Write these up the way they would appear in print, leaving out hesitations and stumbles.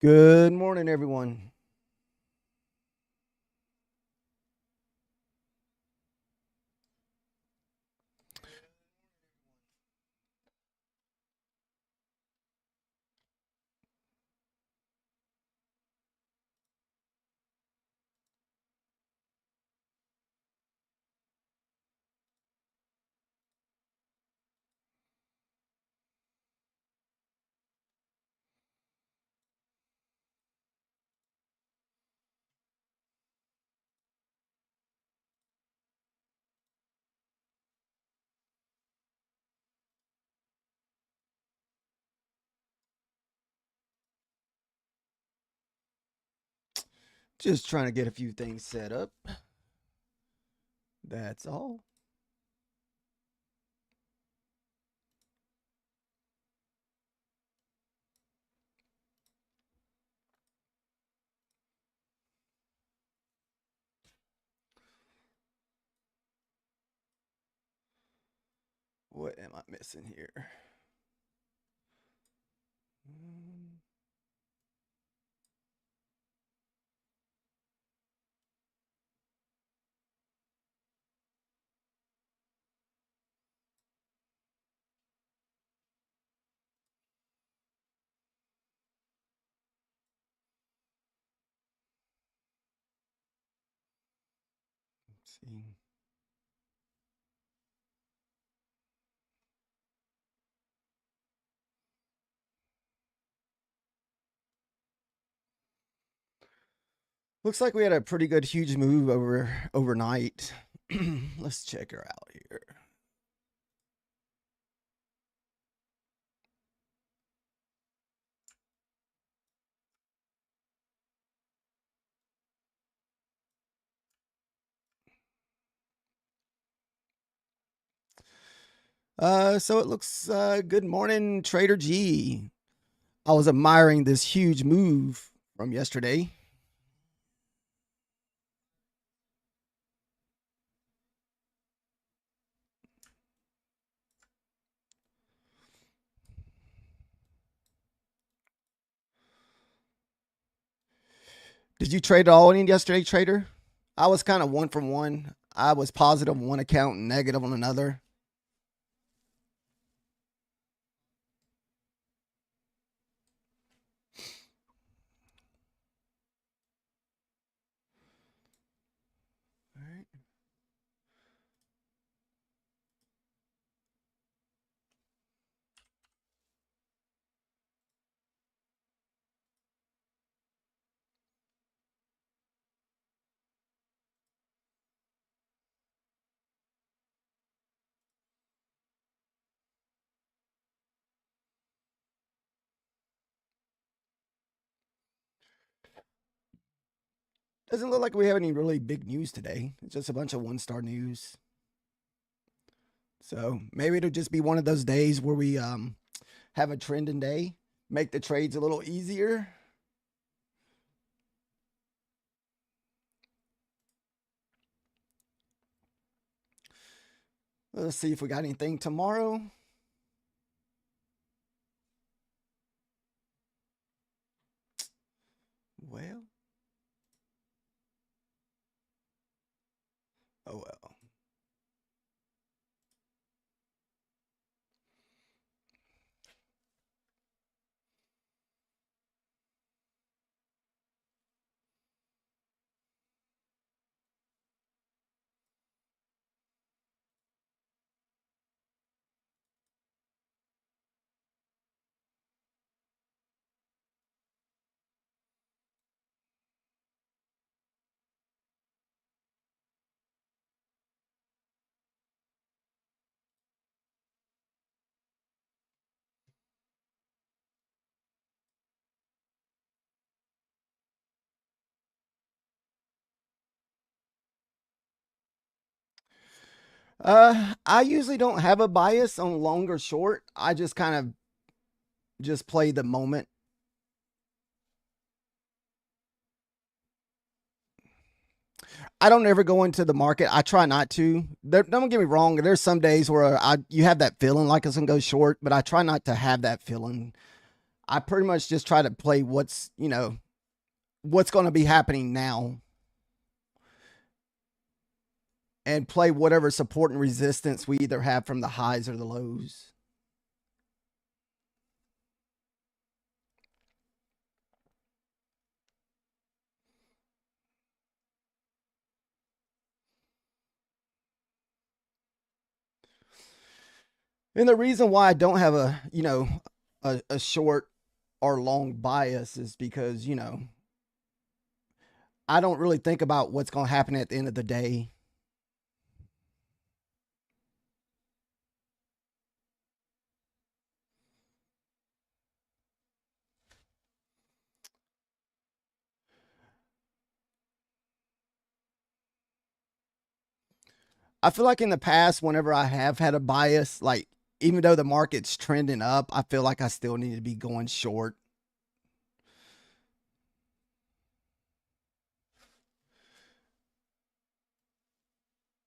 Good morning, everyone. Just trying to get a few things set up. That's all. What am I missing here? Let's see. Looks like we had a pretty good huge move overnight. Let's check her out here. So it looks good morning, Trader G. I was admiring this huge move from yesterday. Did you trade all in yesterday, Trader? I was kind of one from one. I was positive on one account and negative on another. All right. Doesn't look like we have any really big news today. It's just a bunch of one-star news. So maybe it'll just be one of those days where we have a trending day, make the trades a little easier. Let's see if we got anything tomorrow. Well, oh well. I usually don't have a bias on long or short. I just kind of just play the moment. I don't ever go into the market. I try not to. Don't get me wrong. There's some days where you have that feeling like it's gonna go short, but I try not to have that feeling. I pretty much just try to play what's going to be happening now, and play whatever support and resistance we either have from the highs or the lows. And the reason why I don't have a short or long bias is because, I don't really think about what's going to happen at the end of the day. I feel like in the past, whenever I have had a bias, like even though the market's trending up, I feel like I still need to be going short.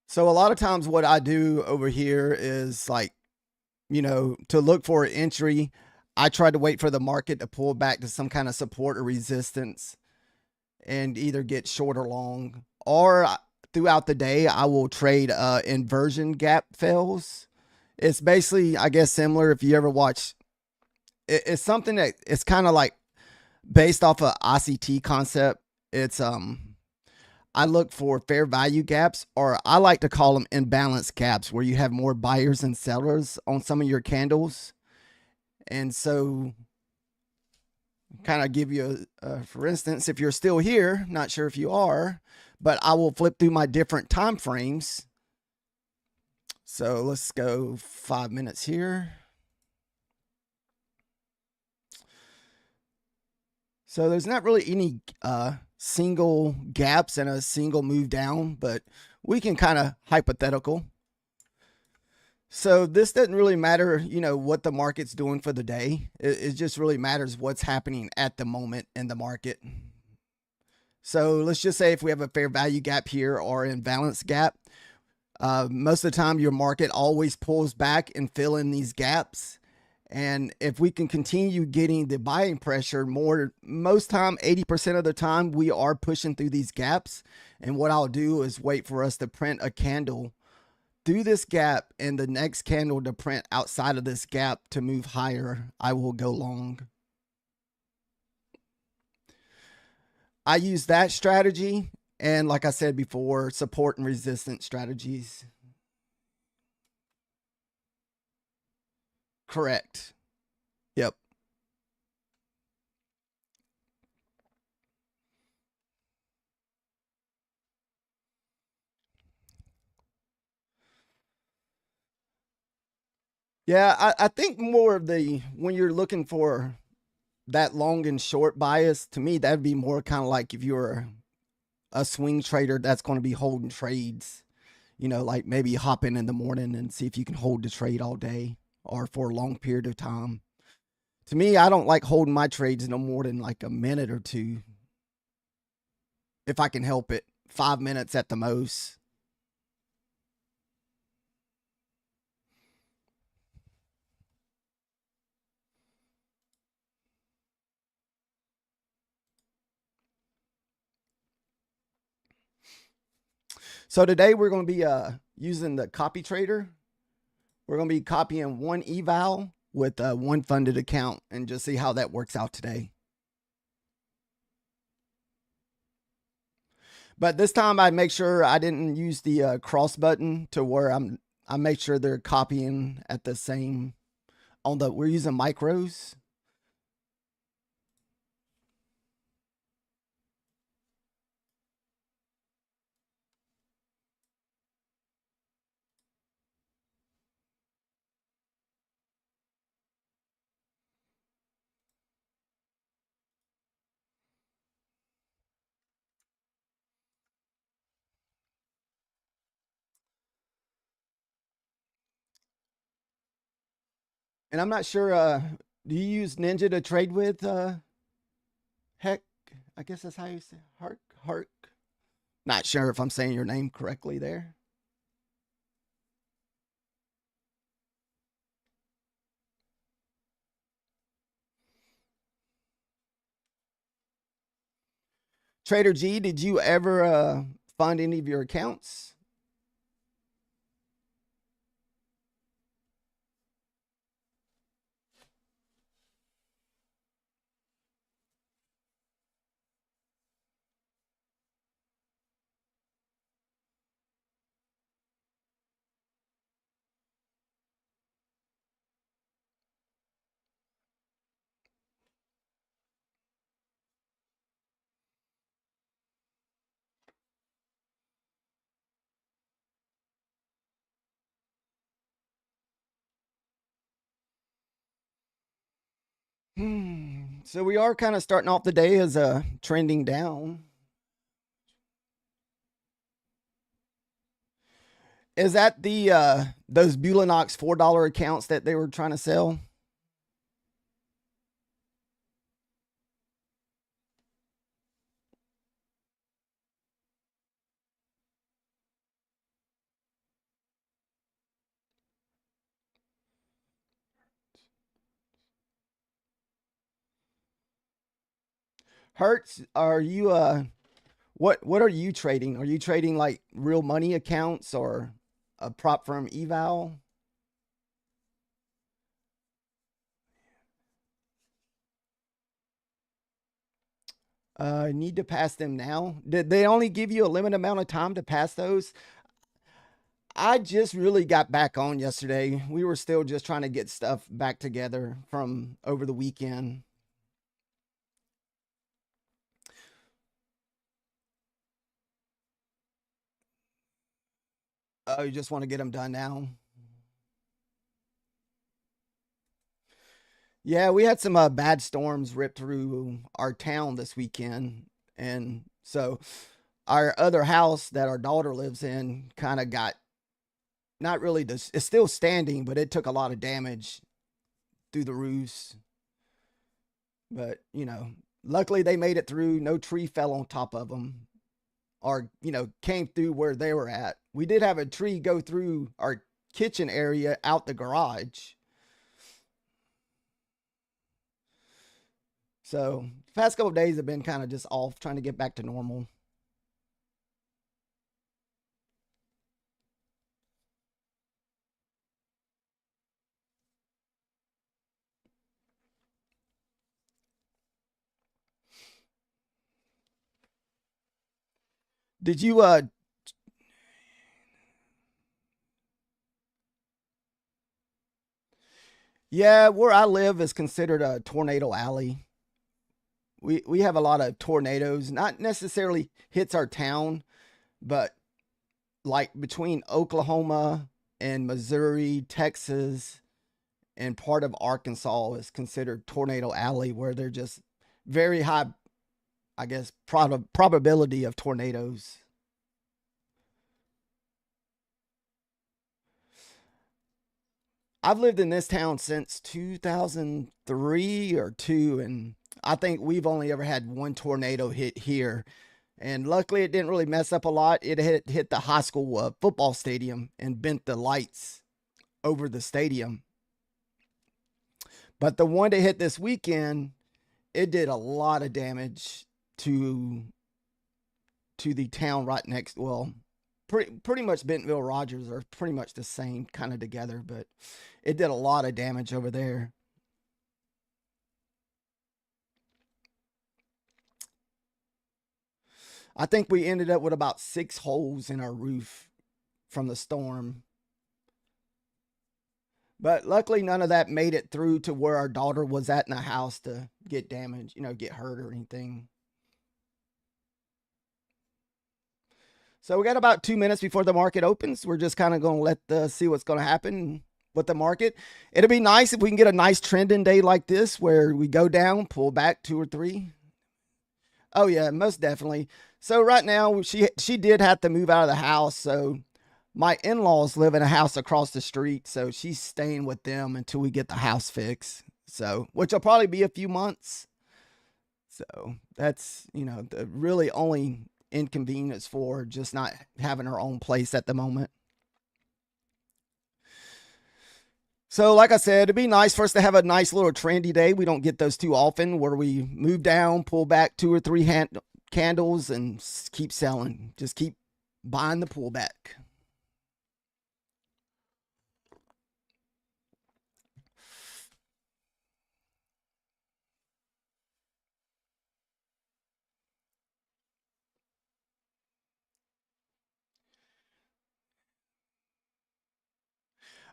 So a lot of times what I do over here is like, to look for an entry, I try to wait for the market to pull back to some kind of support or resistance and either get short or long. Or throughout the day, I will trade inversion gap fills. It's basically, I guess, similar if you ever watch. It's something that it's kind of like based off a ICT concept. It's I look for fair value gaps, or I like to call them imbalance gaps, where you have more buyers and sellers on some of your candles. And so, kind of give you for instance, if you're still here, not sure if you are, but I will flip through my different time frames. So let's go 5 minutes here. So there's not really any single gaps and a single move down, but we can kind of hypothetical. So this doesn't really matter, what the market's doing for the day. It just really matters what's happening at the moment in the market. So let's just say if we have a fair value gap here or imbalance gap, most of the time your market always pulls back and fill in these gaps. And if we can continue getting the buying pressure most time, 80% of the time, we are pushing through these gaps. And what I'll do is wait for us to print a candle through this gap, and the next candle to print outside of this gap to move higher, I will go long. I use that strategy. And like I said before, support and resistance strategies. Correct. Yep. Yeah, I think more of when you're looking for that long and short bias, to me, that'd be more kind of like if you're a swing trader that's going to be holding trades, like maybe hop in the morning and see if you can hold the trade all day or for a long period of time. To me, I don't like holding my trades no more than like a minute or two, if I can help it. 5 minutes at the most. So today we're going to be using the copy trader. We're going to be copying one eval with one funded account and just see how that works out today. But this time I make sure I didn't use the cross button to where I make sure they're copying at the same we're using micros. And I'm not sure, do you use Ninja to trade with? Heck, I guess that's how you say Hark. Not sure if I'm saying your name correctly there. Trader G, did you ever fund any of your accounts? So we are kind of starting off the day as trending down. Is that the those Bulinox $4 accounts that they were trying to sell? Hertz, are you what are you trading? Are you trading like real money accounts or a prop firm eval? Need to pass them now. Did they only give you a limited amount of time to pass those? I just really got back on yesterday. We were still just trying to get stuff back together from over the weekend. Oh, you just want to get them done now? Yeah, we had some bad storms rip through our town this weekend. And so our other house that our daughter lives in kind of got not really, it's still standing, but it took a lot of damage through the roofs. But, luckily they made it through. No tree fell on top of them or, came through where they were at. We did have a tree go through our kitchen area out the garage. So the past couple of days have been kind of just off trying to get back to normal. Did you yeah, where I live is considered a tornado alley. We have a lot of tornadoes, not necessarily hits our town, but like between Oklahoma and Missouri, Texas, and part of Arkansas is considered tornado alley where they're just very high, I guess, probability of tornadoes. I've lived in this town since 2003 or 2, and I think we've only ever had one tornado hit here. And luckily, it didn't really mess up a lot. It hit the high school football stadium and bent the lights over the stadium. But the one that hit this weekend, it did a lot of damage to the town right next. Well, pretty much Bentonville Rogers are pretty much the same kind of together, but it did a lot of damage over there. I think we ended up with about 6 holes in our roof from the storm. But luckily, none of that made it through to where our daughter was at in the house to get damaged, get hurt or anything. So we got about 2 minutes before the market opens. We're just kind of going to let see what's going to happen with the market. It'll be nice if we can get a nice trending day like this where we go down, pull back 2 or 3. Oh yeah, most definitely. So right now she did have to move out of the house. So my in-laws live in a house across the street, so she's staying with them until we get the house fixed. So which will probably be a few months. So that's the really only inconvenience for just not having her own place at the moment. So, like I said, it'd be nice for us to have a nice little trendy day. We don't get those too often where we move down, pull back candles and keep selling. Just keep buying the pullback.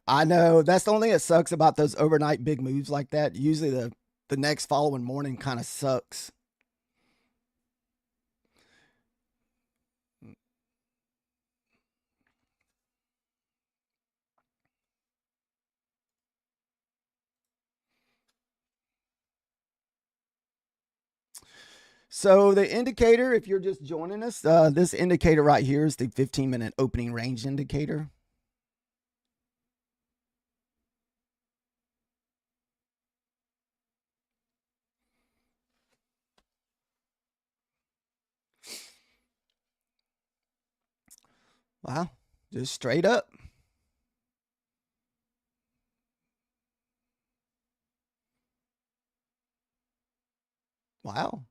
I know that's the only thing that sucks about those overnight big moves like that. Usually the next following morning kind of sucks. So the indicator, if you're just joining us, this indicator right here is the 15-minute opening range indicator. Wow, just straight up. Wow.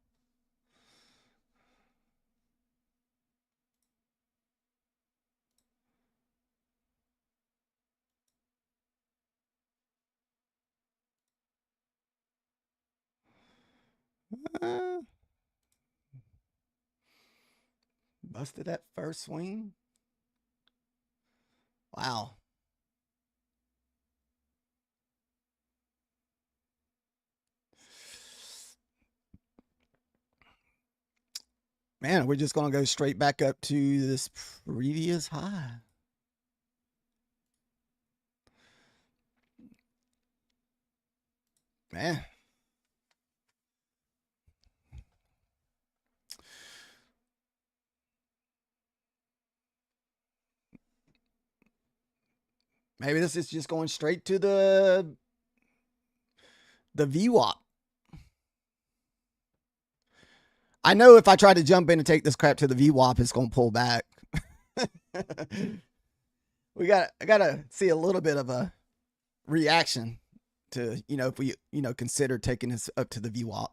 Uh, busted that first swing. Wow. Man, we're just going to go straight back up to this previous high. Man. Maybe this is just going straight to the VWAP. I know if I try to jump in and take this crap to the VWAP, it's going to pull back. I gotta see a little bit of a reaction to, if we, consider taking this up to the VWAP.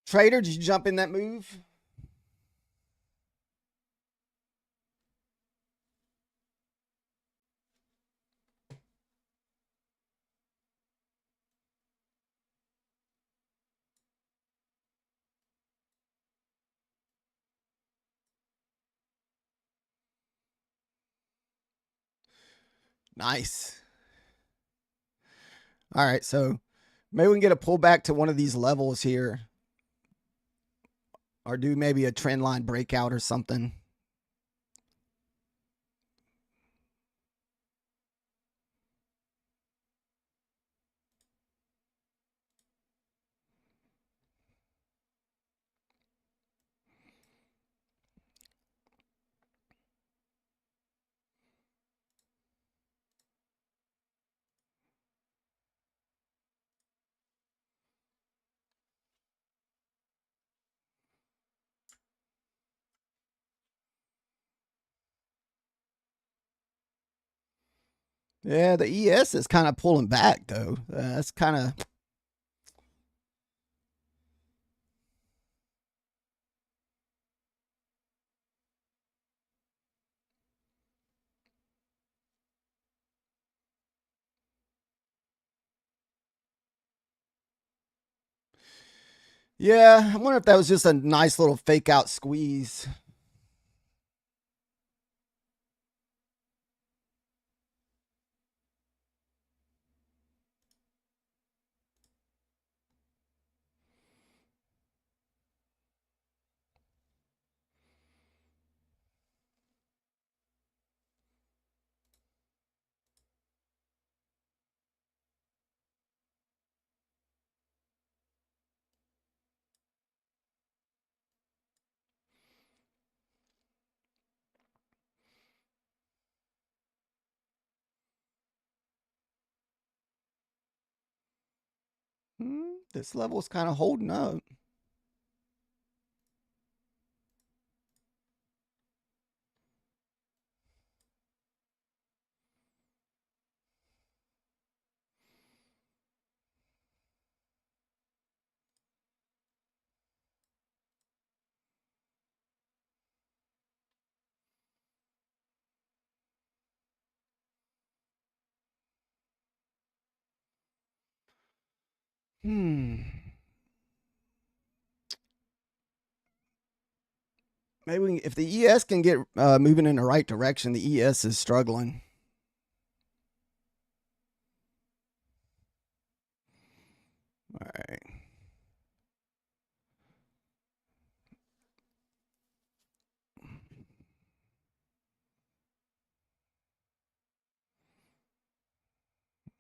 Trader, did you jump in that move? Nice. All right, so maybe we can get a pullback to one of these levels here, or do maybe a trend line breakout or something. Yeah, the ES is kind of pulling back though. That's kind of. Yeah, I wonder if that was just a nice little fake out squeeze. This level is kind of holding up. Maybe if the ES can get moving in the right direction, the ES is struggling. All right.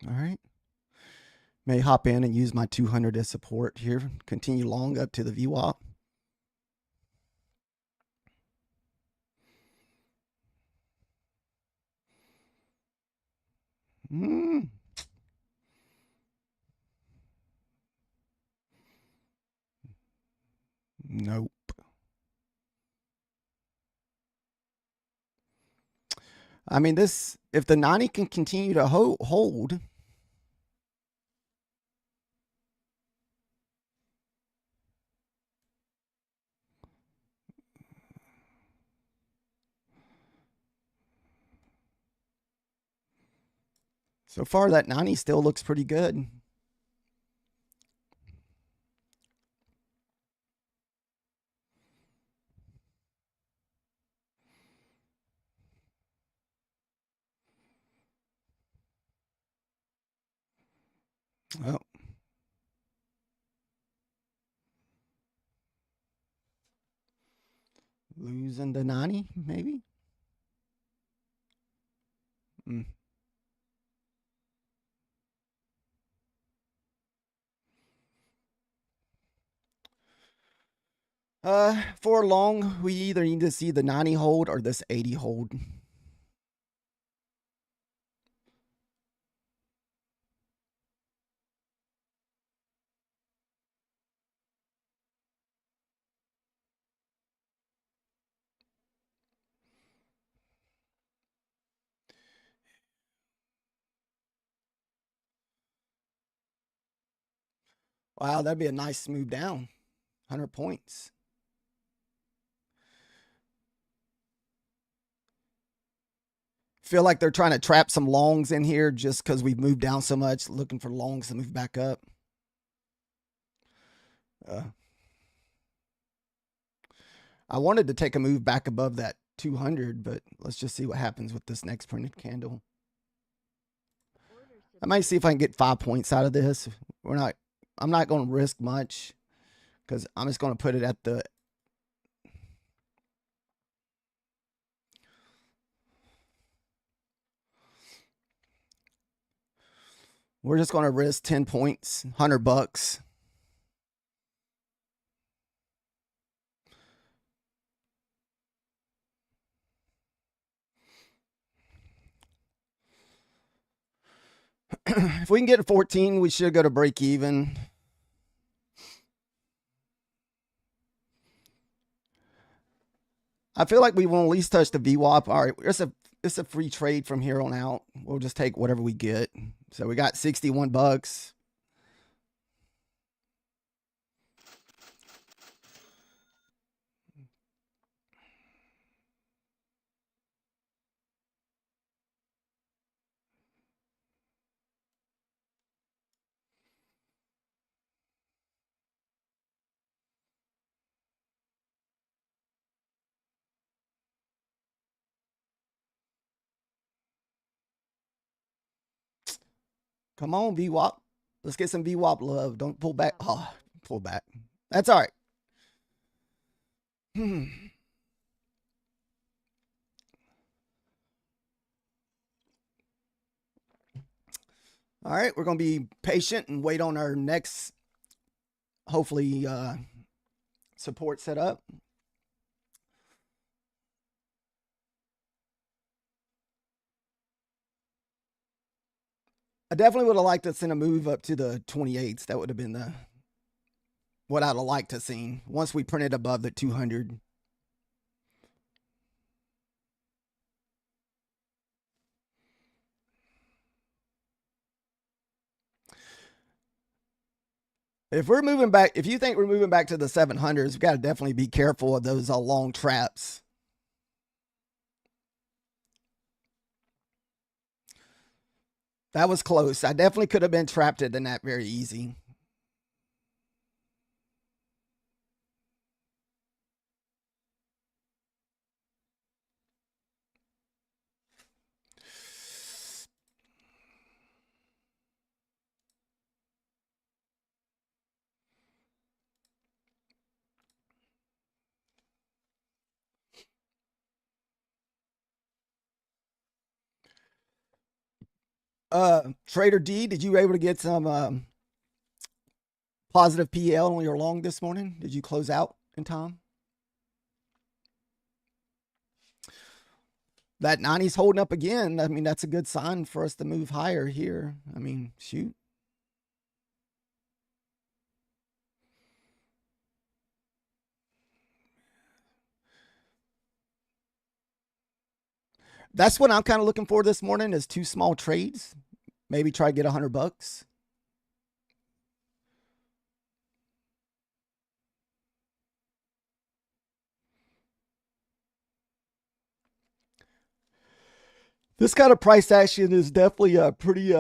All right. May hop in and use my 200 as support here. Continue long up to the VWAP. Nope. I mean, this, if the 90 can continue to hold. So far, that 90 still looks pretty good. Oh. Losing the 90, maybe? For long, we either need to see the 90 hold or this 80 hold. Wow, that'd be a nice move down. 100 points. Feel like they're trying to trap some longs in here just because we've moved down so much, looking for longs to move back up. I wanted to take a move back above that 200, but let's just see what happens with this next printed candle. I might see if I can get 5 points out of this. I'm not going to risk much because I'm just going to put it at the. We're just going to risk 10 points, $100. If we can get 14, we should go to break even. I feel like we will at least touch the VWAP. All right, it's a free trade from here on out. We'll just take whatever we get. So we got $61. Come on, VWAP. Let's get some VWAP love. Don't pull back. Oh, pull back. That's all right. All right, we're going to be patient and wait on our next, hopefully, support setup. definitely would have liked to send a move up to the 28s. That would have been the what I'd have liked to see once we printed above the 200. If we're moving back, if you think we're moving back to the 700s, we got to definitely be careful of those long traps. That was close. I definitely could have been trapped in that very easy. Trader D, did you able to get some positive PL on your long this morning? Did you close out in time? That 90's holding up again. I mean, that's a good sign for us to move higher here. I mean, shoot. That's what I'm kind of looking for this morning is 2 small trades. Maybe try to get $100. This kind of price action is definitely a pretty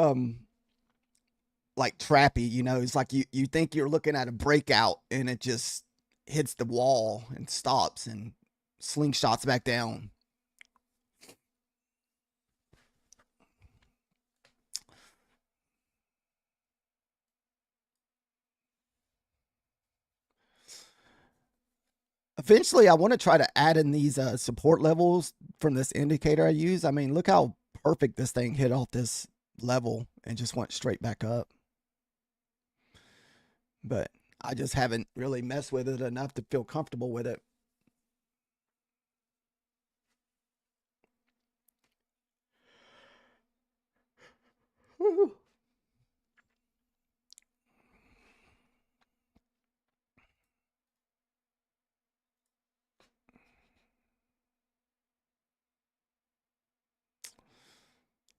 like trappy, you know. It's like you think you're looking at a breakout and it just hits the wall and stops and slingshots back down. Eventually, I want to try to add in these support levels from this indicator I use. I mean, look how perfect this thing hit off this level and just went straight back up. But I just haven't really messed with it enough to feel comfortable with it.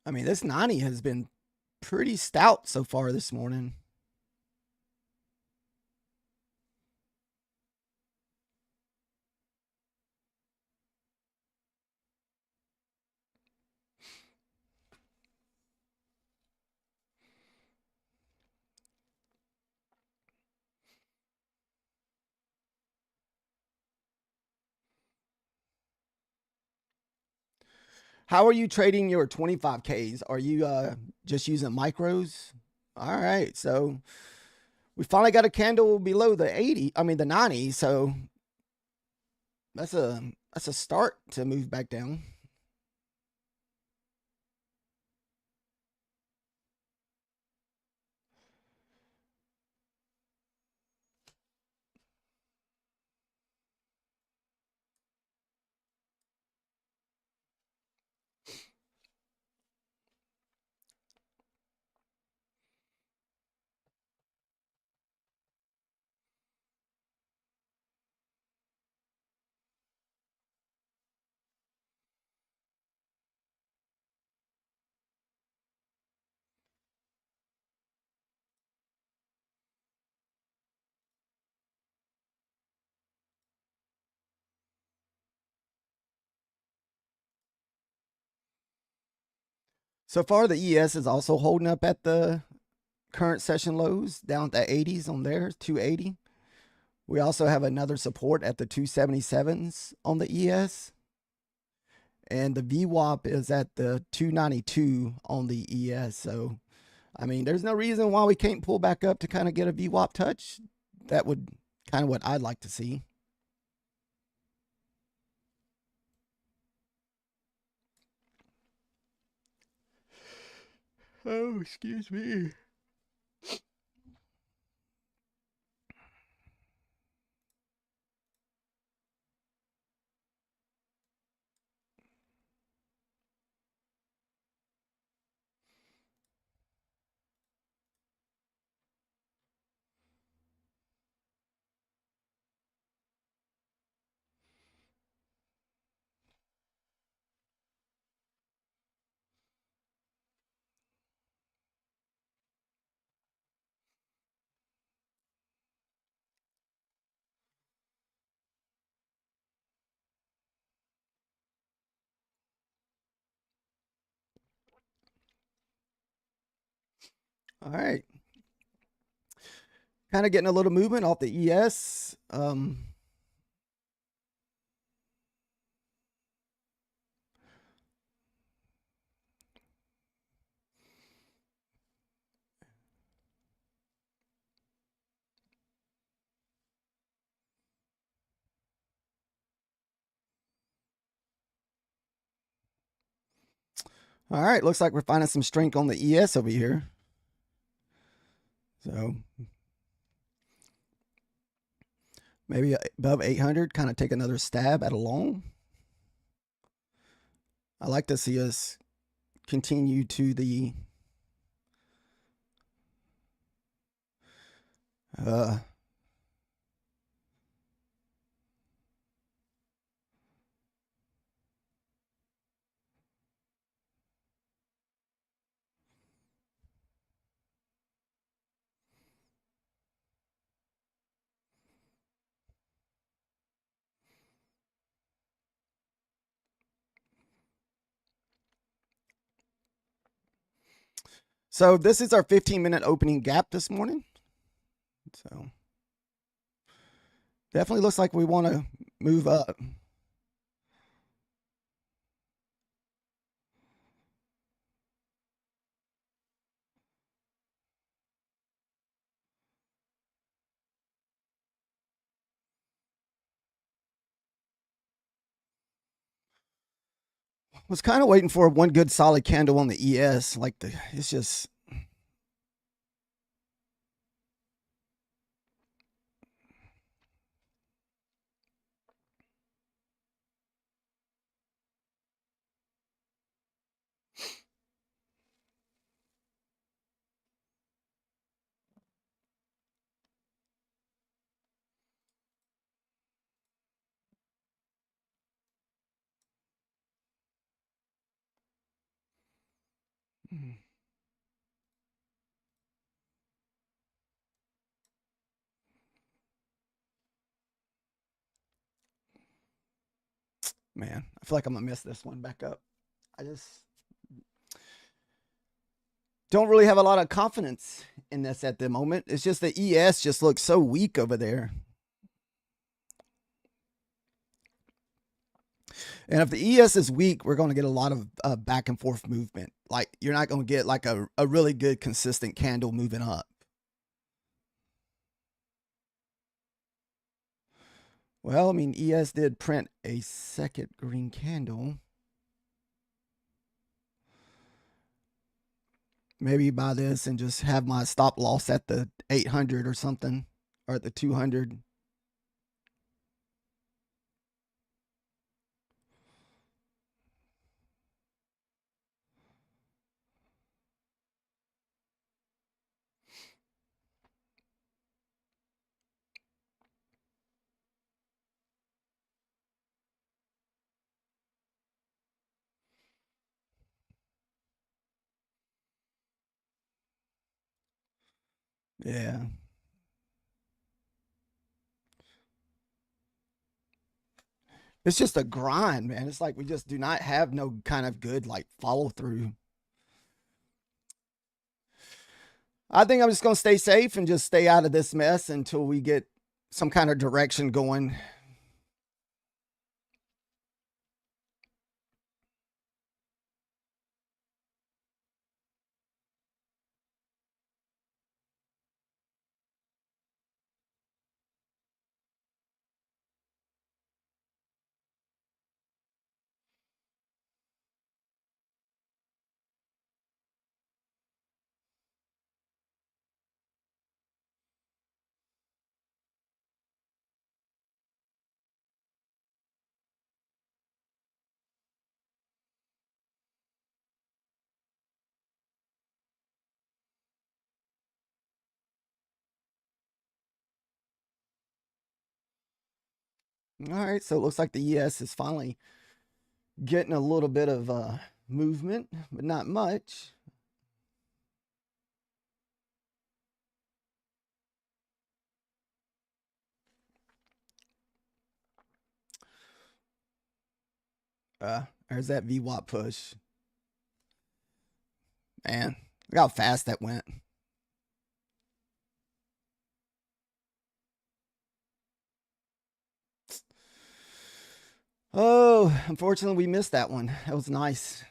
I mean, this 90 has been pretty stout so far this morning. How are you trading your 25Ks? Are you just using micros? All right. So we finally got a candle below the 80, I mean the 90, so that's a start to move back down. So far the ES is also holding up at the current session lows down at the 80s on there, 280. We also have another support at the 277s on the ES. And the VWAP is at the 292 on the ES. So, I mean, there's no reason why we can't pull back up to kind of get a VWAP touch. That would kind of what I'd like to see. Oh, excuse me. All right. Kind of getting a little movement off the ES. All right, looks like we're finding some strength on the ES over here. So maybe above 800, kind of take another stab at a long. I like to see us continue to the so this is our 15-minute opening gap this morning. So definitely looks like we want to move up. Was kind of waiting for one good solid candle on the ES. Like it's just man, I feel like I'm gonna miss this one back up. I just don't really have a lot of confidence in this at the moment. It's just the ES just looks so weak over there. And if the ES is weak, we're going to get a lot of back and forth movement. Like you're not going to get like a really good consistent candle moving up. Well, I mean, ES did print a second green candle. Maybe buy this and just have my stop loss at the 800 or something, or at the 200. Yeah. It's just a grind, man. It's like we just do not have no kind of good like follow through. I think I'm just going to stay safe and just stay out of this mess until we get some kind of direction going. All right, so it looks like the ES is finally getting a little bit of movement, but not much. There's that VWAP push. Man, look how fast that went. Oh, unfortunately, we missed that one. That was nice.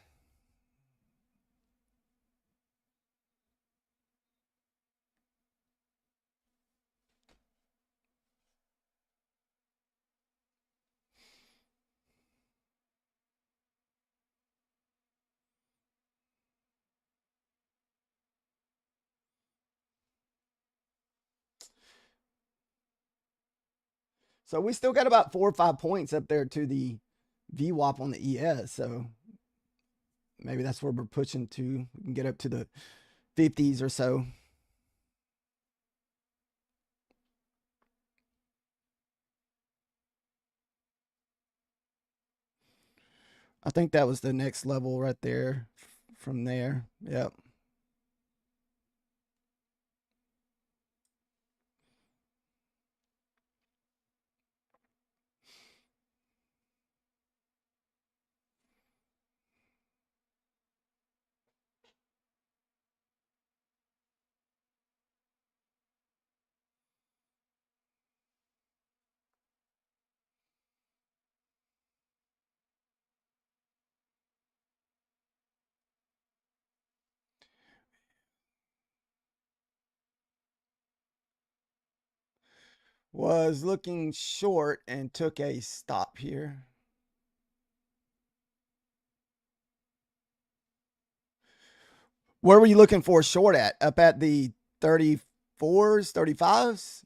So we still got about 4 or 5 points up there to the VWAP on the ES. So maybe that's where we're pushing to. We can get up to the 50s or so. I think that was the next level right there from there. Yep. Was looking short and took a stop here. Where were you looking for short at? Up at the 34s, 35s?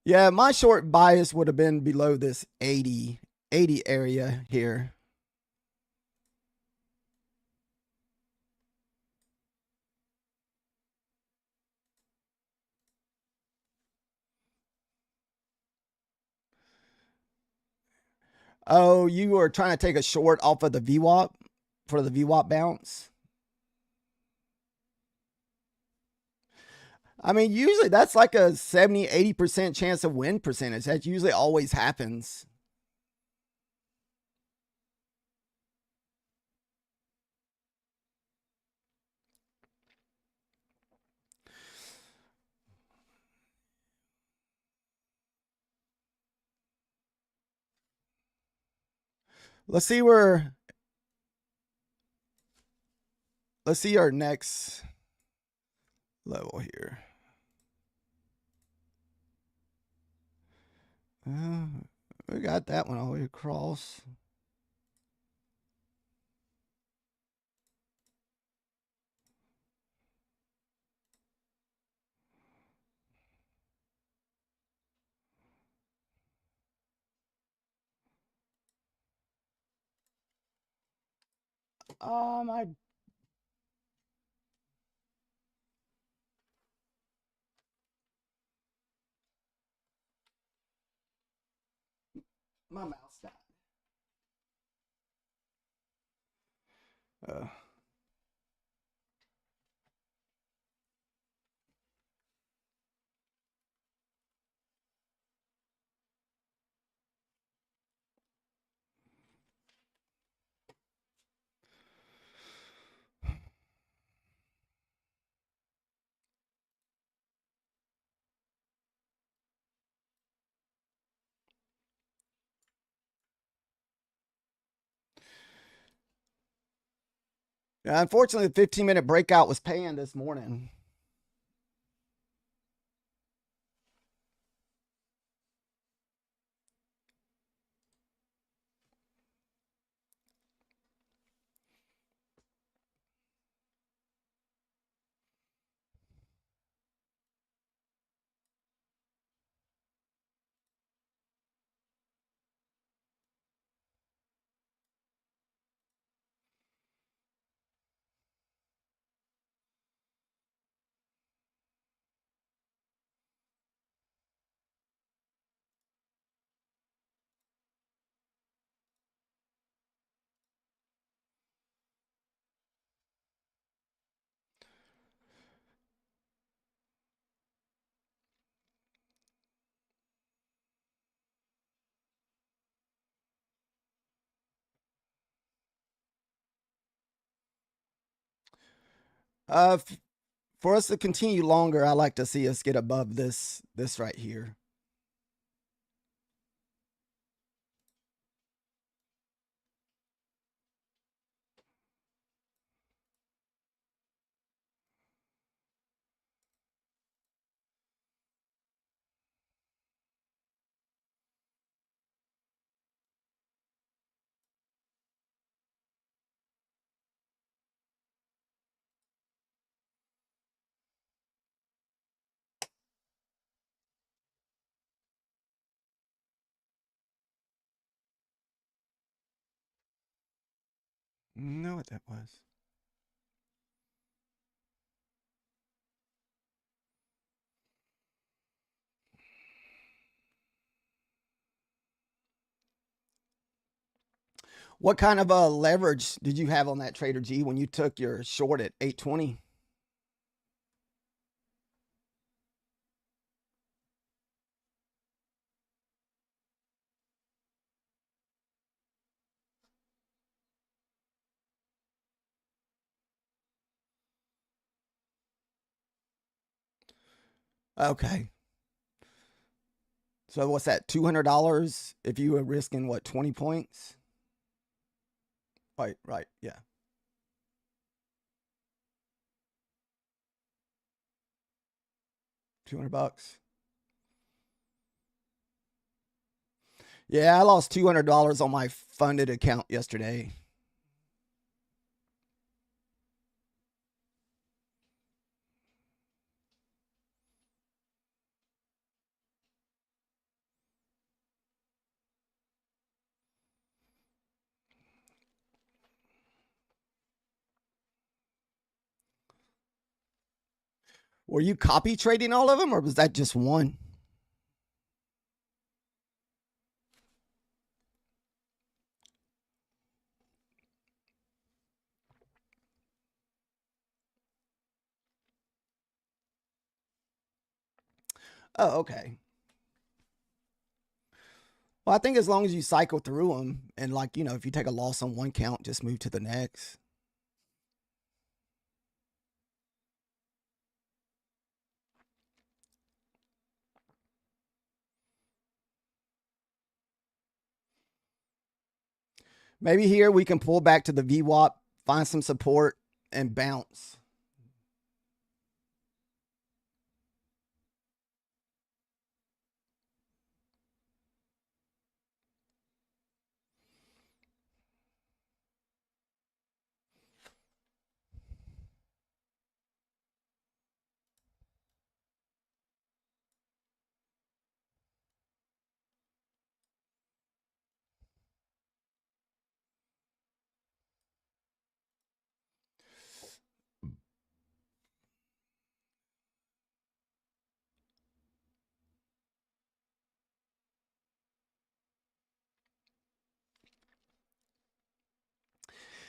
Yeah, my short bias would have been below this 80 area here. Oh, you were trying to take a short off of the VWAP for the VWAP bounce? I mean, usually that's like a 70-80% chance of win percentage. That usually always happens. Let's see where let's see our next level here. We got that one all the way across. My my mouse died. Uh, yeah, unfortunately, the 15-minute breakout was paying this morning. For us to continue longer, I like to see us get above this right here. Know what that was. What kind of leverage did you have on that Trader G when you took your short at 820? Okay. So what's that? $200 if you were risking what, 20 points? Right, right, yeah. 200 bucks. Yeah, I lost $200 on my funded account yesterday. Were you copy trading all of them or was that just one? Oh, okay. Well, I think as long as you cycle through them and, like, if you take a loss on one count, just move to the next. Maybe here we can pull back to the VWAP, find some support, and bounce.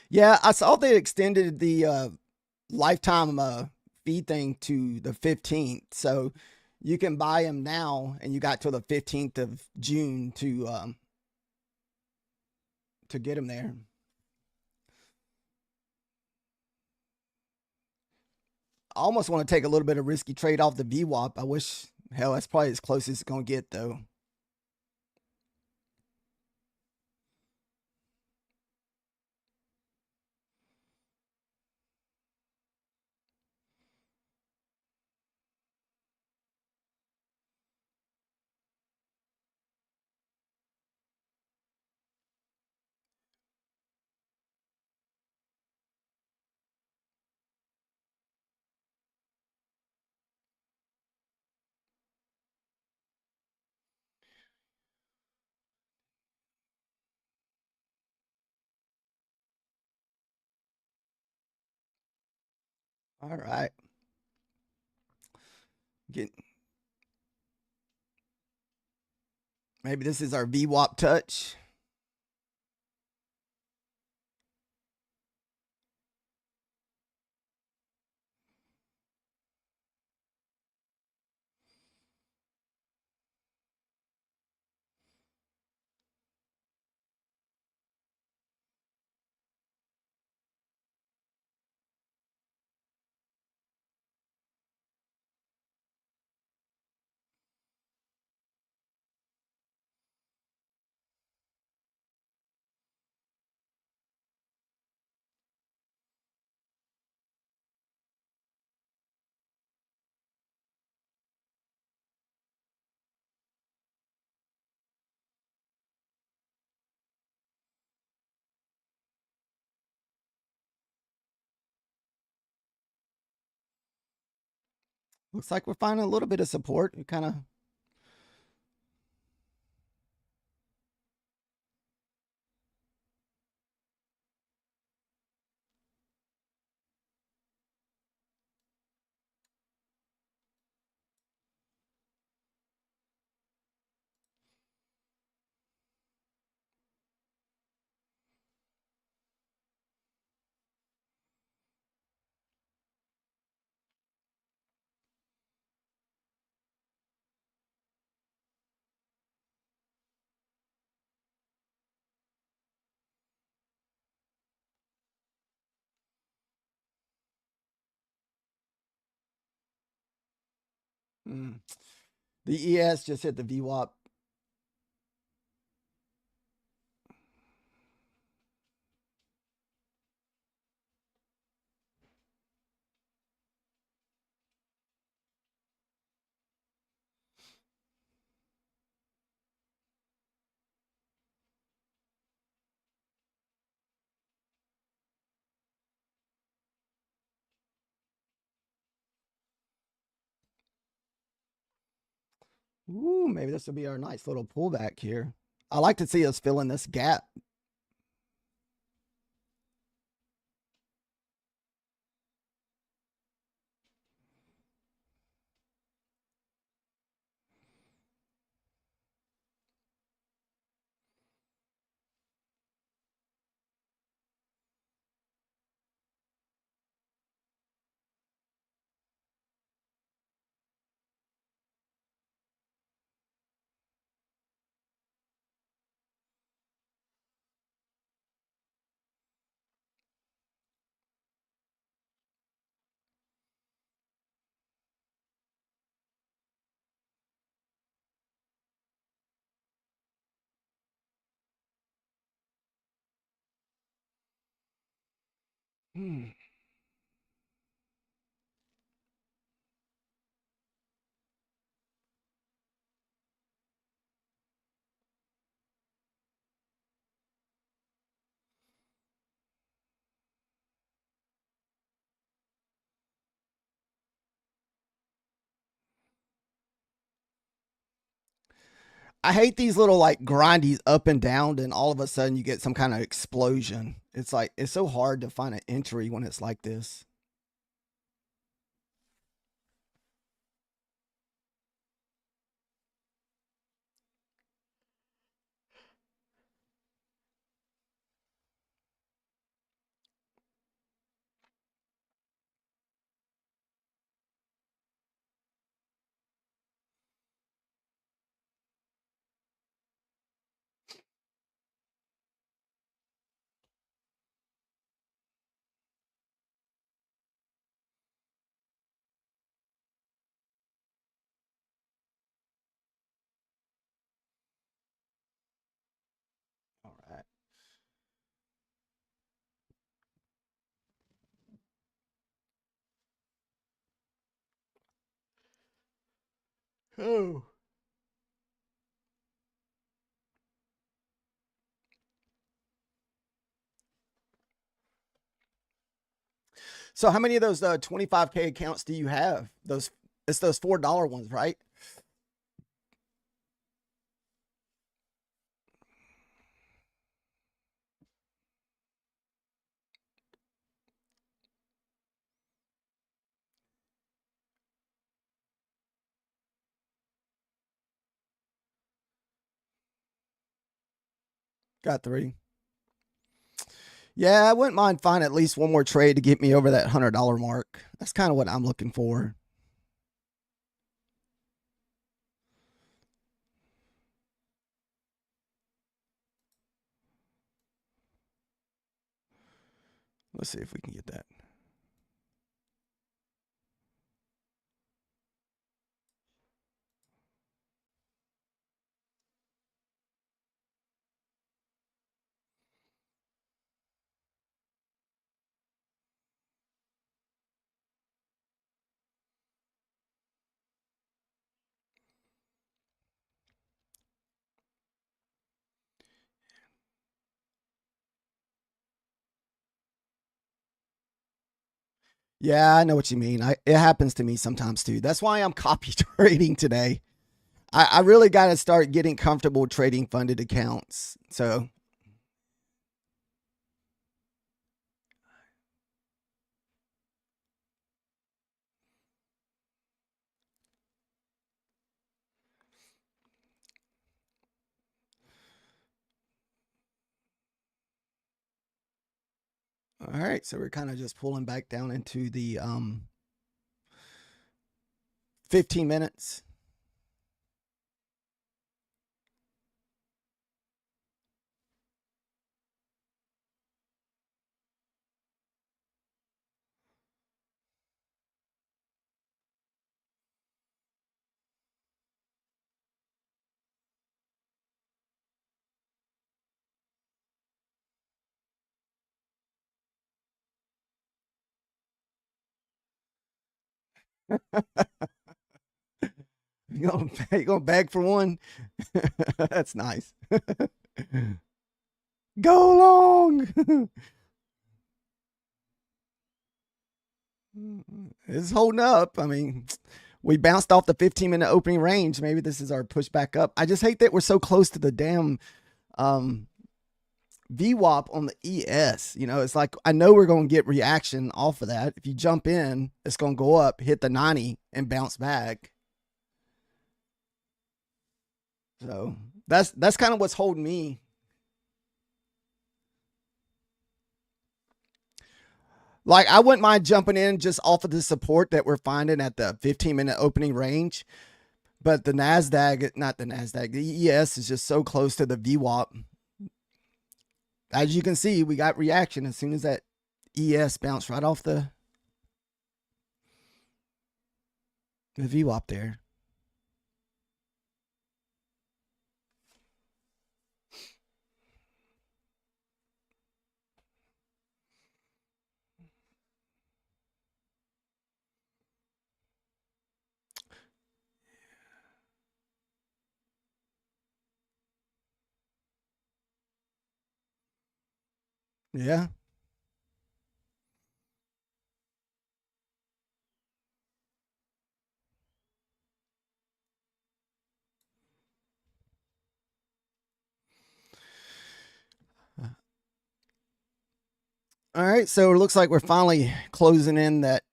Yeah, I saw they extended the lifetime fee thing to the 15th. So you can buy them now and you got till the 15th of June to get them there. I almost want to take a little bit of risky trade off the VWAP. I wish, hell, that's probably as close as it's going to get, though. All right. Get Maybe this is our VWAP touch. Looks like we're finding a little bit of support. It kind of. Mm. The ES just hit the VWAP. Ooh, maybe this will be our nice little pullback here. I like to see us fill in this gap. Hmm. I hate these little like grindies up and down, and all of a sudden you get some kind of explosion. It's like it's so hard to find an entry when it's like this. All right. Oh. So how many of those 25K accounts do you have? Those it's those $4 ones, right? Got three. Yeah, I wouldn't mind finding at least one more trade to get me over that $100 mark. That's kind of what I'm looking for. Let's see if we can get that. Yeah, I know what you mean. It happens to me sometimes too. That's why I'm copy trading today. I really got to start getting comfortable trading funded accounts. So, all right. So we're kind of just pulling back down into the 15 minutes. You gonna beg for one? That's nice. Go long. It's holding up. I mean, we bounced off the 15-minute opening range. Maybe this is our push back up. I just hate that we're so close to the damn um, VWAP on the ES. You know, it's like I know we're going to get reaction off of that. If you jump in, it's going to go up, hit the 90, and bounce back. So that's kind of what's holding me. Like I wouldn't mind jumping in just off of the support that we're finding at the 15-minute opening range. But the NASDAQ, not the NASDAQ, the ES is just so close to the VWAP. As you can see, we got reaction as soon as that ES bounced right off the VWAP there. Yeah. All right. So it looks like we're finally closing in that.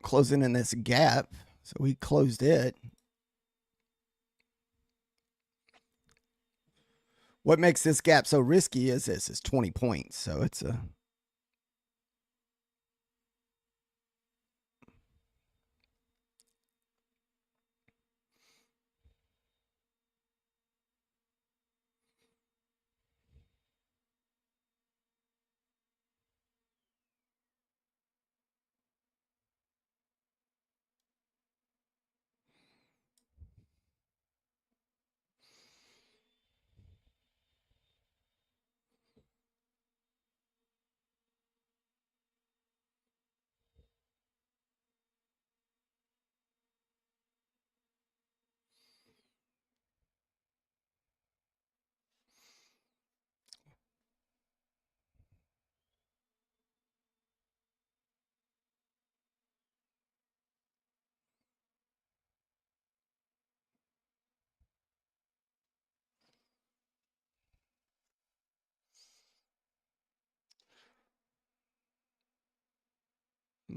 Closing in this gap. So we closed it. What makes this gap so risky is this is 20 points. So it's a.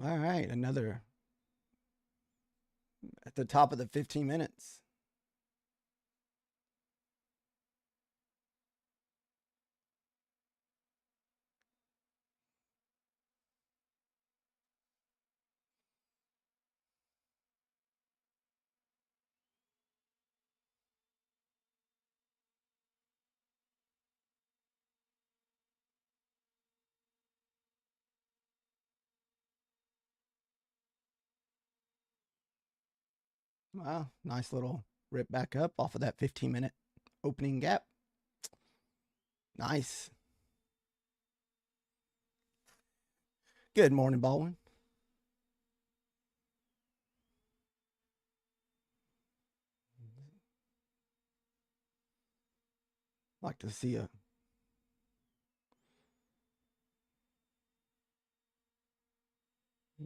All right. Another at the top of the 15 minutes. Wow. Nice little rip back up off of that 15-minute opening gap. Nice. Good morning, Baldwin. Like to see a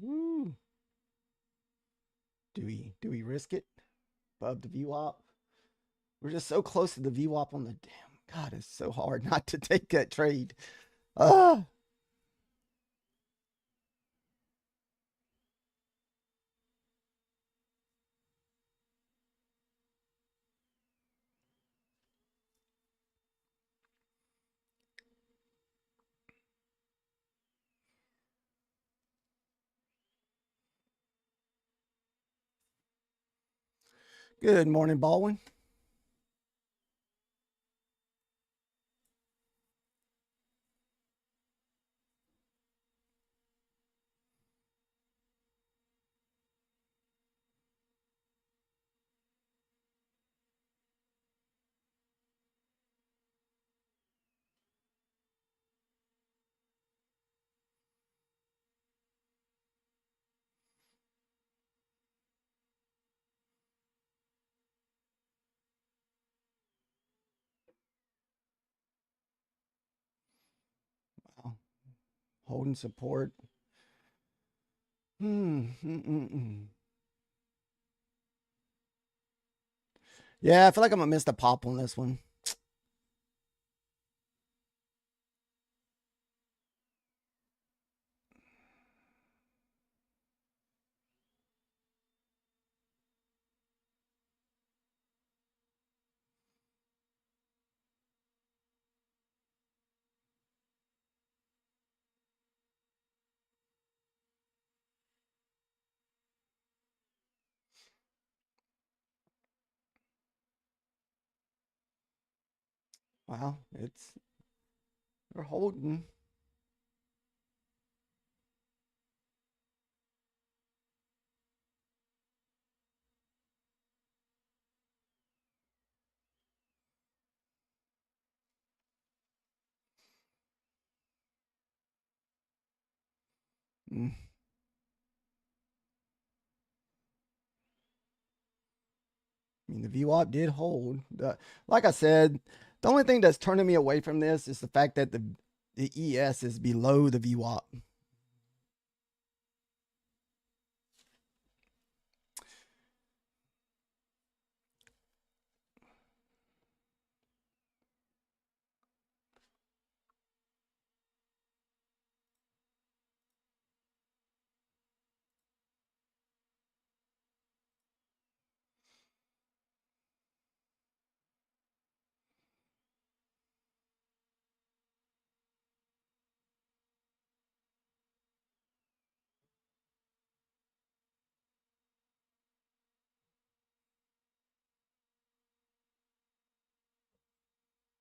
Ooh. Do we risk it above the VWAP? We're just so close to the VWAP on the damn. God, it's so hard not to take that trade. Ah. Good morning, Baldwin. Wow. Holding support. Yeah, I feel like I'm gonna miss the pop on this one. Wow, it's they're holding. Mm. I mean, the VWAP did hold. Like I said, the only thing that's turning me away from this is the fact that the ES is below the VWAP.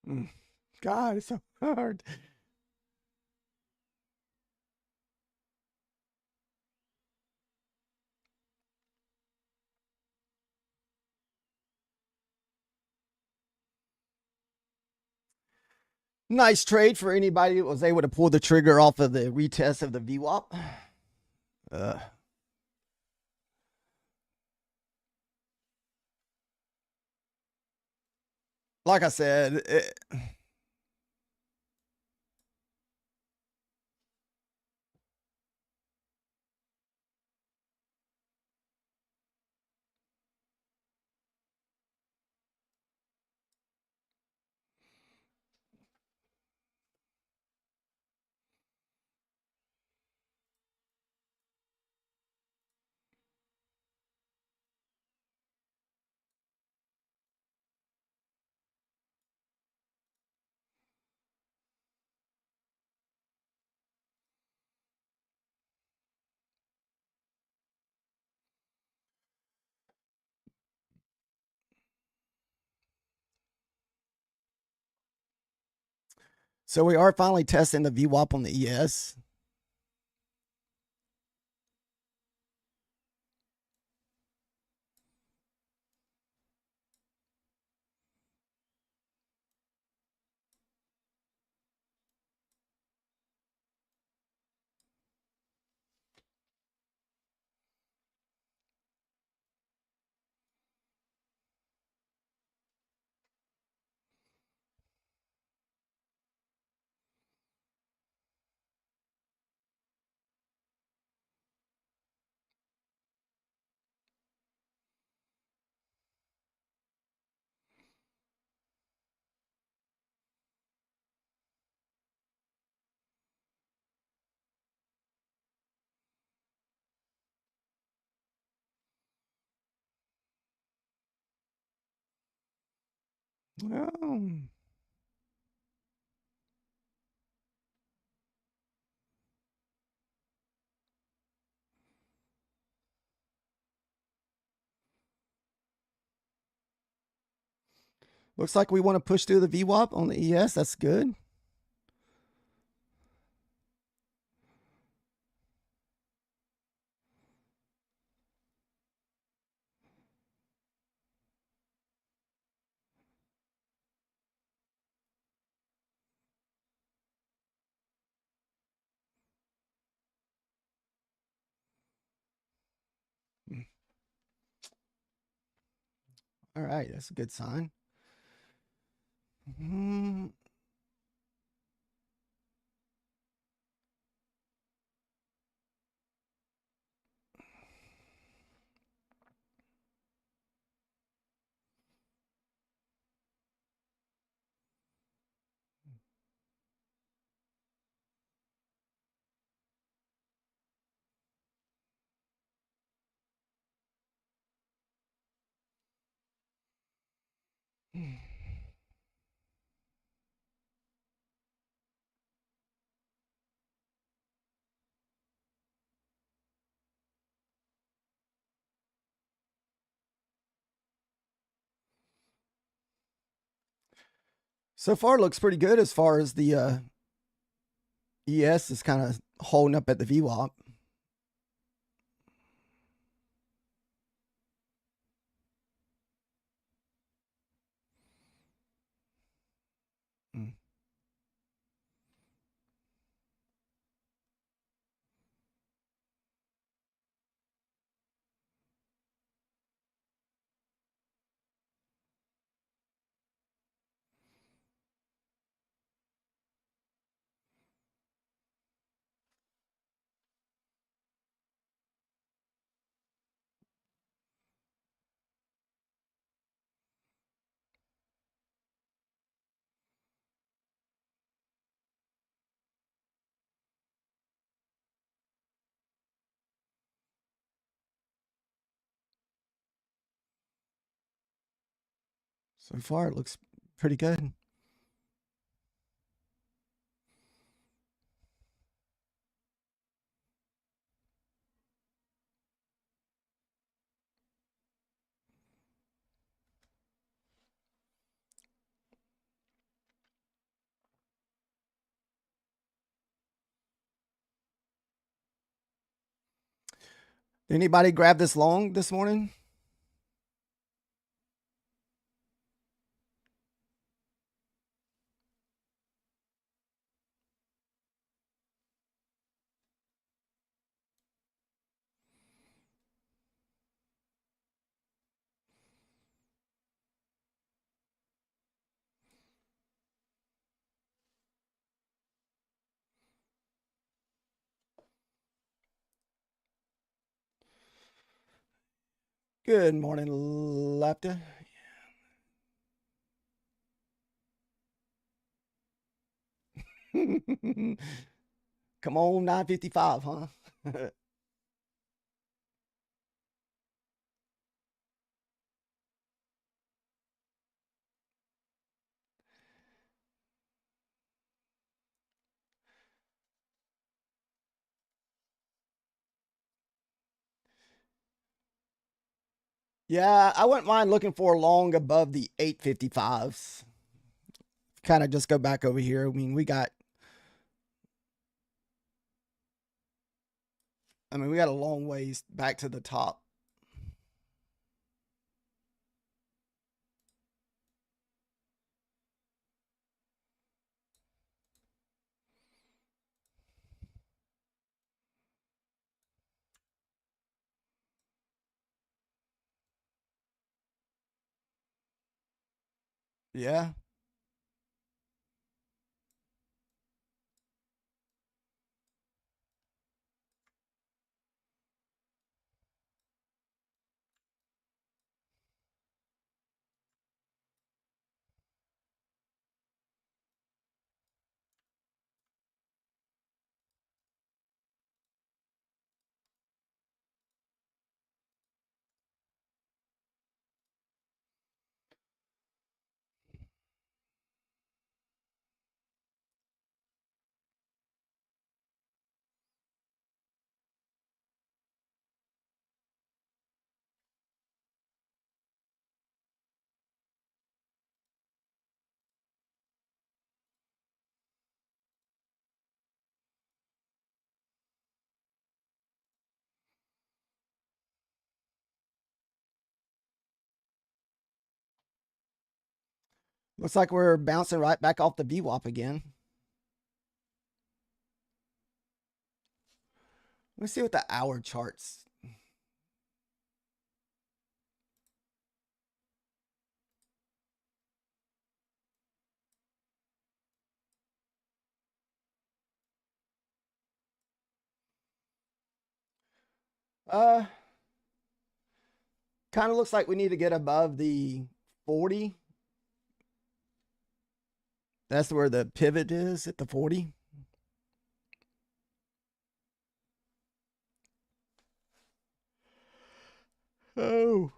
Mm. God, it's so hard. Nice trade for anybody that was able to pull the trigger off of the retest of the VWAP. Uh, like I said, so we are finally testing the VWAP on the ES. Oh. Looks like we want to push through the VWAP on the ES. That's good. All right, that's a good sign. Mm. So far, it looks pretty good as far as the ES is kind of holding up at the VWAP. Mm. So far, it looks pretty good. Anybody grab this long this morning? Good morning, Lapta. Come on, 9:55, huh? Yeah, I wouldn't mind looking for long above the 855s. Kind of just go back over here. I mean, we got a long ways back to the top. Yeah. Looks like we're bouncing right back off the VWAP again. Let's see what the hour charts. Uh, kind of looks like we need to get above the 40. That's where the pivot is, at the 40. Oh.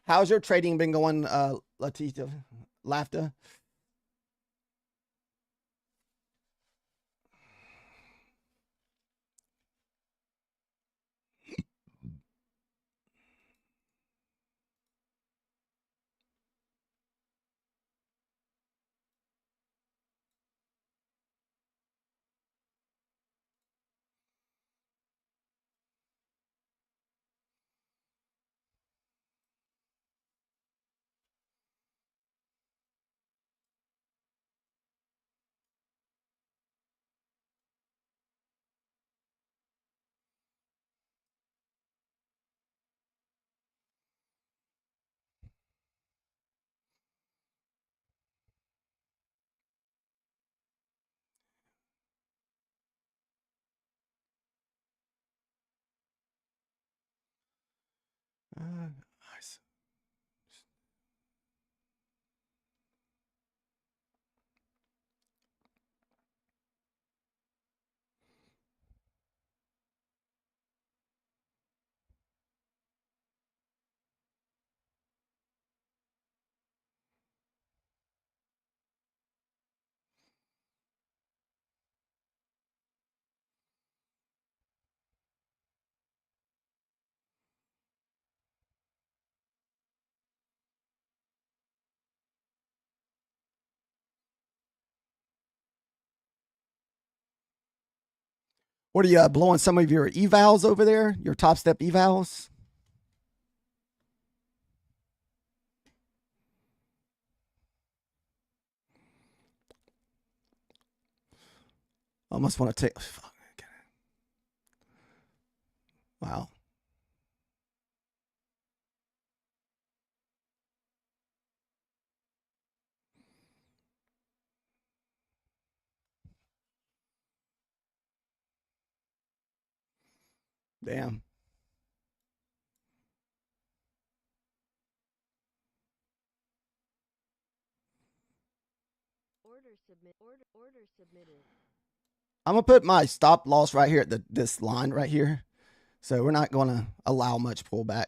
How's your trading been going, Latifa? Lafta? Nice. What are you blowing some of your evals over there? Your top step evals? Almost want to take. Fuck. Wow. Damn. Order submitted. I'm gonna put my stop loss right here at this line right here. So we're not gonna allow much pullback.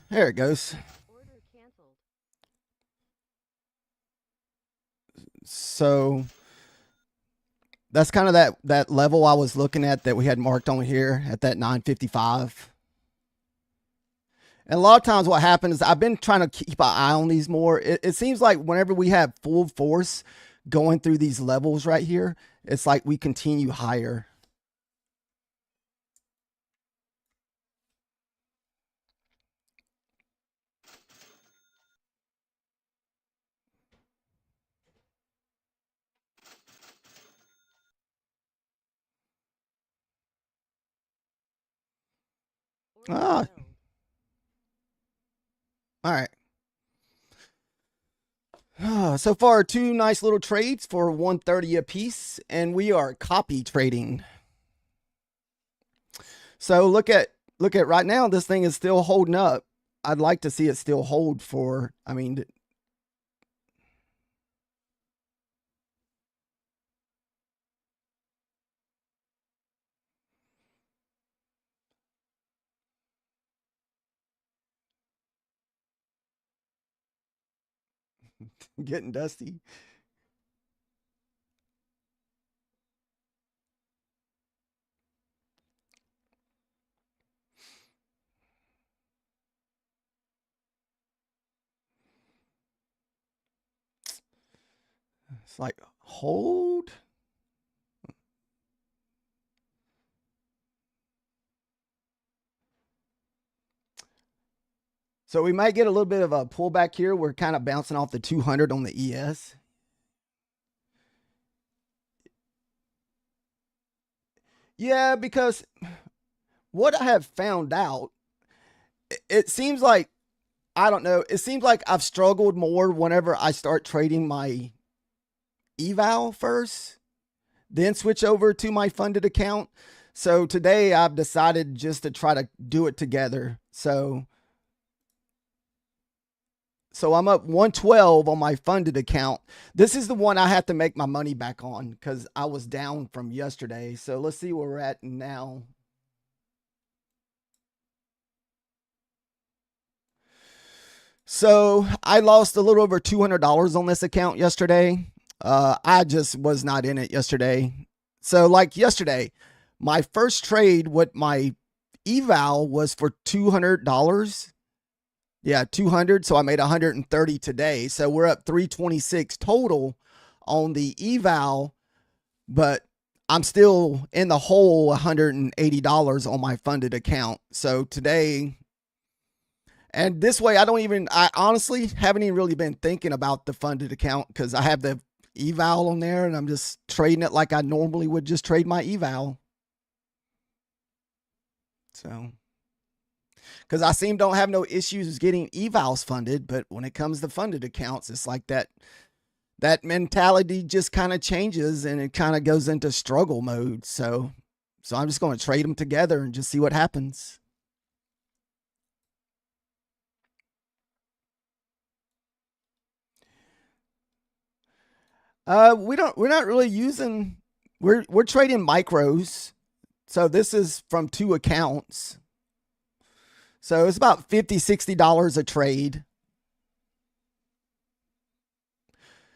There it goes. Order canceled. So that's kind of that level I was looking at that we had marked on here at that 955. And a lot of times what happens is I've been trying to keep an eye on these more. It seems like whenever we have full force going through these levels right here, it's like we continue higher. Ah, all right. So far, two nice little trades for 130 a piece, and we are copy trading. So look at right now. This thing is still holding up. I'd like to see it still hold for. I mean, getting dusty. It's like hold. So we might get a little bit of a pullback here. We're kind of bouncing off the 200 on the ES. Yeah, because what I have found out, it seems like, I don't know, it seems like I've struggled more whenever I start trading my eval first, then switch over to my funded account. So today I've decided just to try to do it together. So I'm up 112 on my funded account. This is the one I have to make my money back on because I was down from yesterday. So let's see where we're at now. So I lost a little over $200 on this account yesterday. I just was not in it yesterday. So like yesterday, my first trade with my eval was for $200. Yeah, 200. So I made 130 today. So we're up 326 total on the eval, but I'm still in the hole $180 on my funded account. So today, and this way, I honestly haven't even really been thinking about the funded account because I have the eval on there and I'm just trading it like I normally would just trade my eval. So, because I don't have no issues getting evals funded, but when it comes to funded accounts, it's like that mentality just kind of changes and it kind of goes into struggle mode. So I'm just going to trade them together and just see what happens. We're not really using, we're trading micros. So this is from 2 accounts. So it's about $50-$60 a trade.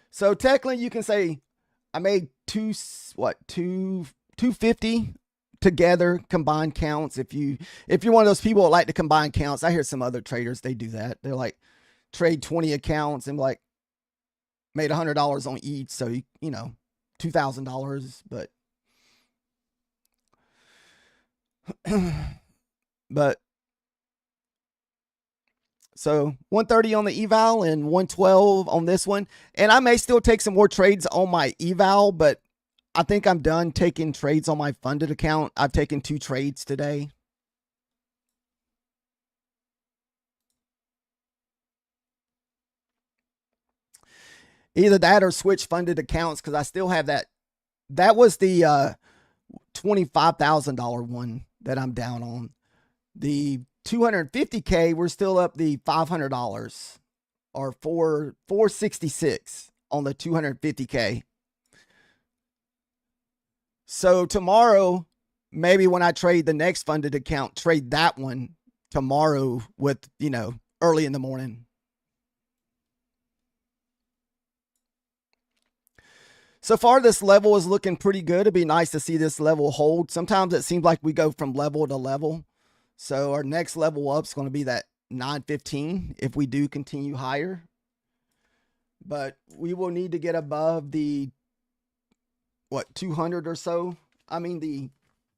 So technically you can say I made 250 together combined counts. If you're one of those people that like to combine counts, I hear some other traders, they do that. They're like trade 20 accounts and like made $100 on each. So you know, $2,000, but so 130 on the eval and 112 on this one. And I may still take some more trades on my eval, but I think I'm done taking trades on my funded account. I've taken 2 trades today. Either that or switch funded accounts because I still have that. That was the $25,000 one that I'm down on. The 250K, we're still up the $500 or 466 on the 250K. So tomorrow, maybe when I trade the next funded account, trade that one tomorrow with, early in the morning. So far, this level is looking pretty good. It'd be nice to see this level hold. Sometimes it seems like we go from level to level. So our next level up is going to be that 915 if we do continue higher. But we will need to get above the 200 or so. I mean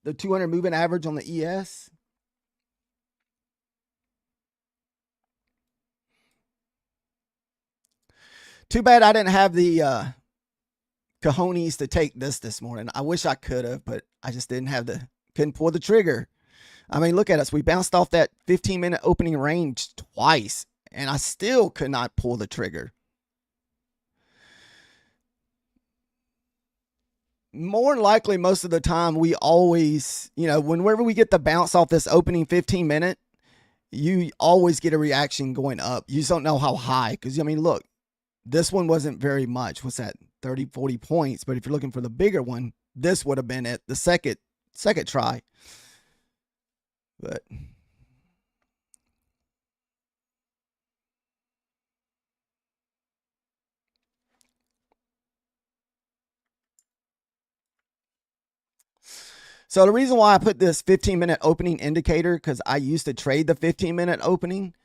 the 200 moving average on the ES. Too bad I didn't have the cojones to take this morning. I wish I could have, but I just couldn't pull the trigger. I mean, look at us. We bounced off that 15-minute opening range twice, and I still could not pull the trigger. More than likely, most of the time, we always, whenever we get the bounce off this opening 15-minute, you always get a reaction going up. You just don't know how high because, look, this one wasn't very much. What's that? 30, 40 points. But if you're looking for the bigger one, this would have been it the second try. But so the reason why I put this 15-minute opening indicator, because I used to trade the 15-minute opening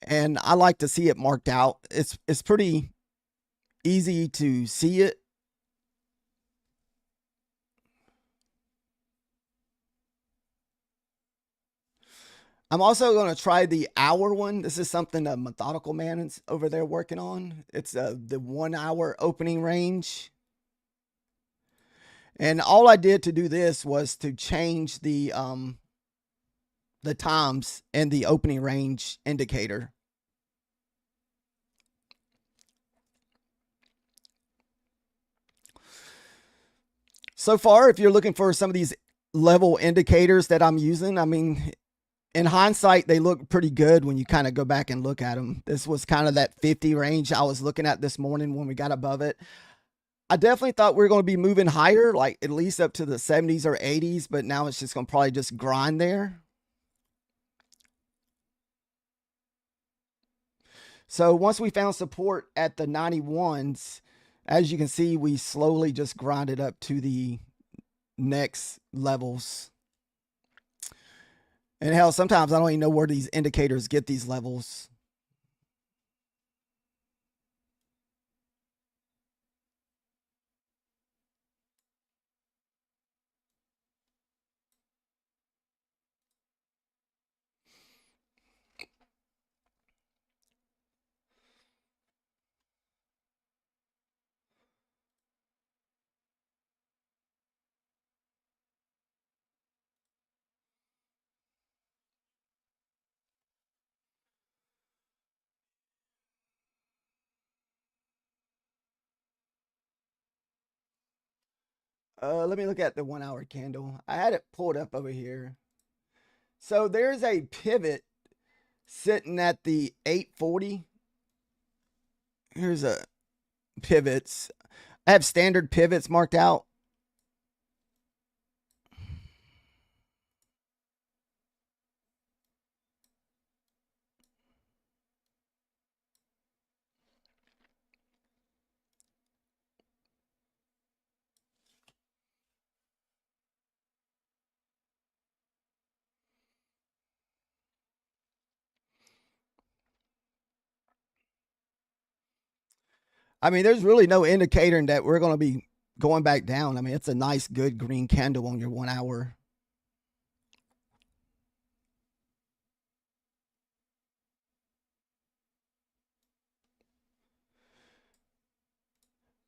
and I like to see it marked out. It's pretty easy to see it. I'm also going to try the hour one. This is something a methodical man is over there working on. It's the 1 hour opening range. And all I did to do this was to change the times and the opening range indicator. So far, if you're looking for some of these level indicators that I'm using, I mean, in hindsight, they look pretty good when you kind of go back and look at them. This was kind of that 50 range I was looking at this morning when we got above it. I definitely thought we were going to be moving higher, like at least up to the 70s or 80s, but now it's just going to probably just grind there. So once we found support at the 91s, as you can see, we slowly just grinded up to the next levels. And hell, sometimes I don't even know where these indicators get these levels. Let me look at the 1 hour candle. I had it pulled up over here. So there's a pivot sitting at the 840. Here's a pivots. I have standard pivots marked out. I mean, there's really no indicator that we're going to be going back down. I mean, it's a nice, good green candle on your 1 hour.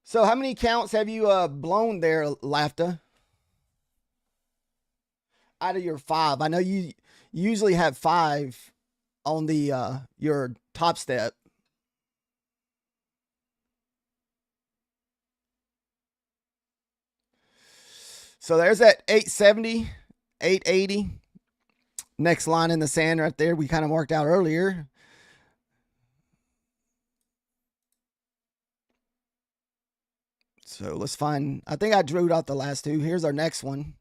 So, how many counts have you blown there, Lafta? Out of your 5, I know you usually have 5 on the your top step. So there's that 870, 880. Next line in the sand right there. We kind of marked out earlier. So let's find, I think I drew out the last 2. Here's our next one.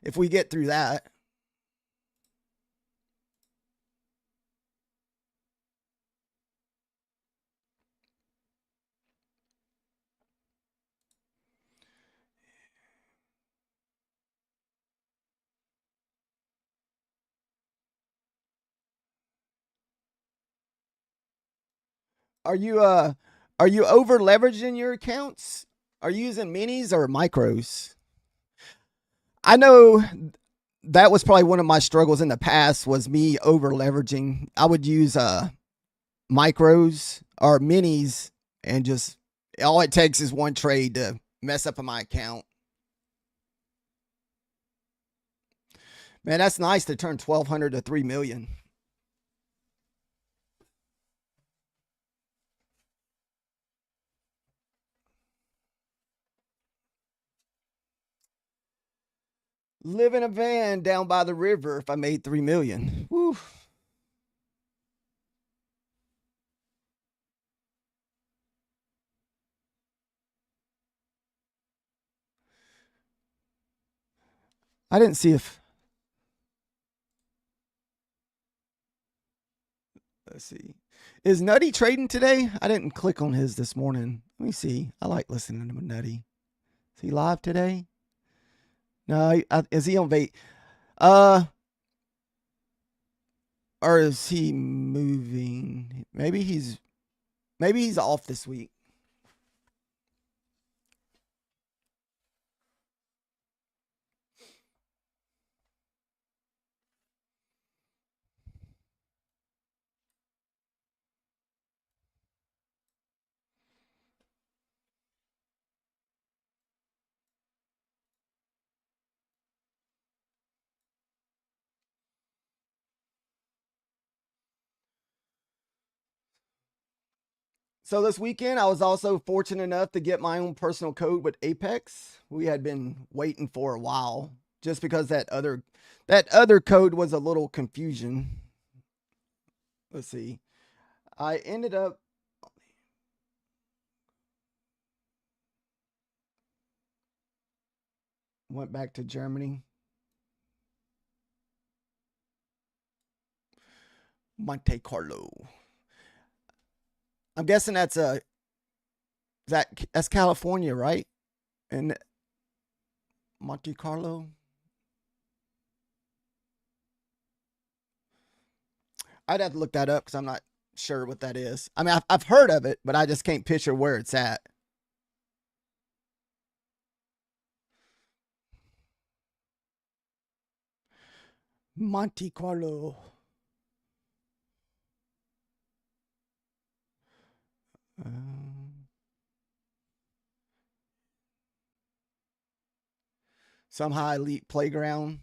If we get through that. Are you over leveraging your accounts? Are you using minis or micros? I know that was probably one of my struggles in the past was me over leveraging. I would use micros or minis and just all it takes is one trade to mess up my account. Man, that's nice to turn 1,200 to 3 million. Live in a van down by the river if I made 3 million. Woo. I didn't see if, let's see. Is Nutty trading today? I didn't click on his this morning. Let me see. I like listening to Nutty. Is he live today? No, is he on vape? Or is he moving? Maybe he's off this week. So this weekend, I was also fortunate enough to get my own personal code with Apex. We had been waiting for a while, just because that other code was a little confusion. Let's see. I ended up went back to Germany. Monte Carlo. I'm guessing that's California, right? And Monte Carlo. I'd have to look that up because I'm not sure what that is. I mean, I've heard of it, but I just can't picture where it's at. Monte Carlo. Um, Somehow elite playground.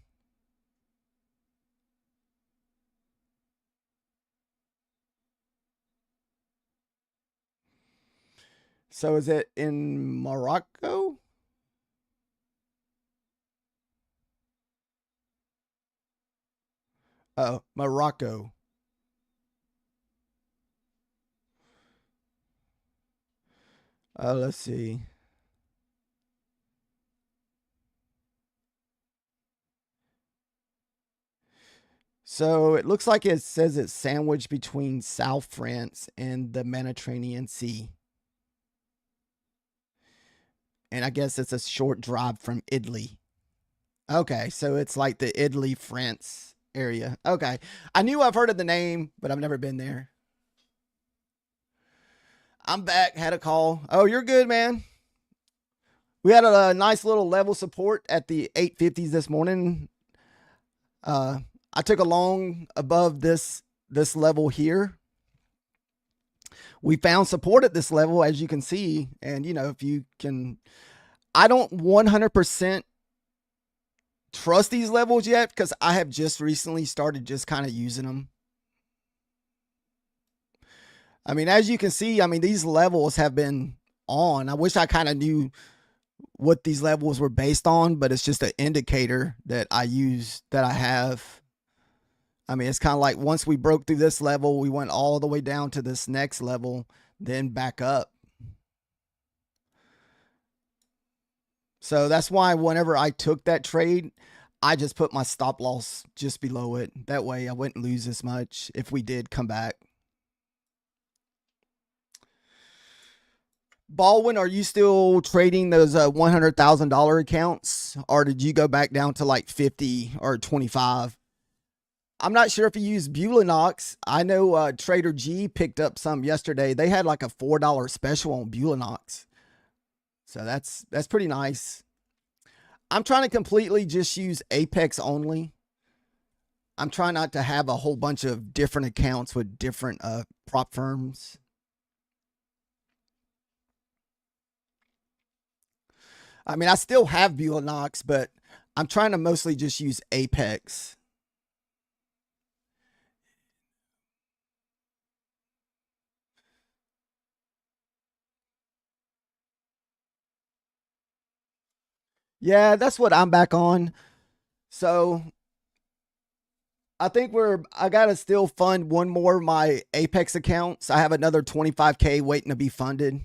So is it in Morocco? Oh, Morocco. Let's see. So it looks like it says it's sandwiched between South France and the Mediterranean Sea. And I guess it's a short drive from Italy. Okay, so it's like the Italy, France area. Okay. I knew I've heard of the name, but I've never been there. I'm back, had a call. Oh, you're good, man. We had a nice little level support at the 850s this morning. Uh, I took a long above this level here. We found support at this level, as you can see, and if you can, I don't 100% trust these levels yet because I have just recently started just kind of using them. I mean, as you can see, I mean these levels have been on. I wish I kind of knew what these levels were based on, but it's just an indicator that I use that I have. I mean, it's kind of like once we broke through this level, we went all the way down to this next level, then back up. So that's why whenever I took that trade, I just put my stop loss just below it. That way I wouldn't lose as much if we did come back. Baldwin, are you still trading those $100,000 accounts, or did you go back down to like 50 or 25? I'm not sure if you use Bulinox. I know Trader G picked up some yesterday. They had like a $4 special on Bulinox, so that's pretty nice. I'm trying to completely just use Apex only. I'm trying not to have a whole bunch of different accounts with different prop firms. I mean, I still have Bulinox, but I'm trying to mostly just use Apex. Yeah, that's what I'm back on. So I think I gotta still fund one more of my Apex accounts. I have another 25K waiting to be funded.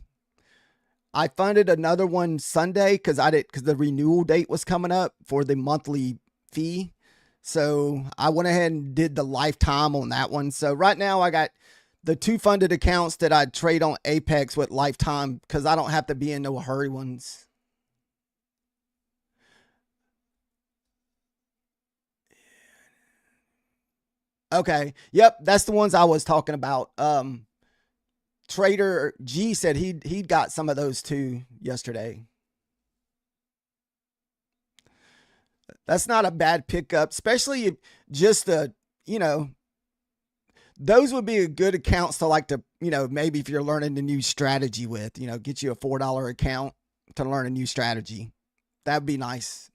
I funded another one Sunday because the renewal date was coming up for the monthly fee. So I went ahead and did the lifetime on that one. So right now I got the two funded accounts that I trade on Apex with lifetime because I don't have to be in no hurry ones. Okay. Yep, that's the ones I was talking about. Trader G said he'd got some of those too yesterday. That's not a bad pickup, especially just you know, those would be a good accounts to like to, maybe if you're learning a new strategy with, get you a $4 account to learn a new strategy. That'd be nice.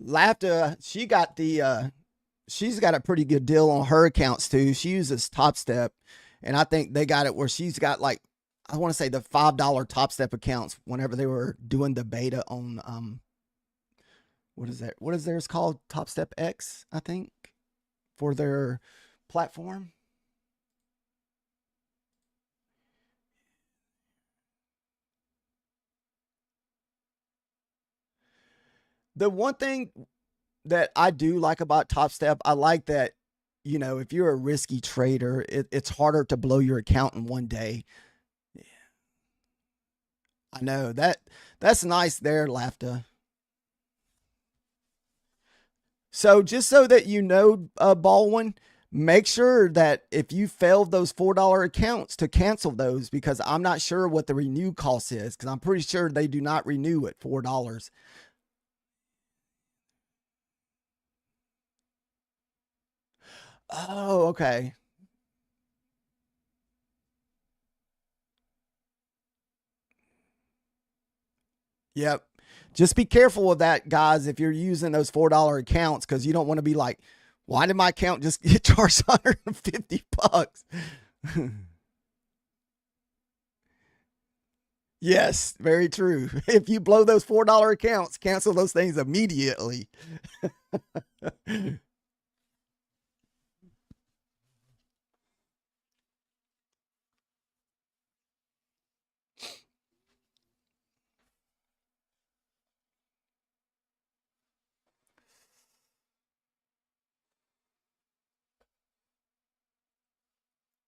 Lafta, she's got a pretty good deal on her accounts too. She uses Top Step, and I think they got it where she's got like, I want to say the $5 Top Step accounts whenever they were doing the beta on what is that? What is theirs called? Top Step X, I think, for their platform. The one thing that I do like about Top Step, I like that, if you're a risky trader, it's harder to blow your account in one day. I know that's nice there, Lafta. So just so that you know, Baldwin, make sure that if you failed those $4 accounts to cancel those, because I'm not sure what the renew cost is, because I'm pretty sure they do not renew at $4. Oh, okay. Yep. Just be careful with that, guys, if you're using those $4 accounts, because you don't want to be like, why did my account just get charged $150? Yes, very true. If you blow those $4 accounts, cancel those things immediately.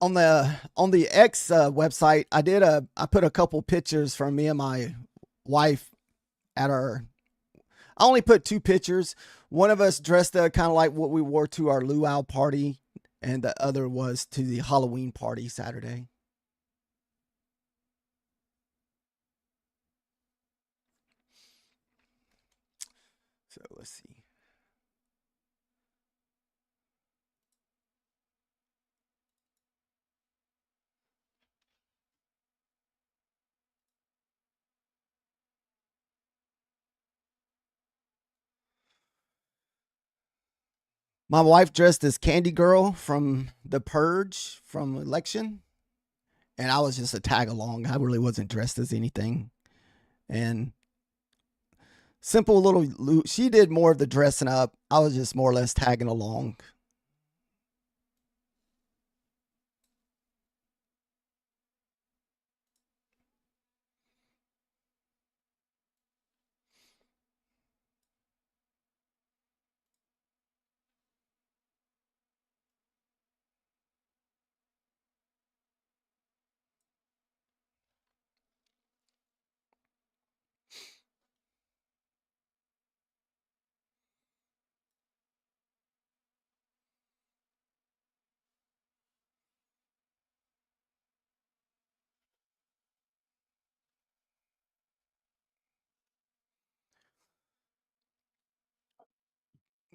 On the X website, I put a couple pictures from me and my wife at our. I only put two pictures. One of us dressed kind of like what we wore to our luau party, and the other was to the Halloween party Saturday. So let's see. My wife dressed as Candy Girl from The Purge from Election, and I was just a tag along. I really wasn't dressed as anything. And simple little, she did more of the dressing up. I was just more or less tagging along.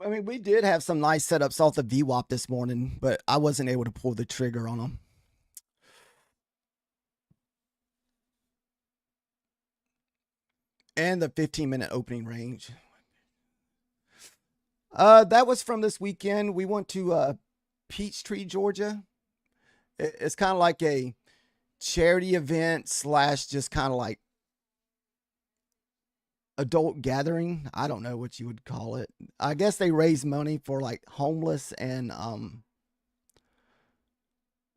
I mean, we did have some nice setups off the VWAP this morning, but I wasn't able to pull the trigger on them. And the 15-minute opening range. That was from this weekend. We went to Peachtree, Georgia. It's kind of like a charity event slash just kind of like adult gathering. I don't know what you would call it. I guess they raise money for like homeless and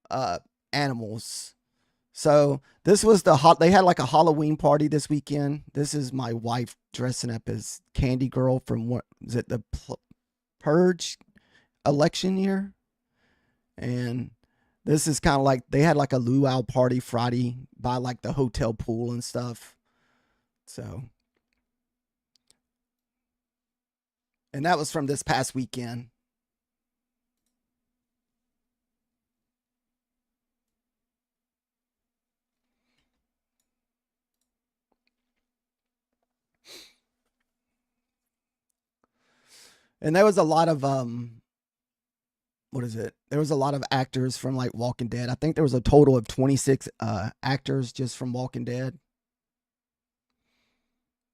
uh animals. So this was they had like a Halloween party this weekend. This is my wife dressing up as Candy Girl from what is it, the Purge election year? And this is kind of like they had like a luau party Friday by like the hotel pool and stuff. So, and that was from this past weekend. And there was a lot of what is it? There was a lot of actors from like Walking Dead. I think there was a total of 26 actors just from Walking Dead.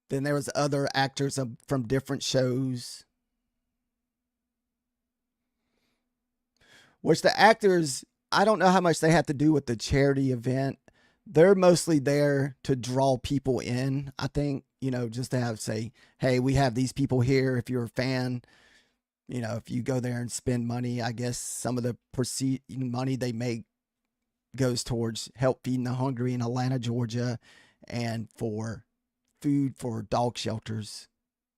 Then there was other actors from different shows, which the actors, I don't know how much they have to do with the charity event. They're mostly there to draw people in, I think, just to have say, hey, we have these people here. If you're a fan, if you go there and spend money, I guess some of the money they make goes towards help feeding the hungry in Atlanta, Georgia, and for food for dog shelters,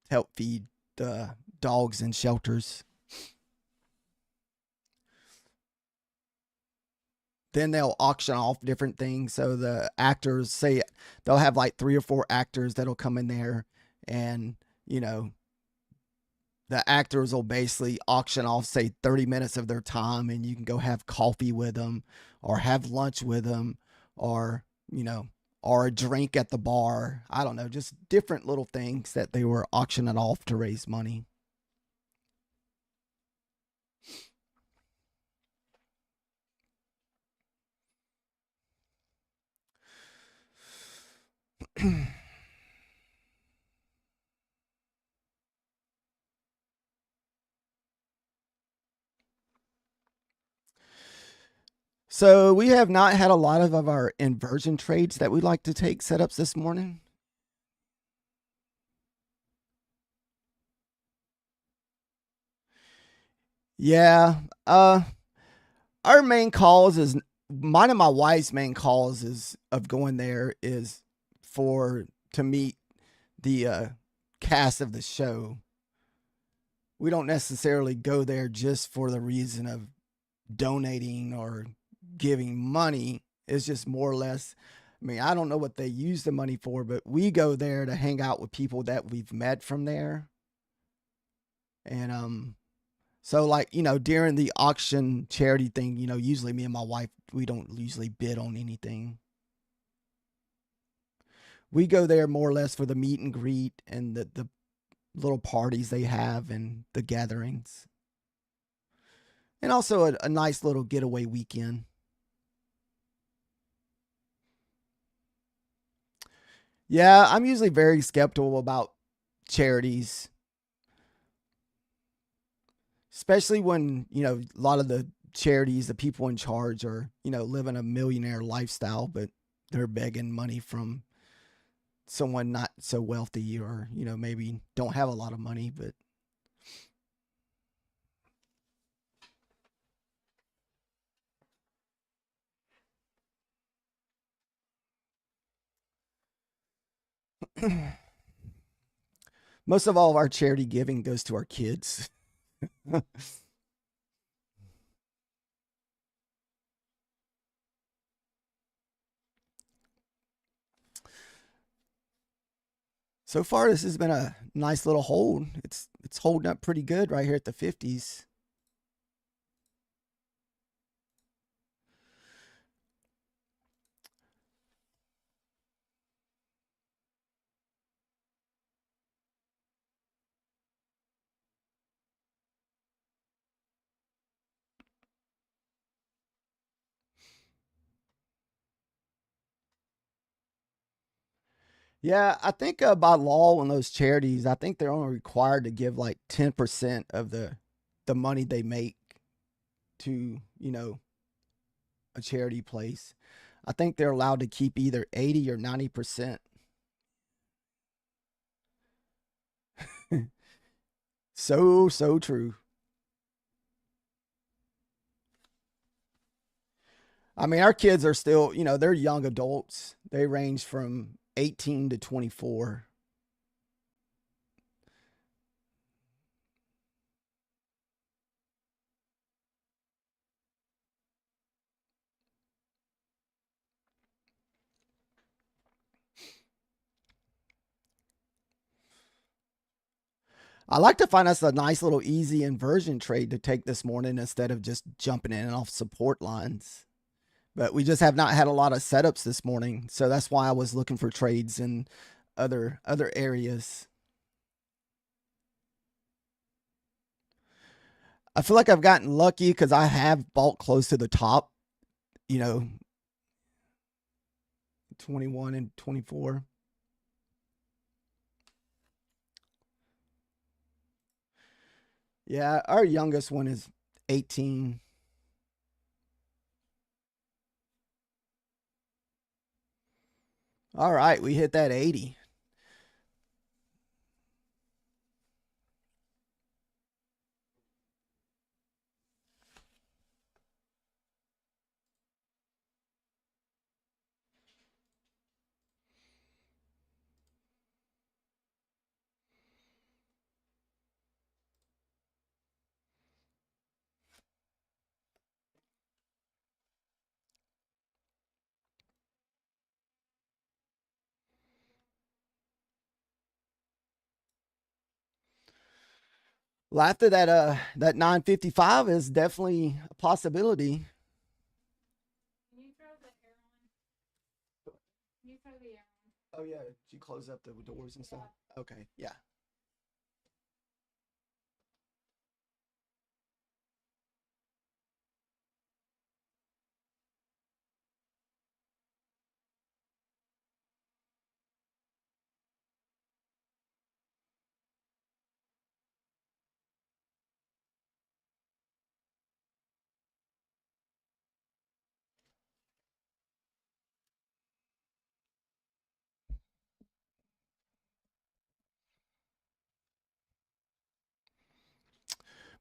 help feed the dogs in shelters. Then they'll auction off different things. So the actors say they'll have like 3 or 4 actors that'll come in there, and the actors will basically auction off, say, 30 minutes of their time, and you can go have coffee with them or have lunch with them, or or a drink at the bar. I don't know, just different little things that they were auctioning off to raise money. So we have not had a lot of our inversion trades that we like to take setups this morning. Yeah. Our main cause is mine and my wife's main cause is of going there is for to meet the cast of the show. We don't necessarily go there just for the reason of donating or giving money. It's just more or less, I mean, I don't know what they use the money for, but we go there to hang out with people that we've met from there. And so like, during the auction charity thing, usually me and my wife, we don't usually bid on anything. We go there more or less for the meet and greet and the little parties they have and the gatherings. And also a nice little getaway weekend. Yeah, I'm usually very skeptical about charities, especially when, a lot of the charities, the people in charge are, living a millionaire lifestyle, but they're begging money from someone not so wealthy or, maybe don't have a lot of money, but most of all of our charity giving goes to our kids. So far, this has been a nice little hold. It's holding up pretty good right here at the 50s. Yeah, I think by law in those charities, I think they're only required to give like 10% of the money they make to a charity place. I think they're allowed to keep either 80 or 90%. So true. I mean, our kids are still, they're young adults. They range from 18 to 24. I like to find us a nice little easy inversion trade to take this morning instead of just jumping in and off support lines. But we just have not had a lot of setups this morning, so that's why I was looking for trades in other areas. I feel like I've gotten lucky because I have bought close to the top, you know, 21 and 24. Yeah, our youngest one is 18. All right, we hit that 80. Well, after that 955 is definitely a possibility. Oh yeah, did you close up the doors and stuff? Okay, yeah.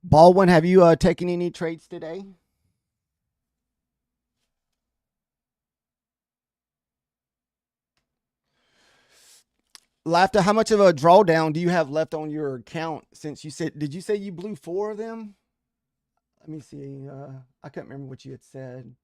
Baldwin, have you taken any trades today? Laughter, how much of a drawdown do you have left on your account since you said, did you say you blew four of them? Let me see. I can't remember what you had said.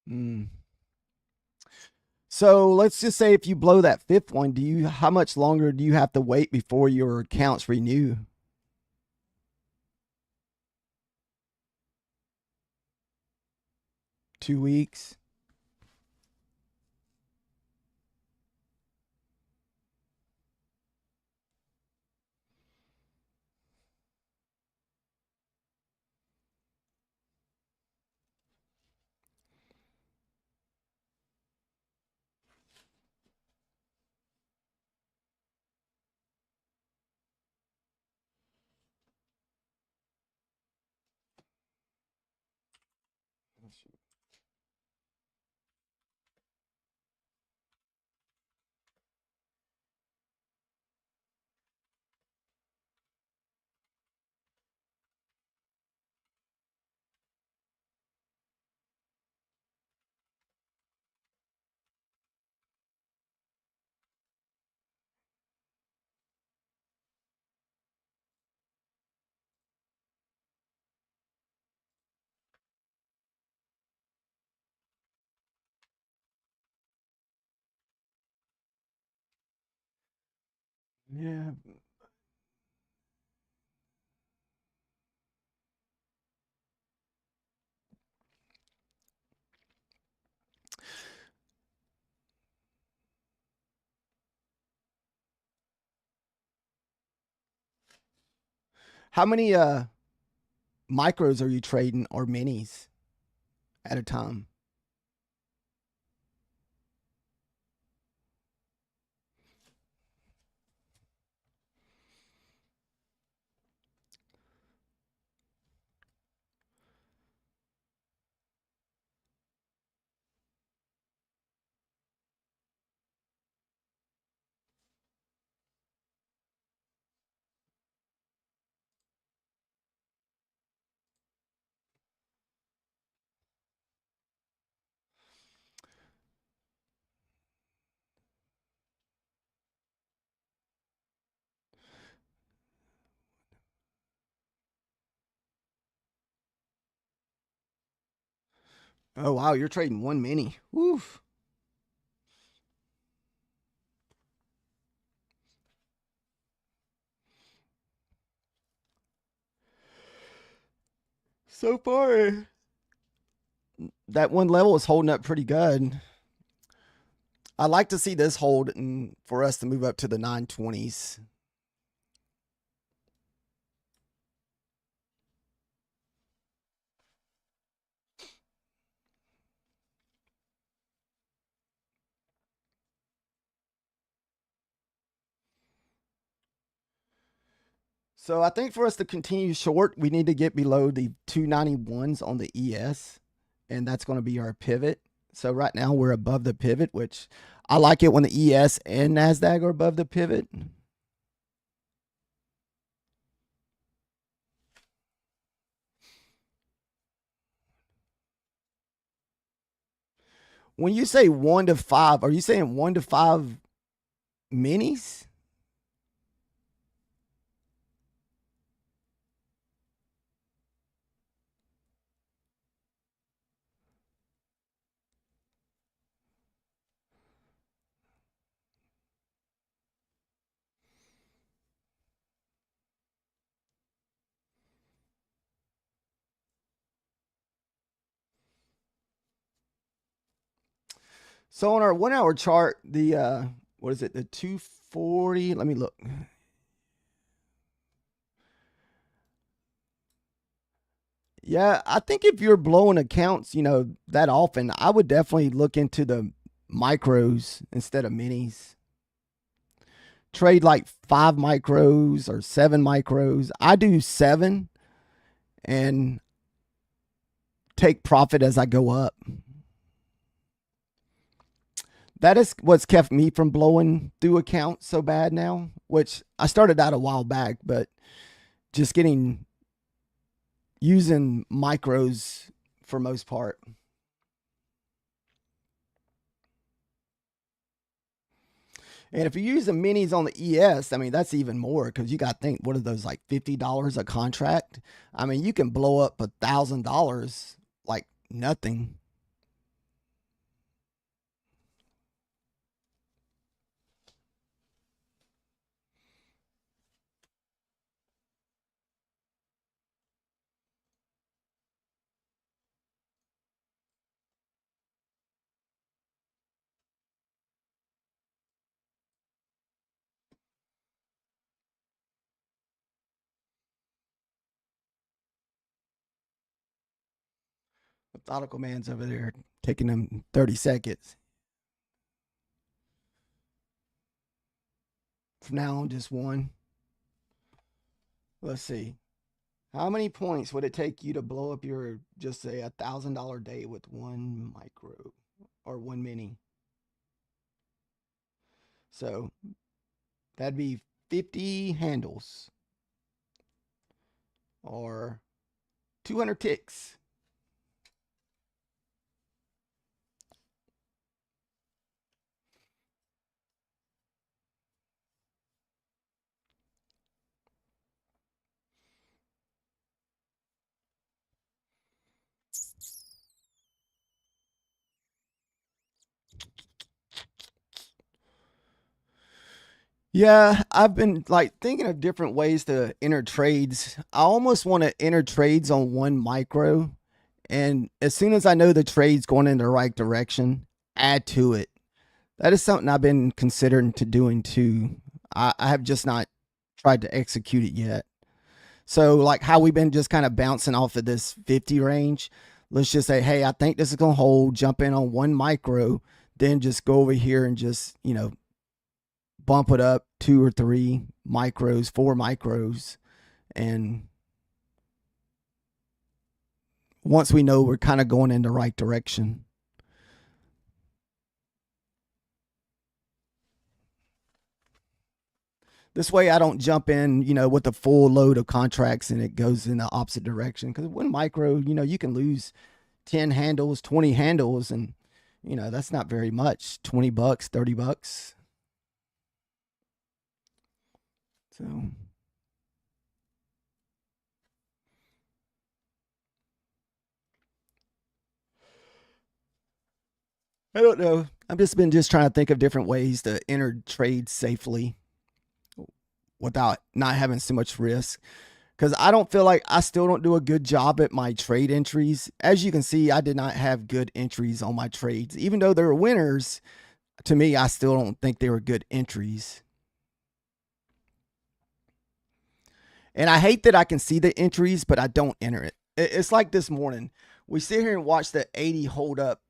Mm. So let's just say if you blow that fifth one, how much longer do you have to wait before your accounts renew? 2 weeks? Yeah. How many micros are you trading or minis at a time? Oh wow, you're trading one mini. Woof. So far, that one level is holding up pretty good. I like to see this hold and for us to move up to the 920s. So I think for us to continue short, we need to get below the 291s on the ES, and that's going to be our pivot. So right now we're above the pivot, which I like it when the ES and NASDAQ are above the pivot. When you say 1 to 5, are you saying 1 to 5 minis? So on our 1 hour chart, the what is it? The 240. Let me look. Yeah, I think if you're blowing accounts, that often, I would definitely look into the micros instead of minis. Trade like 5 micros or 7 micros. I do 7 and take profit as I go up. That is what's kept me from blowing through accounts so bad now, which I started out a while back, but just getting using micros for most part. And if you use the minis on the ES, I mean, that's even more because you got to think, what are those, like $50 a contract? I mean, you can blow up $1,000 like nothing. Methodical man's over there taking them 30 seconds. From now on, just one. Let's see. How many points would it take you to blow up your, just say, $1,000 day with one micro or one mini? So that'd be 50 handles or 200 ticks. Yeah, I've been like thinking of different ways to enter trades. I almost want to enter trades on one micro. And as soon as I know the trade's going in the right direction, add to it. That is something I've been considering to doing too. I have just not tried to execute it yet. So, like how we've been just kind of bouncing off of this 50 range, let's just say, hey, I think this is going to hold, jump in on one micro, then just go over here and just, bump it up 2 or 3 micros, 4 micros. And once we know we're kind of going in the right direction. This way I don't jump in, with a full load of contracts and it goes in the opposite direction. Because one micro, you can lose 10 handles, 20 handles, and that's not very much. $20, $30. So I don't know. I've just been trying to think of different ways to enter trades safely without not having so much risk. Because I don't feel like I still don't do a good job at my trade entries. As you can see, I did not have good entries on my trades. Even though they were winners, to me, I still don't think they were good entries. And I hate that I can see the entries, but I don't enter it. It's like this morning. We sit here and watch the 80 hold up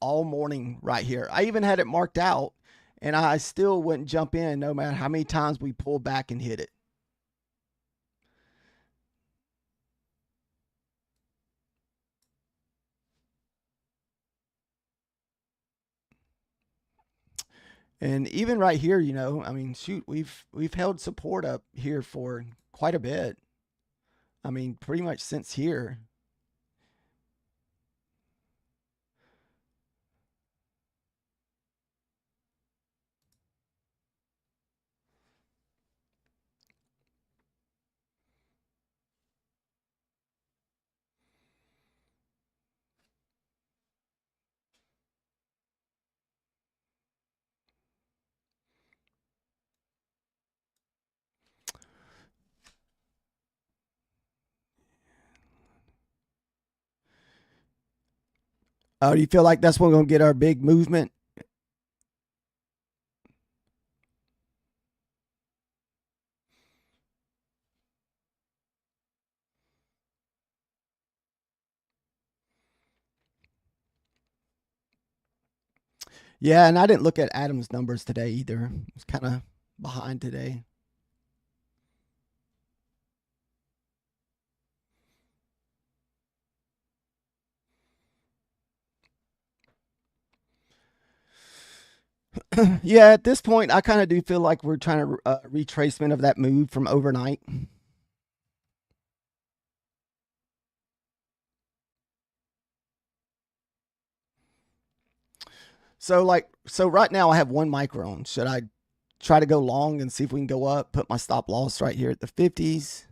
all morning right here. I even had it marked out, and I still wouldn't jump in no matter how many times we pull back and hit it. And even right here, I mean, shoot, we've held support up here for quite a bit. I mean, pretty much since here. Do you feel like that's what's going to get our big movement? Yeah, and I didn't look at Adam's numbers today either. It's kind of behind today. Yeah, at this point, I kind of do feel like we're trying to retracement of that move from overnight. So right now I have one micron. Should I try to go long and see if we can go up? Put my stop loss right here at the 50s.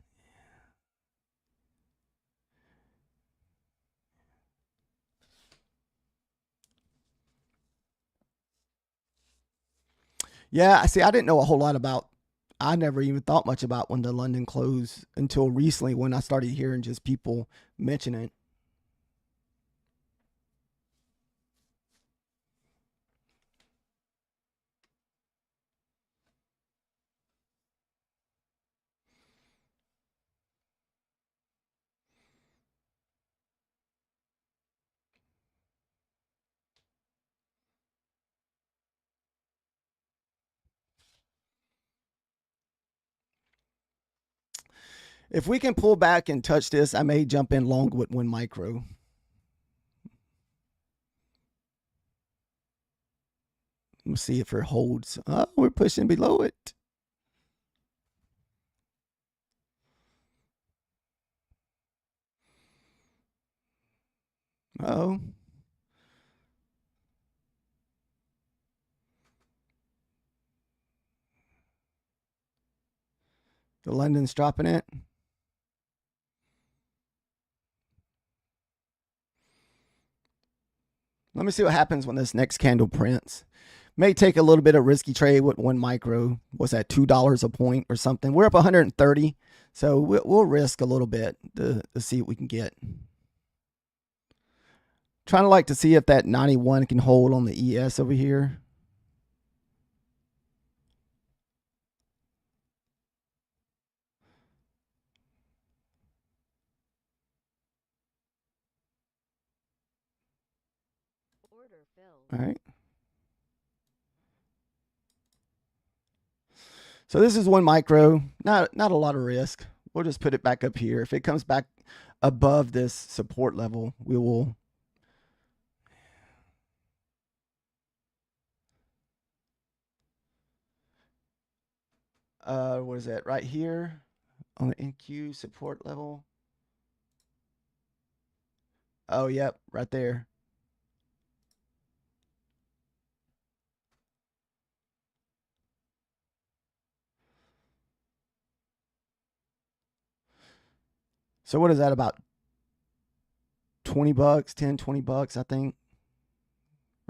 Yeah, see, I didn't know a whole lot about. I never even thought much about when the London closed until recently when I started hearing just people mention it. If we can pull back and touch this, I may jump in long with one micro. We'll see if it holds. Oh, we're pushing below it. Oh, the London's dropping it. Let me see what happens when this next candle prints. May take a little bit of risky trade with one micro. What's that, $2 a point or something? We're up 130, so we'll risk a little bit to see what we can get. Trying to like to see if that 91 can hold on the ES over here. Order filled. All right. So this is one micro, not a lot of risk. We'll just put it back up here. If it comes back above this support level, we will. What is that? Right here on the NQ support level. Oh, yep, right there. So what is that, about $20, $10, $20, I think,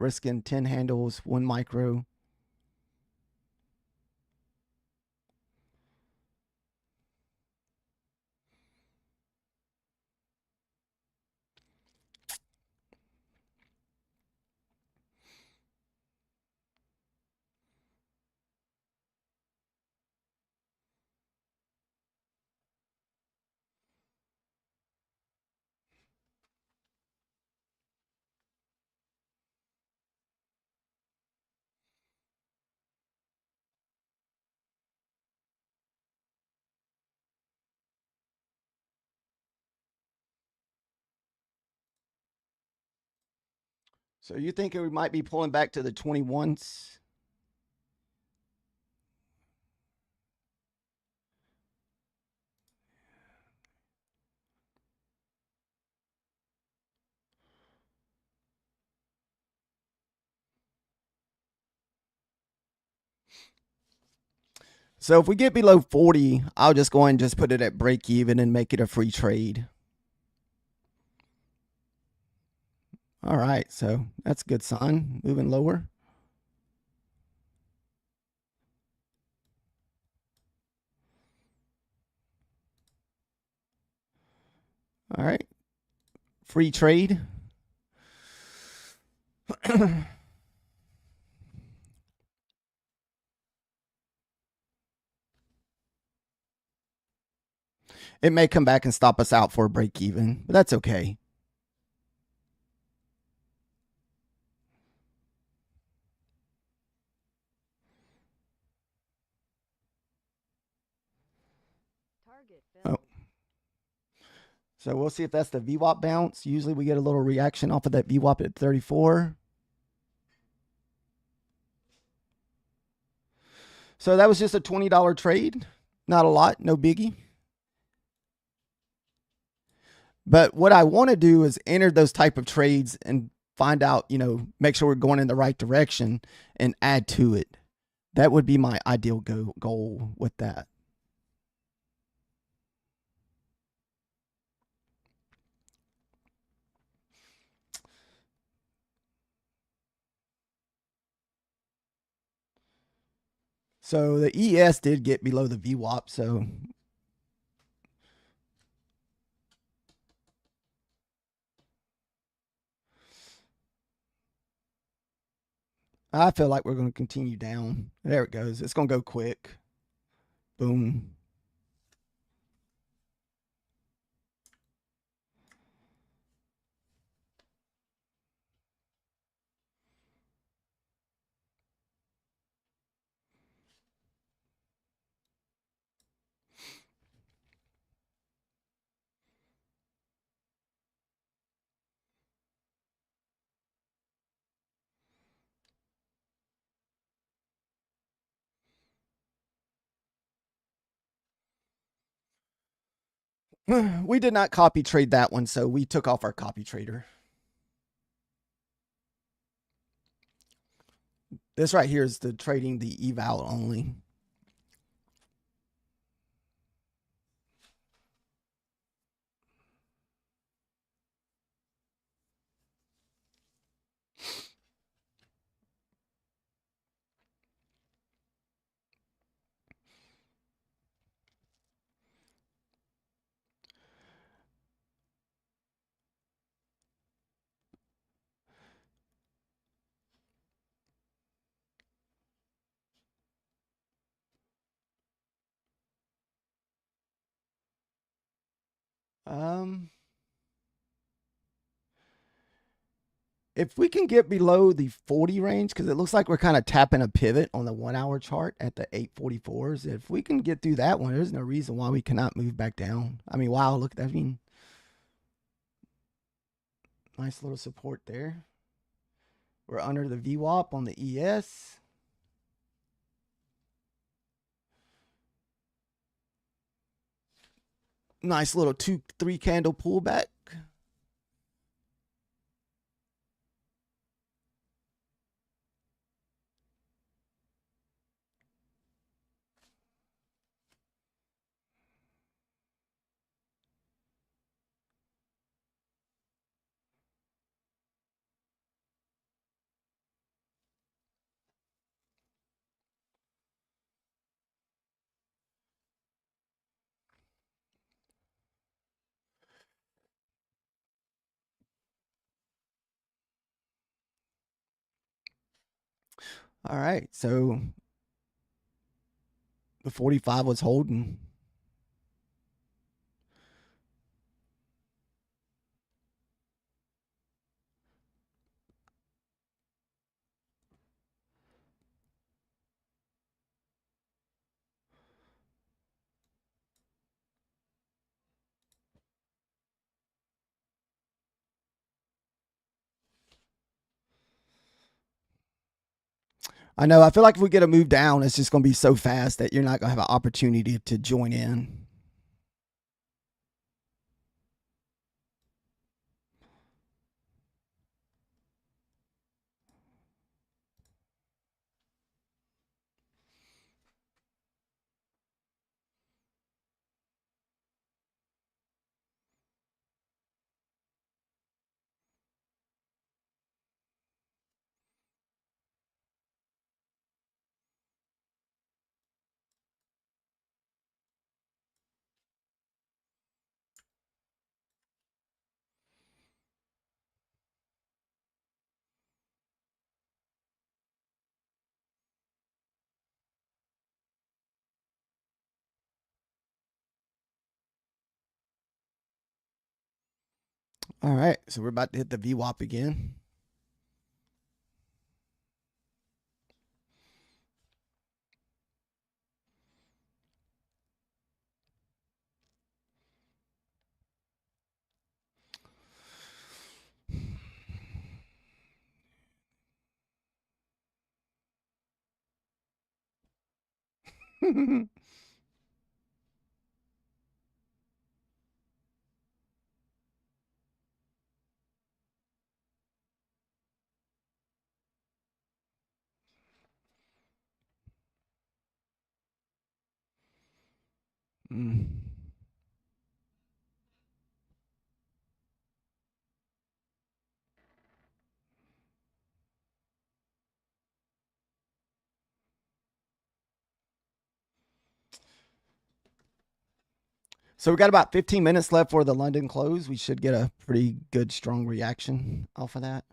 risking 10 handles, 1 micro. So you think we might be pulling back to the 21s? So if we get below 40, I'll just go and just put it at break even and make it a free trade. All right, so that's a good sign. Moving lower. All right, free trade. It may come back and stop us out for a break even, but that's okay. Target Oh, filled. so we'll see if that's the VWAP bounce. Usually we get a little reaction off of that VWAP at 34. So that was just a $20 trade. Not a lot, no biggie. But what I want to do is enter those type of trades and find out, make sure we're going in the right direction and add to it. That would be my ideal goal with that. So the ES did get below the VWAP, so I feel like we're going to continue down. There it goes. It's going to go quick. Boom. We did not copy trade that one, so we took off our copy trader. This right here is the trading the eval only. Um, if we can get below the 40 range, because it looks like we're kind of tapping a pivot on the 1 hour chart at the 844s. If we can get through that one, there's no reason why we cannot move back down. I mean, wow, look, nice little support there. We're under the VWAP on the ES. Nice little 2-3 candle pullback. All right. So the 45 was holding. I know. I feel like if we get a move down, it's just going to be so fast that you're not going to have an opportunity to join in. All right. So we're about to hit the VWAP again. Mm. So we got about 15 minutes left for the London close. We should get a pretty good, strong reaction off of that.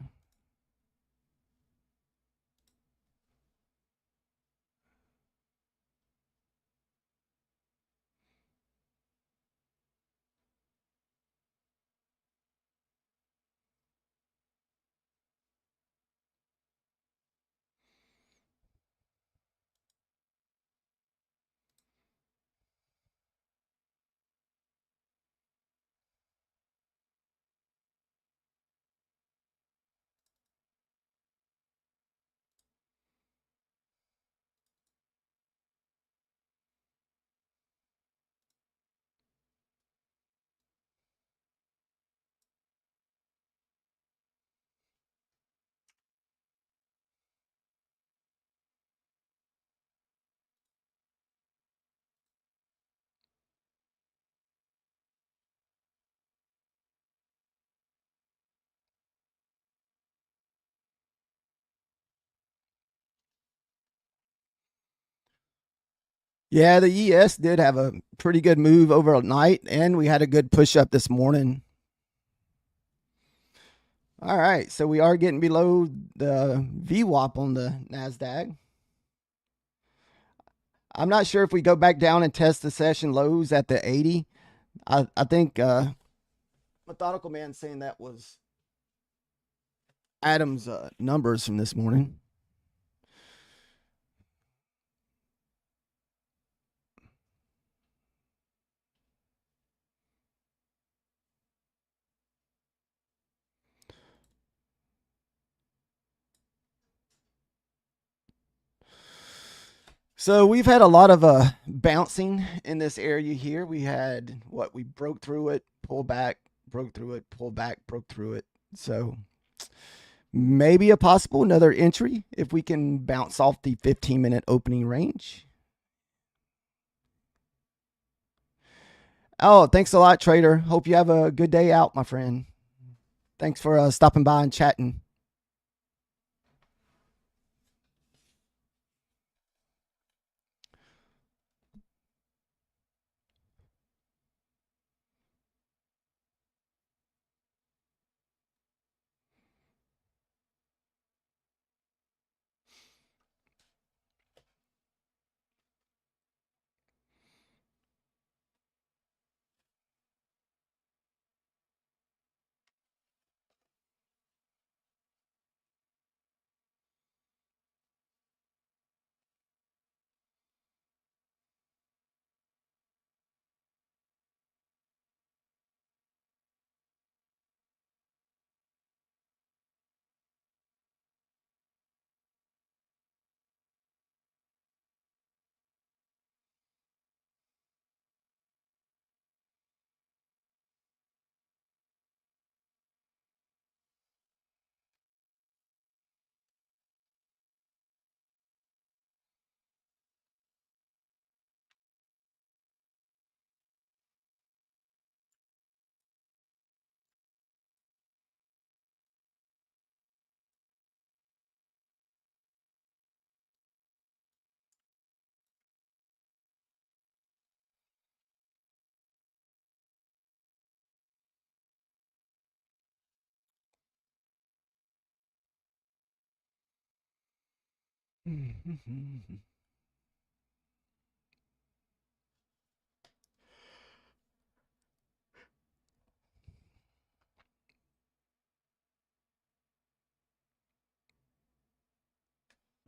Yeah, the ES did have a pretty good move overnight, and we had a good push up this morning. All right, so we are getting below the VWAP on the NASDAQ. I'm not sure if we go back down and test the session lows at the 80. I think Methodical Man saying that was Adam's numbers from this morning. So we've had a lot of bouncing in this area here. We had what we broke through it, pull back, broke through it, pull back, broke through it. So maybe a possible another entry if we can bounce off the 15-minute opening range. Oh, thanks a lot, Trader. Hope you have a good day out, my friend. Thanks for stopping by and chatting.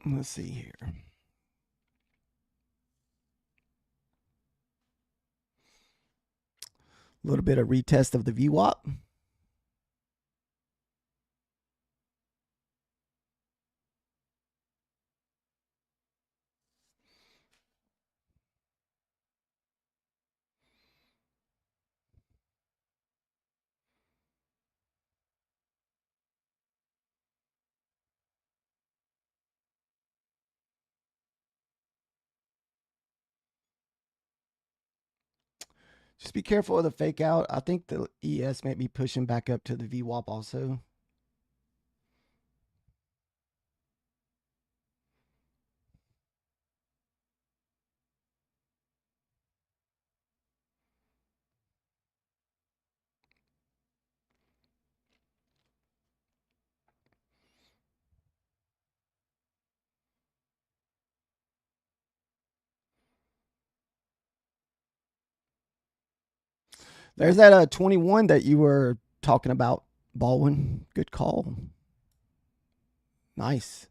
Let's see here. A little bit of retest of the VWAP. Just be careful of the fake out. I think the ES may be pushing back up to the VWAP also. There's that 21 that you were talking about, Baldwin. Good call. Nice.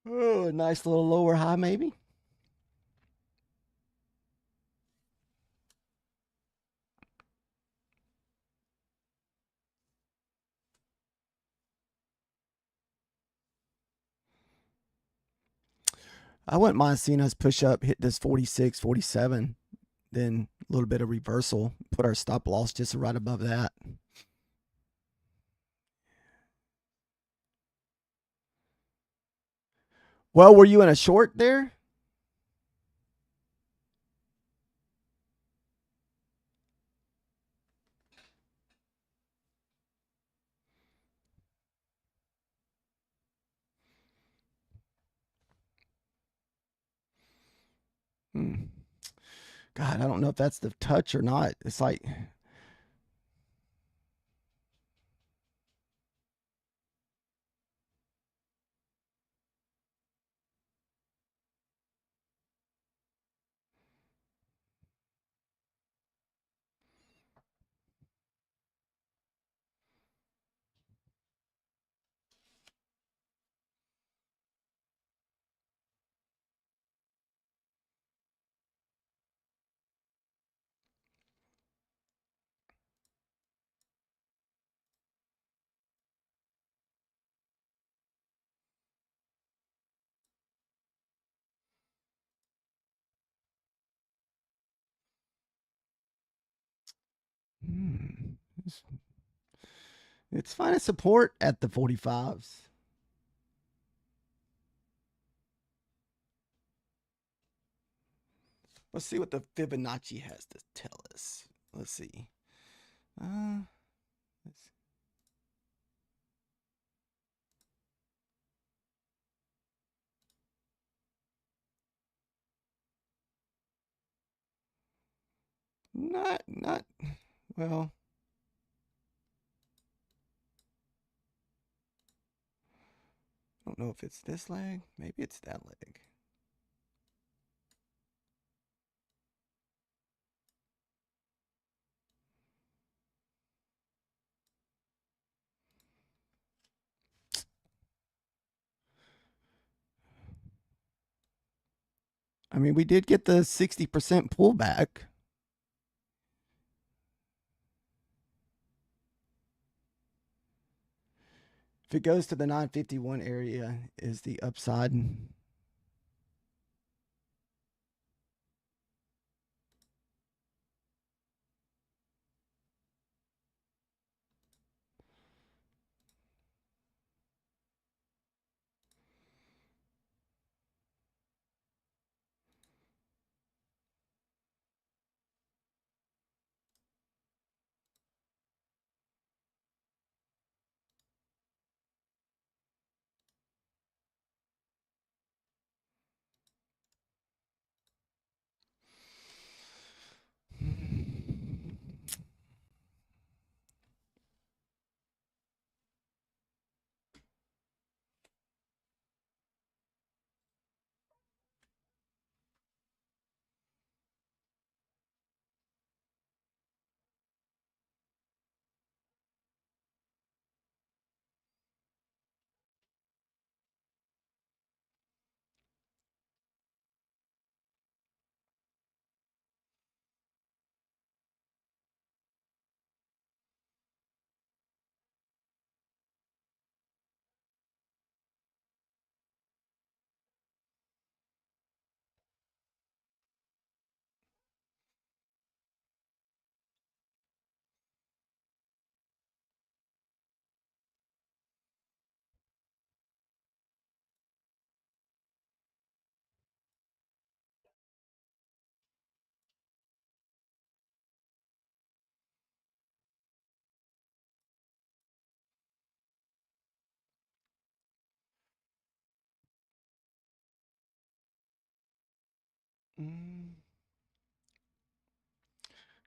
Oh, a nice little lower high, maybe. I wouldn't mind seeing us push up, hit this 46, 47, then a little bit of reversal, put our stop loss just right above that. Well, were you in a short there? Hmm. God, I don't know if that's the touch or not. It's like, hmm, it's finding support at the 45s. Let's see what the Fibonacci has to tell us. Let's see. Uh, let's not well. I don't know if it's this leg. Maybe it's that leg. I mean, we did get the 60% pullback. If it goes to the 951 area, is the upside.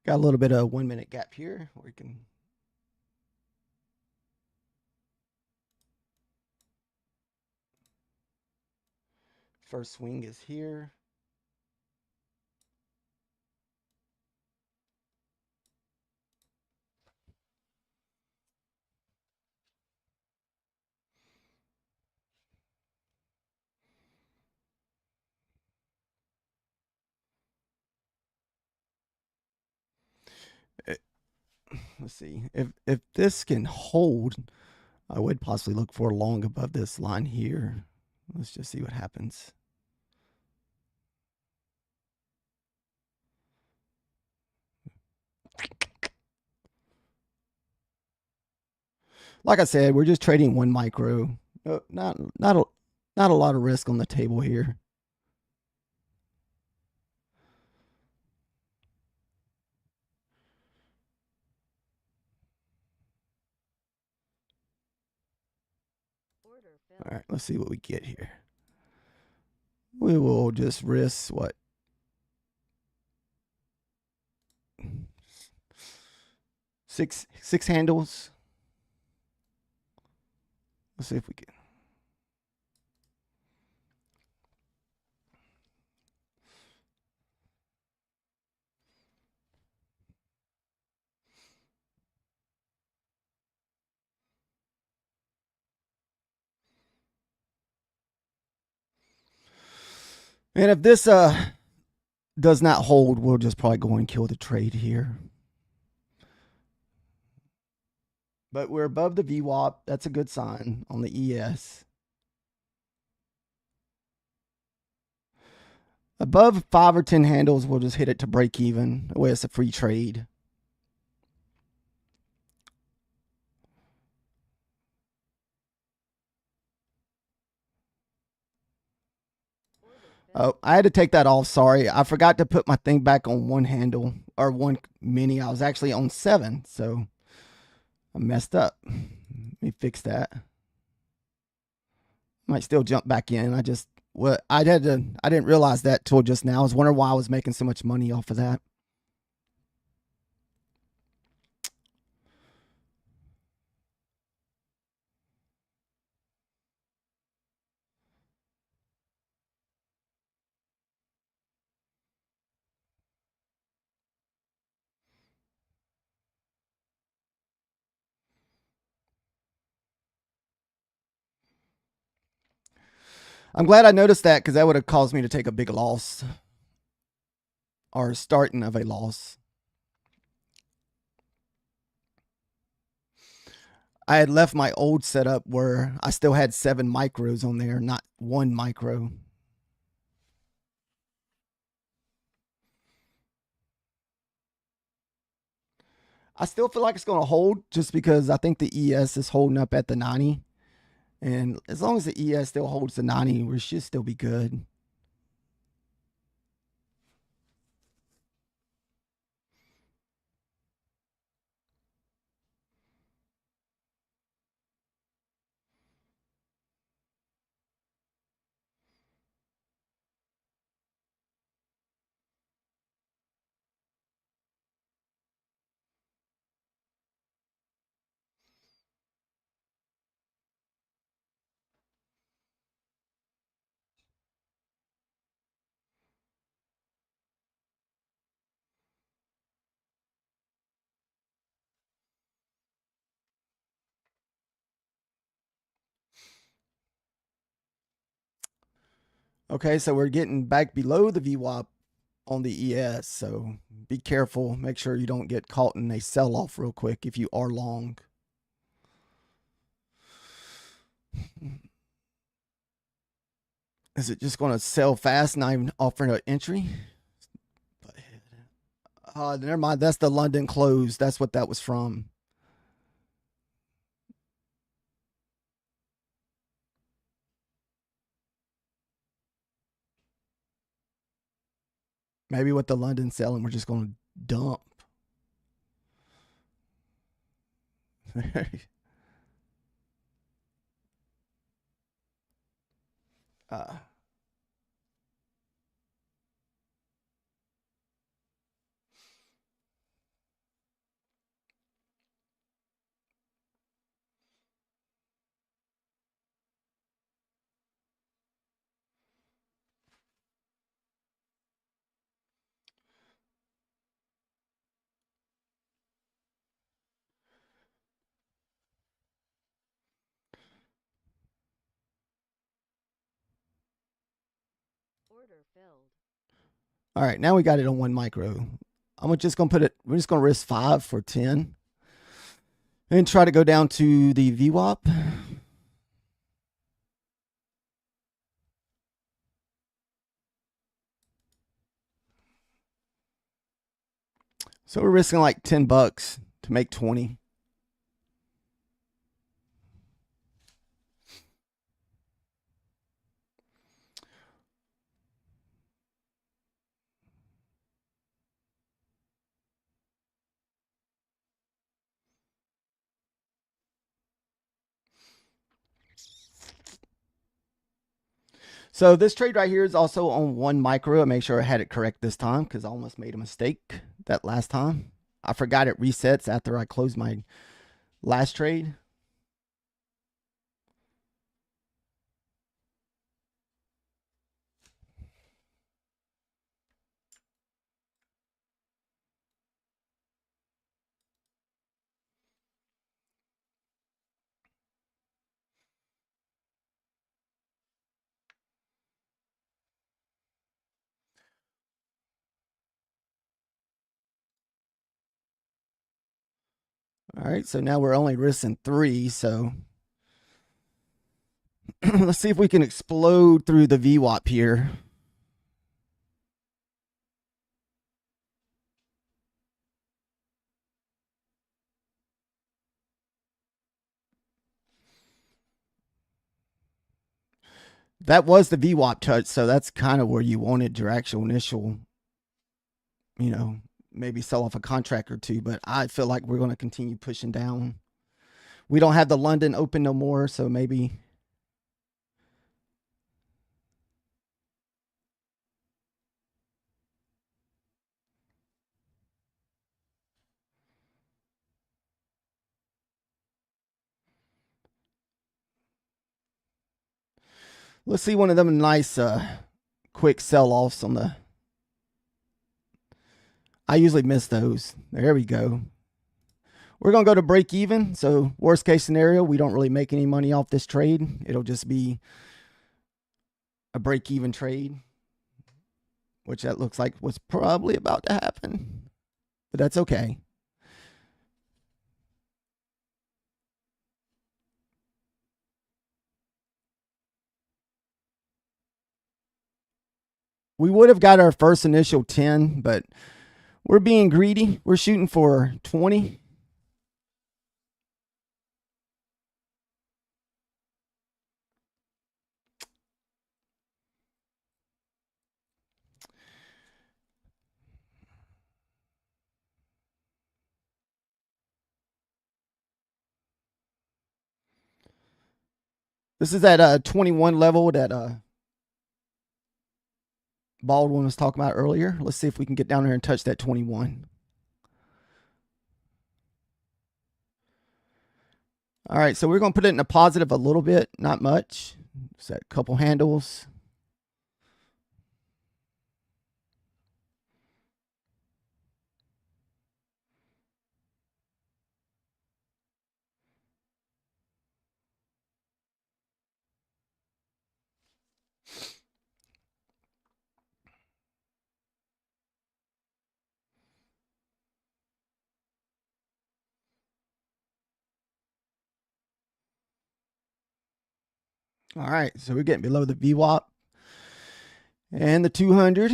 Got a little bit of 1 minute gap here. We can. First swing is here. Let's see if this can hold. I would possibly look for long above this line here. Let's just see what happens. Like I said, we're just trading 1 micro. Not a lot of risk on the table here. All right, let's see what we get here. We will just risk what? Six handles. Let's see if we can. And if this does not hold, we'll just probably go and kill the trade here. But we're above the VWAP. That's a good sign on the ES. Above 5 or 10 handles, we'll just hit it to break even. That way it's a free trade. Oh, I had to take that off. Sorry. I forgot to put my thing back on 1 handle or 1 mini. I was actually on 7. So I messed up. Let me fix that. Might still jump back in. I didn't realize that till just now. I was wondering why I was making so much money off of that. I'm glad I noticed that because that would have caused me to take a big loss or starting of a loss. I had left my old setup where I still had 7 micros on there, not 1 micro. I still feel like it's going to hold just because I think the ES is holding up at the 90. And as long as the ES still holds the 90, we should still be good. Okay, so we're getting back below the VWAP on the ES. So be careful. Make sure you don't get caught in a sell off real quick if you are long. Is it just going to sell fast, not even offering an entry? Never mind. That's the London close. That's what that was from. Maybe what the London selling, we're just going to dump. Order filled. All right, now we got it on 1 micro. I'm just going to put it, we're just going to risk 5 for 10. And try to go down to the VWAP. So we're risking like $10 to make 20. So this trade right here is also on 1 micro. I make sure I had it correct this time because I almost made a mistake that last time. I forgot it resets after I closed my last trade. All right, so now we're only risking 3. So let's see if we can explode through the VWAP here. That was the VWAP touch, so that's kind of where you wanted your actual initial, maybe sell off a contract or two. But I feel like we're going to continue pushing down. We don't have the London open no more, so maybe. Let's see one of them nice quick sell-offs on the. I usually miss those. There we go. We're going to go to break even. So worst case scenario, we don't really make any money off this trade. It'll just be a break even trade, which that looks like was probably about to happen. But that's okay. We would have got our first initial 10, but we're being greedy. We're shooting for 20. This is that 21 level that Baldwin was talking about earlier. Let's see if we can get down there and touch that 21. All right, so we're going to put it in a positive a little bit, not much. Set a couple handles. All right, so we're getting below the VWAP and the 200.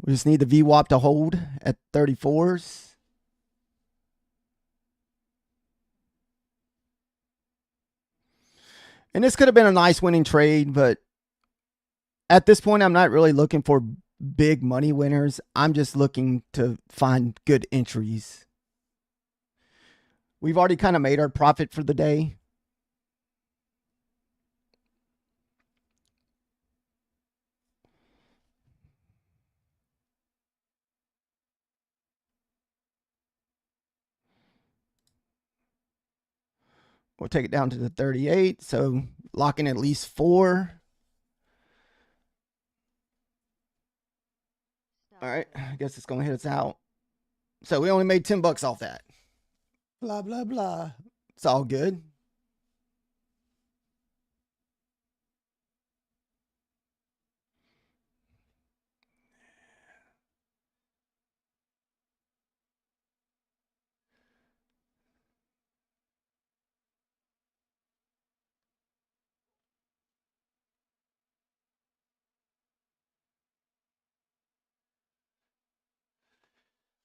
We just need the VWAP to hold at 34s. And this could have been a nice winning trade, but at this point, I'm not really looking for big money winners. I'm just looking to find good entries. We've already kind of made our profit for the day. We'll take it down to the 38. So lock in at least 4. All right, I guess it's going to hit us out. So we only made $10 off that. Blah, blah, blah. It's all good.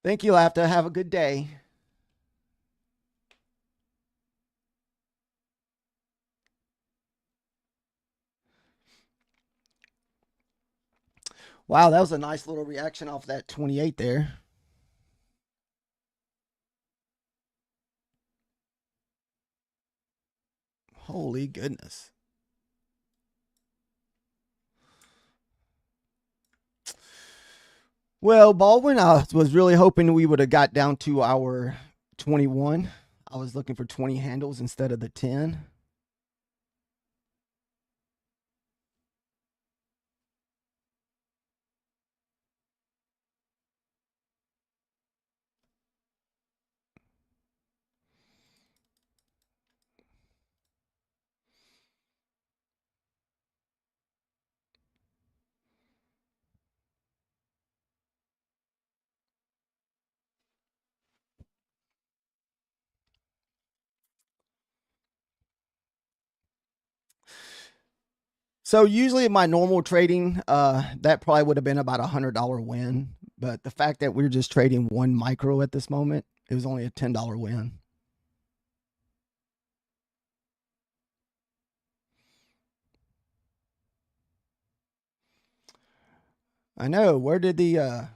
Thank you, Lafta. Have a good day. Wow, that was a nice little reaction off that 28 there. Holy goodness. Well, Baldwin, I was really hoping we would have got down to our 21. I was looking for 20 handles instead of the 10. So usually in my normal trading, that probably would have been about $100 win. But the fact that we're just trading one micro at this moment, it was only a $10 win. I know. Where did the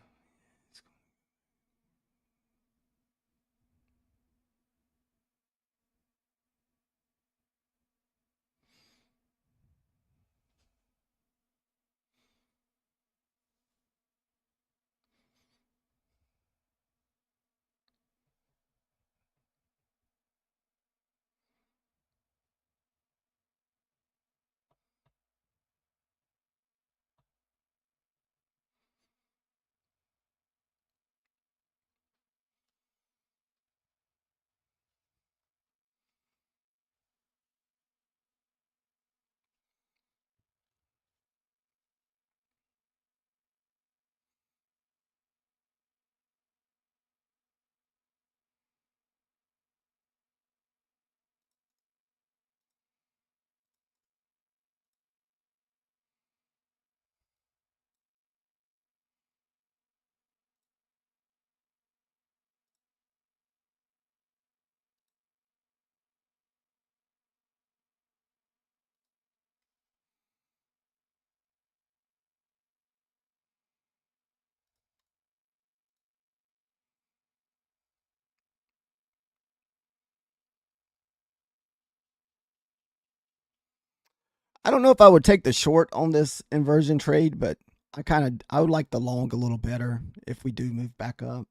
I don't know if I would take the short on this inversion trade, but I would like the long a little better if we do move back up.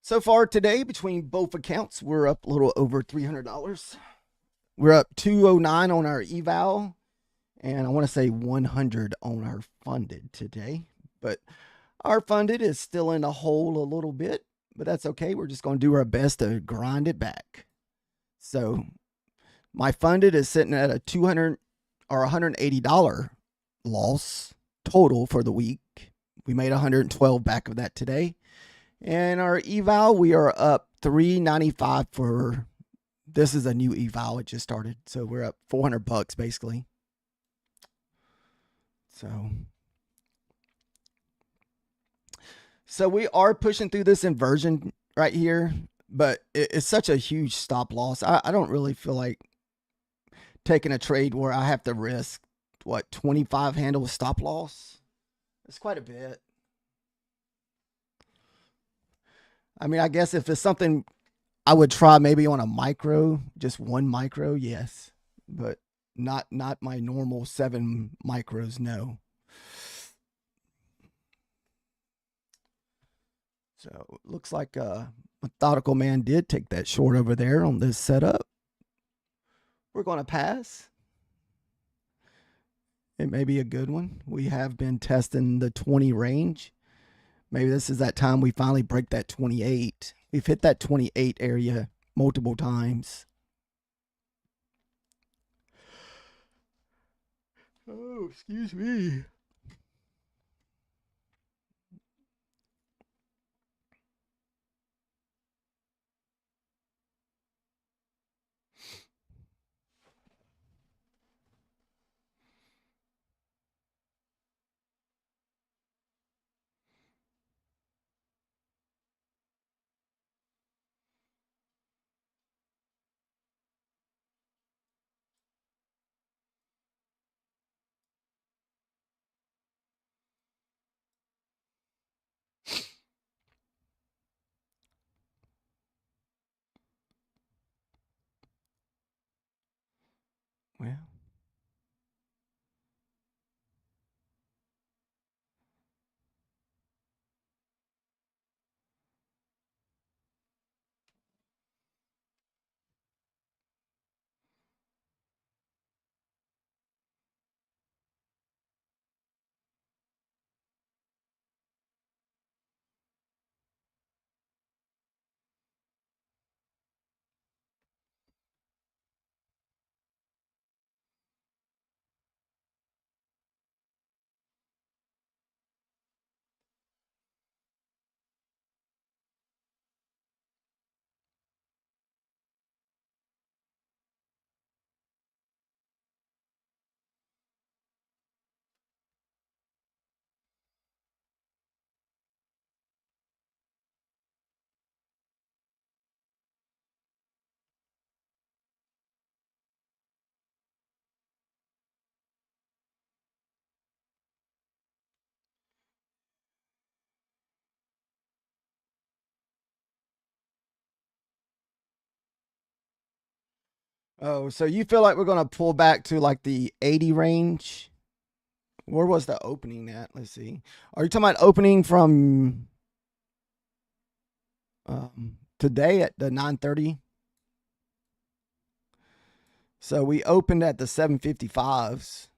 So far today, between both accounts, we're up a little over $300. We're up 209 on our eval, and I want to say 100 on our funded today. But our funded is still in the hole a little bit, but that's okay. We're just going to do our best to grind it back. So my funded is sitting at a 200 or $180 loss total for the week. We made 112 back of that today. And our eval, we are up 395 for this is a new eval. It just started. So we're up $400 basically. So we are pushing through this inversion right here, but it's such a huge stop loss. I don't really feel like taking a trade where I have to risk what 25 handle stop loss. It's quite a bit. I mean, I guess if it's something I would try maybe on a micro, just one micro, yes, but not my normal 7 micros. No. So it looks like Methodical Man did take that short over there on this setup. We're going to pass. It may be a good one. We have been testing the 20 range. Maybe this is that time we finally break that 28. We've hit that 28 area multiple times. Oh, excuse me. Well, oh, so you feel like we're gonna pull back to like the 80 range? Where was the opening at? Let's see. Are you talking about opening from today at the 9:30? So we opened at the 755s.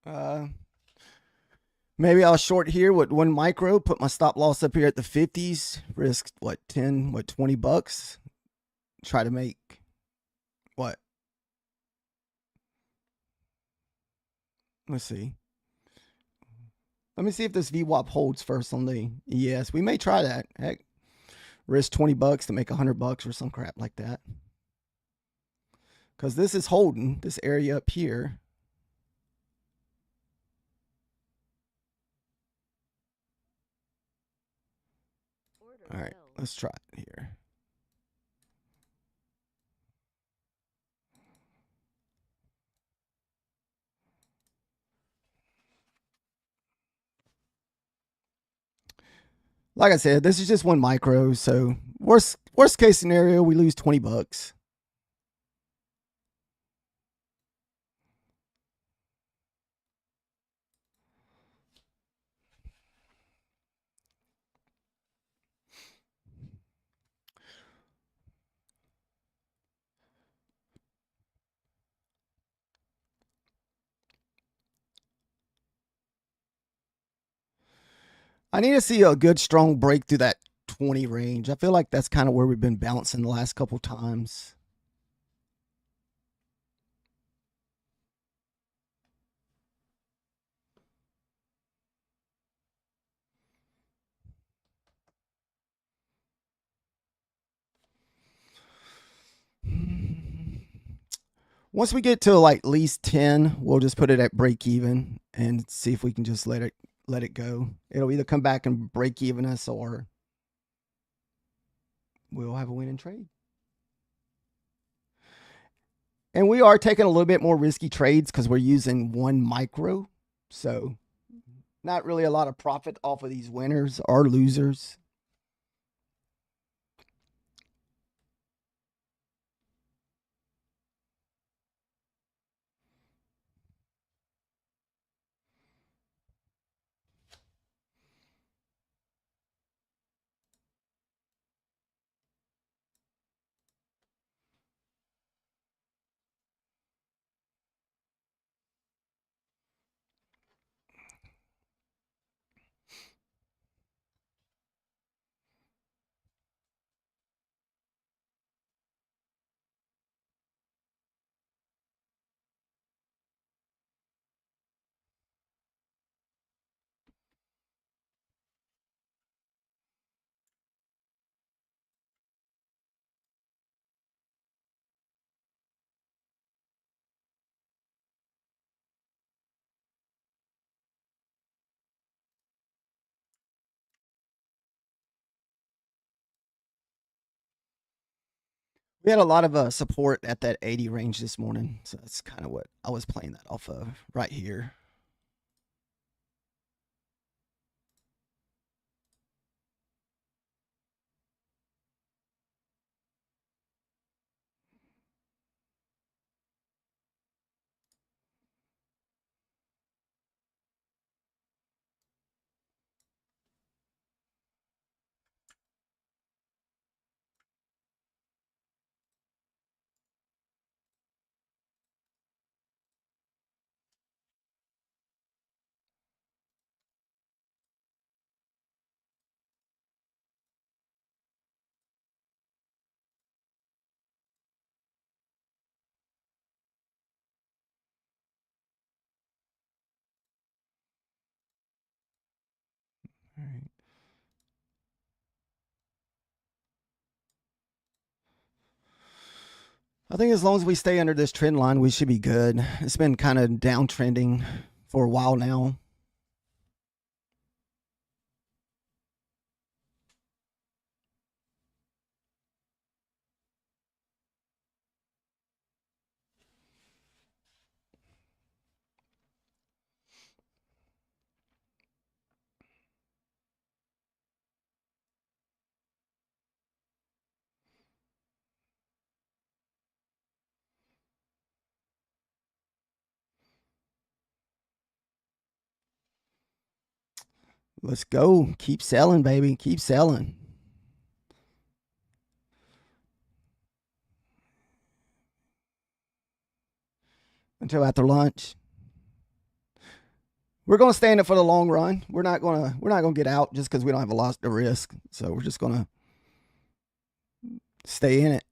Uh, Maybe I'll short here with one micro, put my stop loss up here at the 50s, risk what 10, what $20. Try to make what? Let's see. Let me see if this VWAP holds first on the ES. We may try that. Heck, risk $20 to make $100 or some crap like that. Because this is holding this area up here. All right, let's try it here. Like I said, this is just one micro, so worst case scenario, we lose $20. I need to see a good strong break through that 20 range. I feel like that's kind of where we've been bouncing the last couple times. Once we get to like at least 10, we'll just put it at break even and see if we can just let it go. It'll either come back and break even us or we'll have a winning trade. And we are taking a little bit more risky trades because we're using one micro. So not really a lot of profit off of these winners or losers. We had a lot of support at that 80 range this morning, so that's kind of what I was playing that off of right here. All right. I think as long as we stay under this trend line, we should be good. It's been kind of downtrending for a while now. Let's go. Keep selling, baby. Keep selling. Until after lunch. We're gonna stay in it for the long run. We're not gonna get out just because we don't have a lot of risk. So we're just gonna stay in it.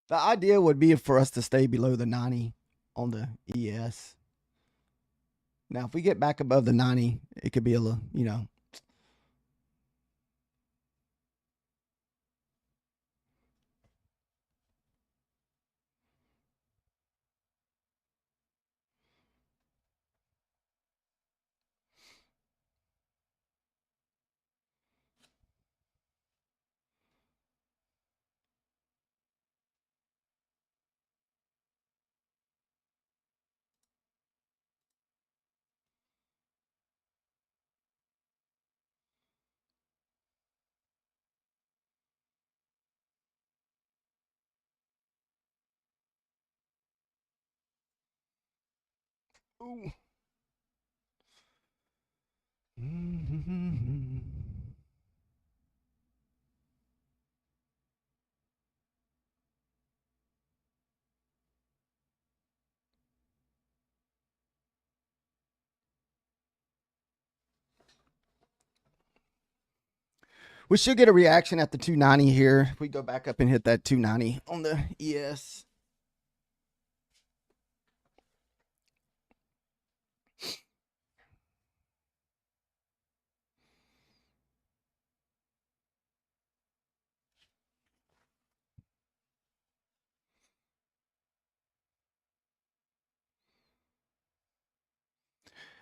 The idea would be for us to stay below the 90 on the ES. Now, if we get back above the 90, it could be a little, Ooh. We should get a reaction at the 290 here. If we go back up and hit that 290 on the ES.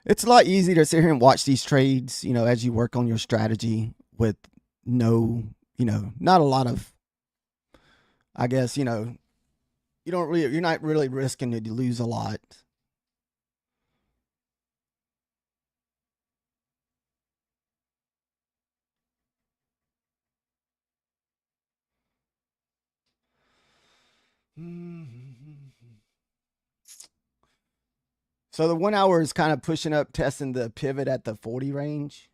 It's a lot easier to sit here and watch these trades, as you work on your strategy with no, not a lot of, I guess, you're not really risking to lose a lot. So the 1 hour is kind of pushing up, testing the pivot at the 40 range.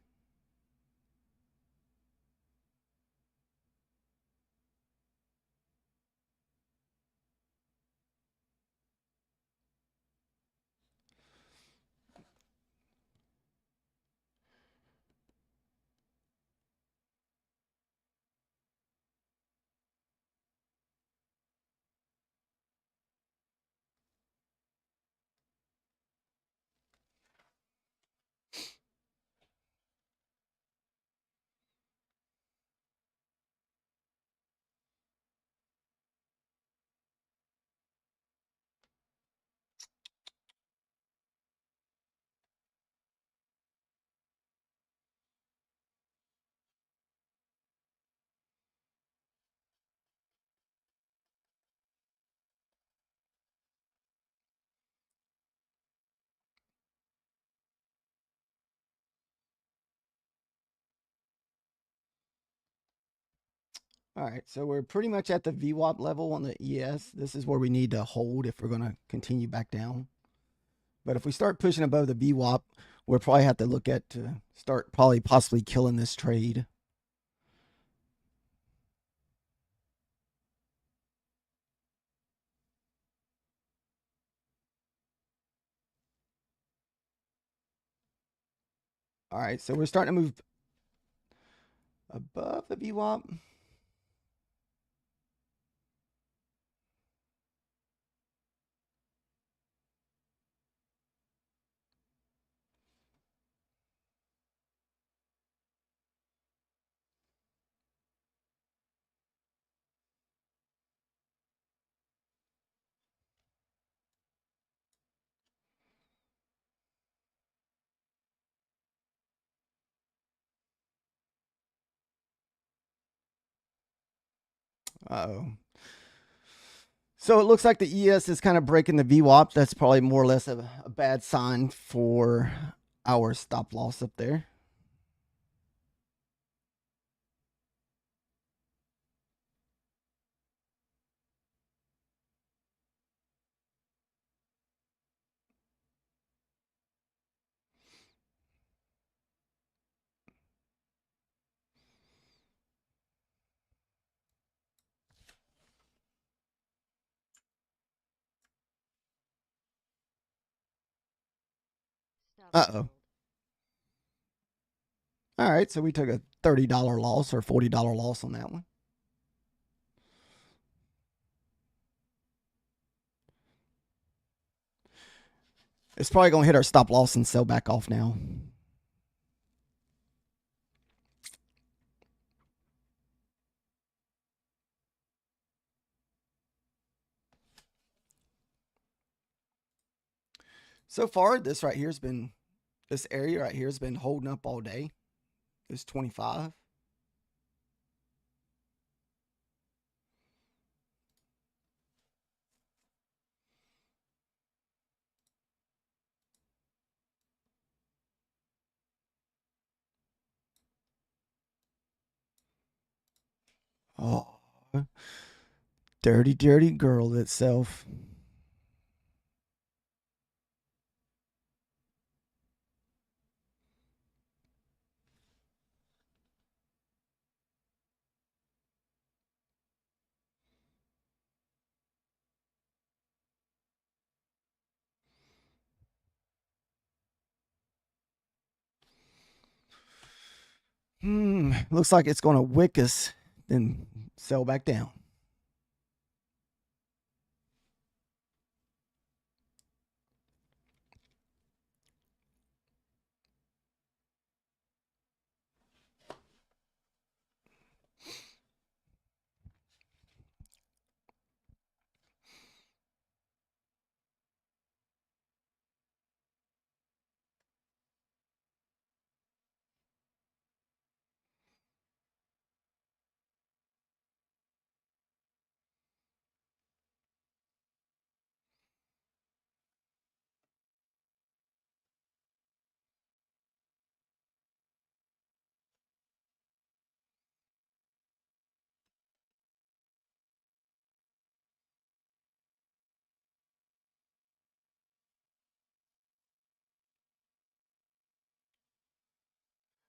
All right, so we're pretty much at the VWAP level on the ES. This is where we need to hold if we're going to continue back down. But if we start pushing above the VWAP, we'll probably have to look at to start probably possibly killing this trade. All right, so we're starting to move above the VWAP. Uh-oh. So it looks like the ES is kind of breaking the VWAP. That's probably more or less a bad sign for our stop loss up there. Stop Uh-oh. signaled. All right, so we took a $30 loss or $40 loss on that one. It's probably going to hit our stop loss and sell back off now. So far, this right here has been, this area right here has been holding up all day. It's 25. Oh, dirty, dirty girl itself. Looks like it's going to wick us, then sell back down.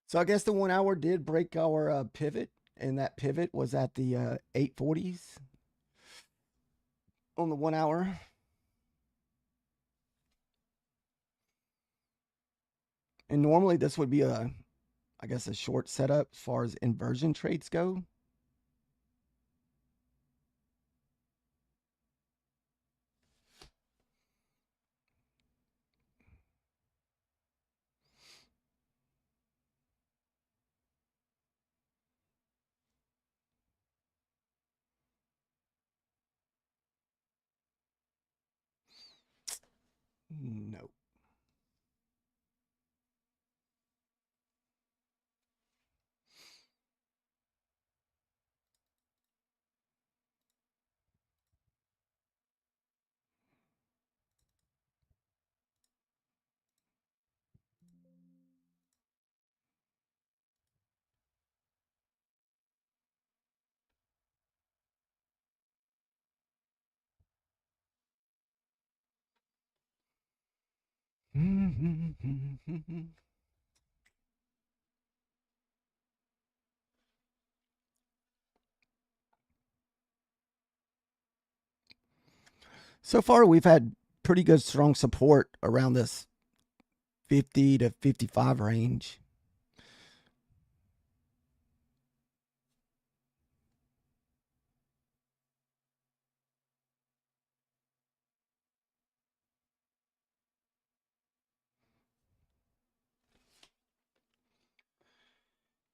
So I guess the 1 hour did break our pivot, and that pivot was at the 840s on the 1 hour. And normally this would be I guess, a short setup as far as inversion trades go. No. So far, we've had pretty good, strong support around this 50 to 55 range.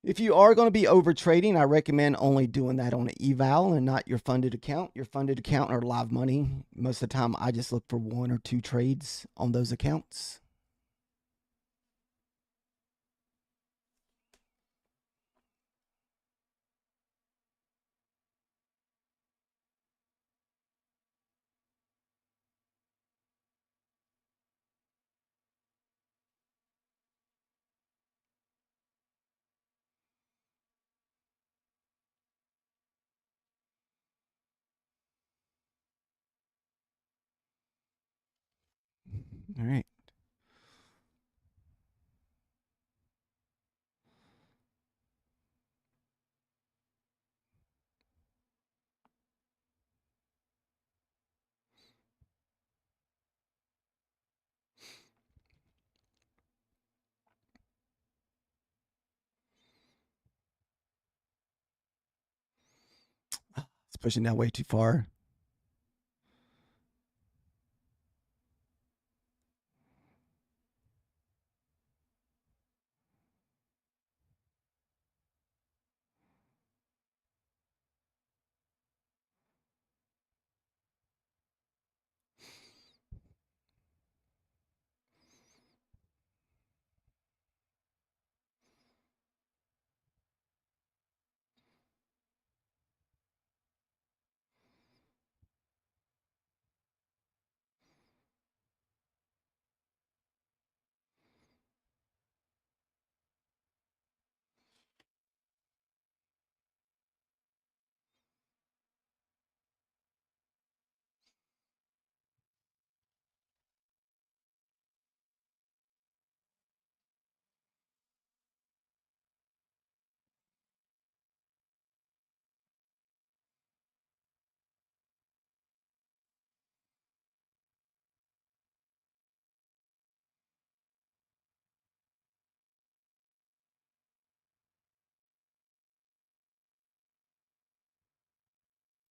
If you are going to be over trading, I recommend only doing that on an eval and not your funded account. Your funded account or live money. Most of the time, I just look for 1 or 2 trades on those accounts. All right. It's pushing that way too far.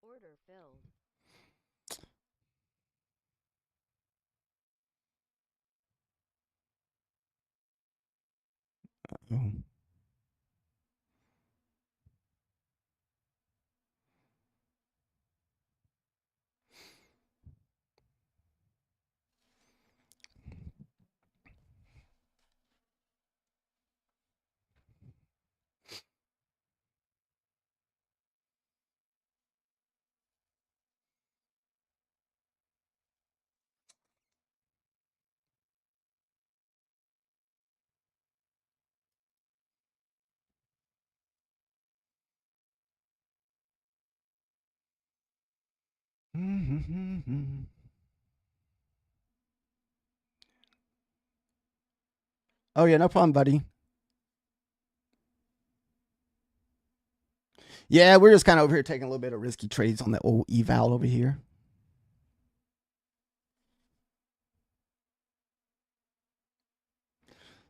Order filled. Oh. Oh yeah, no problem, buddy. Yeah, we're just kind of over here taking a little bit of risky trades on the old eval over here.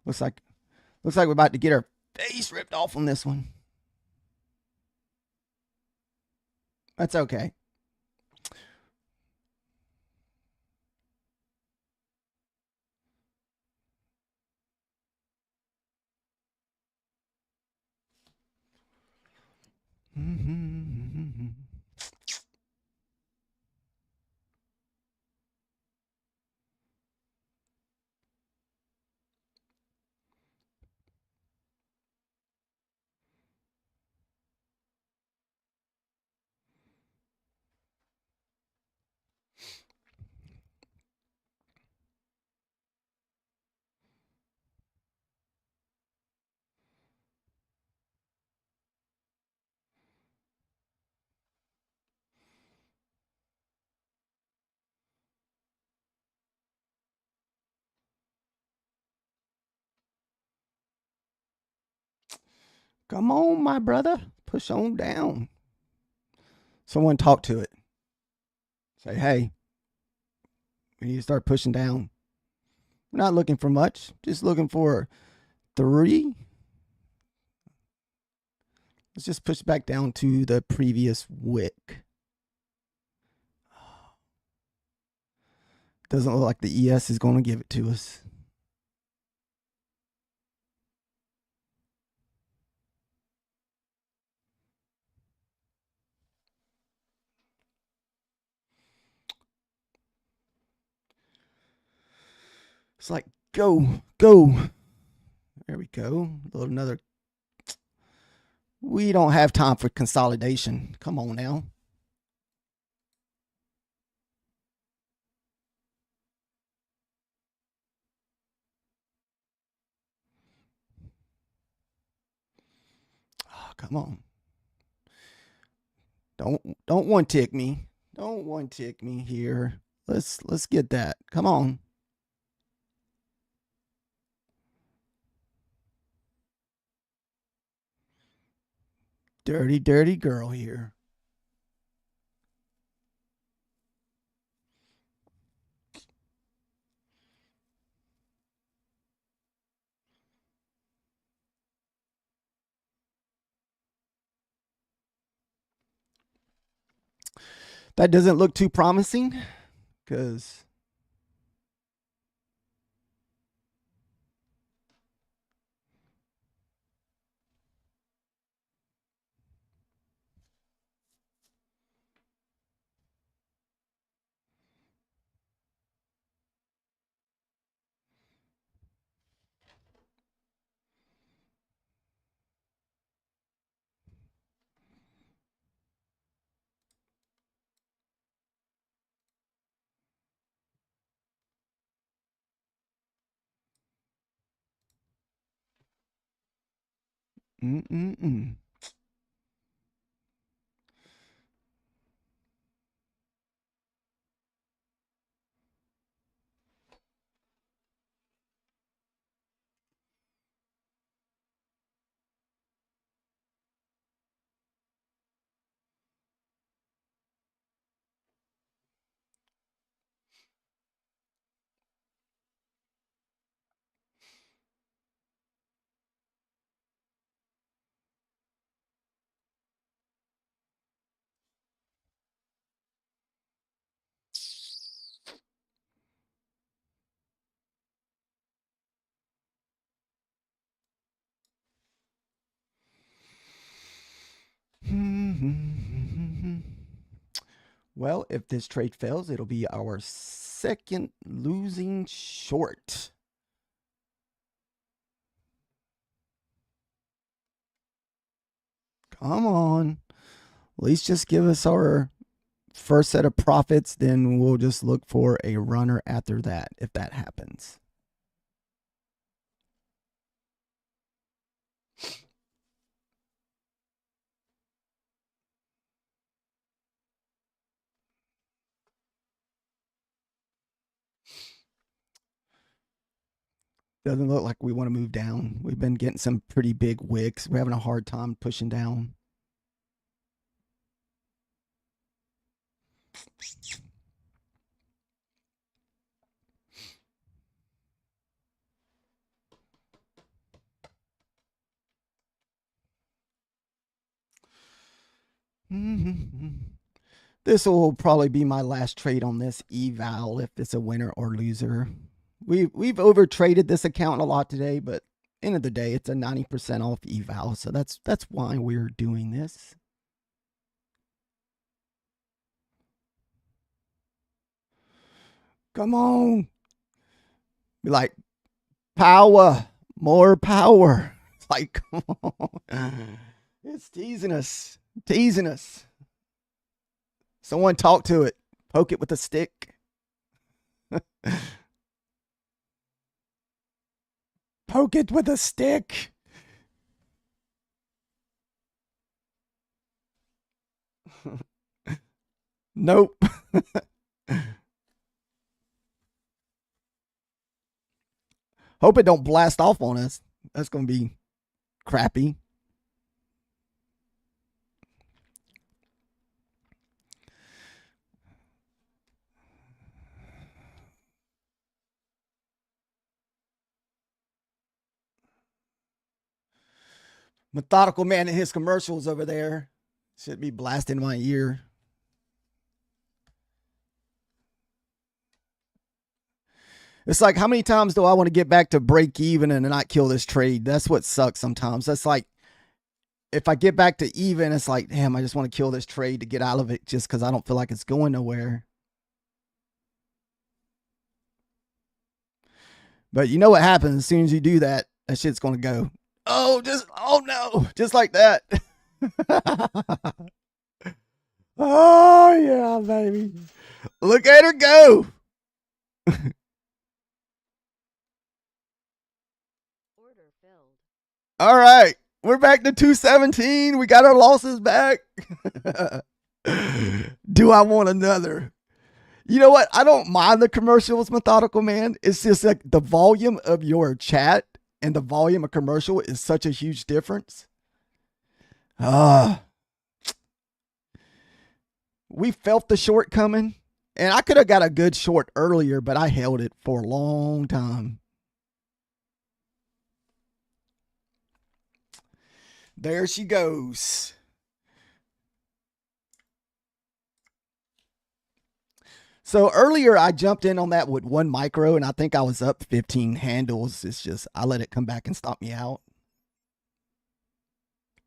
Looks like we're about to get our face ripped off on this one. That's okay. Come on, my brother. Push on down. Someone talk to it. Say, hey, we need to start pushing down. We're not looking for much, just looking for 3. Let's just push back down to the previous wick. Doesn't look like the ES is going to give it to us. It's like, go, go. There we go. Another. We don't have time for consolidation. Come on now. Oh, come on. Don't one tick me. Don't one tick me here. Let's get that. Come on. Dirty, dirty girl here. That doesn't look too promising because mm-mm-mm. Well, if this trade fails, it'll be our second losing short. Come on. At least just give us our first set of profits, then we'll just look for a runner after that if that happens. Doesn't look like we want to move down. We've been getting some pretty big wicks. We're having a hard time pushing down. This will probably be my last trade on this eval if it's a winner or loser. We've over traded this account a lot today, but end of the day, it's a 90% off eval, so that's why we're doing this. Come on, be like power, more power. It's like, come on, it's teasing us, teasing us. Someone talk to it, poke it with a stick. Poke it with a stick. Nope. Hope it don't blast off on us. That's going to be crappy. Methodical man and his commercials over there should be blasting my ear. It's like, how many times do I want to get back to break even and not kill this trade? That's what sucks sometimes. That's like, if I get back to even, it's like, damn, I just want to kill this trade to get out of it just because I don't feel like it's going nowhere. But you know what happens as soon as you do that? That shit's going to go. Oh no, just like that. Oh yeah, baby. Look at her go. Order filled. All right. We're back to 217. We got our losses back. Do I want another? You know what? I don't mind the commercials, Methodical Man. It's just like the volume of your chat and the volume of commercial is such a huge difference. We felt the short coming, and I could have got a good short earlier, but I held it for a long time. There she goes. So earlier I jumped in on that with 1 micro, and I think I was up 15 handles. It's just I let it come back and stop me out.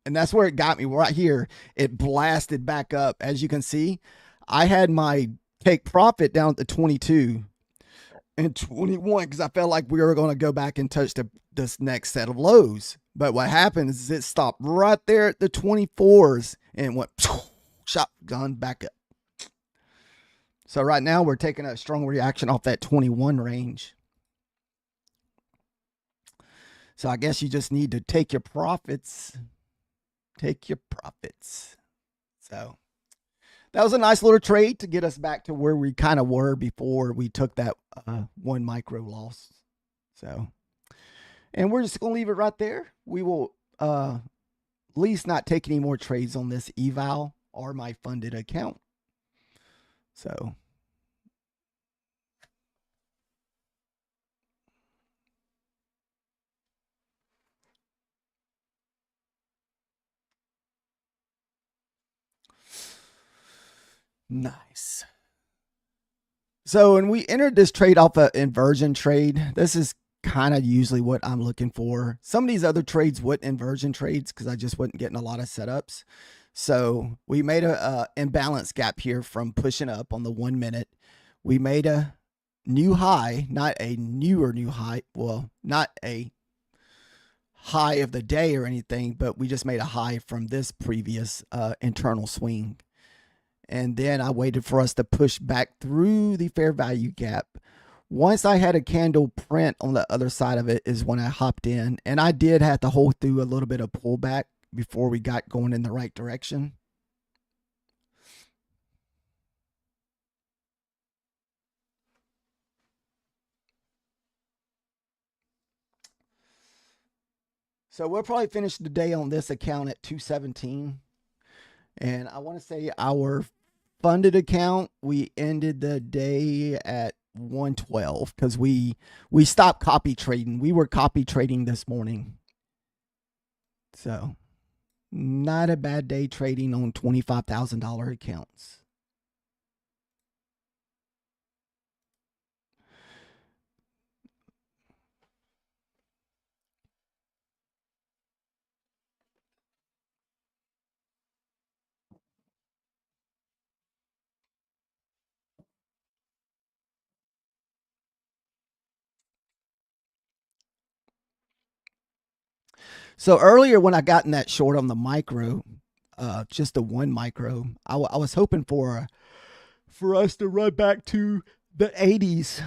And that's where it got me right here. It blasted back up. As you can see, I had my take profit down to 22 and 21 because I felt like we were going to go back and touch this next set of lows. But what happened is it stopped right there at the 24s and went shotgun back up. So right now we're taking a strong reaction off that 21 range. So I guess you just need to take your profits. Take your profits. So that was a nice little trade to get us back to where we kind of were before we took that 1 micro loss. So, and we're just going to leave it right there. We will at least not take any more trades on this eval or my funded account. So nice. So when we entered this trade off an inversion trade, this is kind of usually what I'm looking for. Some of these other trades would inversion trades because I just wasn't getting a lot of setups. So we made a imbalance gap here from pushing up on the 1 minute. We made a new high, not a newer new high. Well, not a high of the day or anything, but we just made a high from this previous internal swing. And then I waited for us to push back through the fair value gap. Once I had a candle print on the other side of it is when I hopped in. And I did have to hold through a little bit of pullback before we got going in the right direction. So we'll probably finish the day on this account at 217. And I want to say our funded account, we ended the day at 112 because we stopped copy trading. We were copy trading this morning. So not a bad day trading on $25,000 accounts. So earlier when I got in that short on the micro, just the one micro, I was hoping for us to run back to the 80s.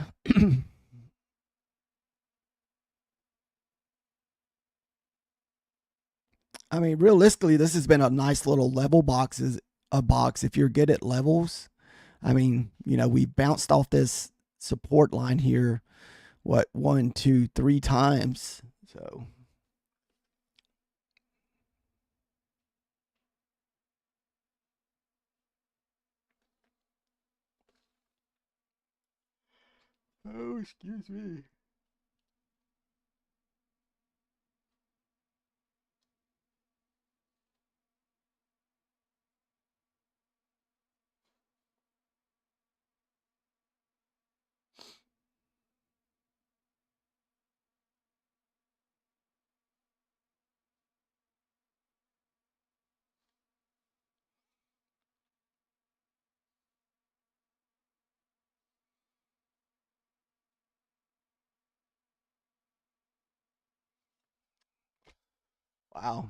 I mean, realistically, this has been a nice little level a box if you're good at levels. I mean, we bounced off this support line here, what, 1, 2, 3 times. So oh, excuse me. Wow.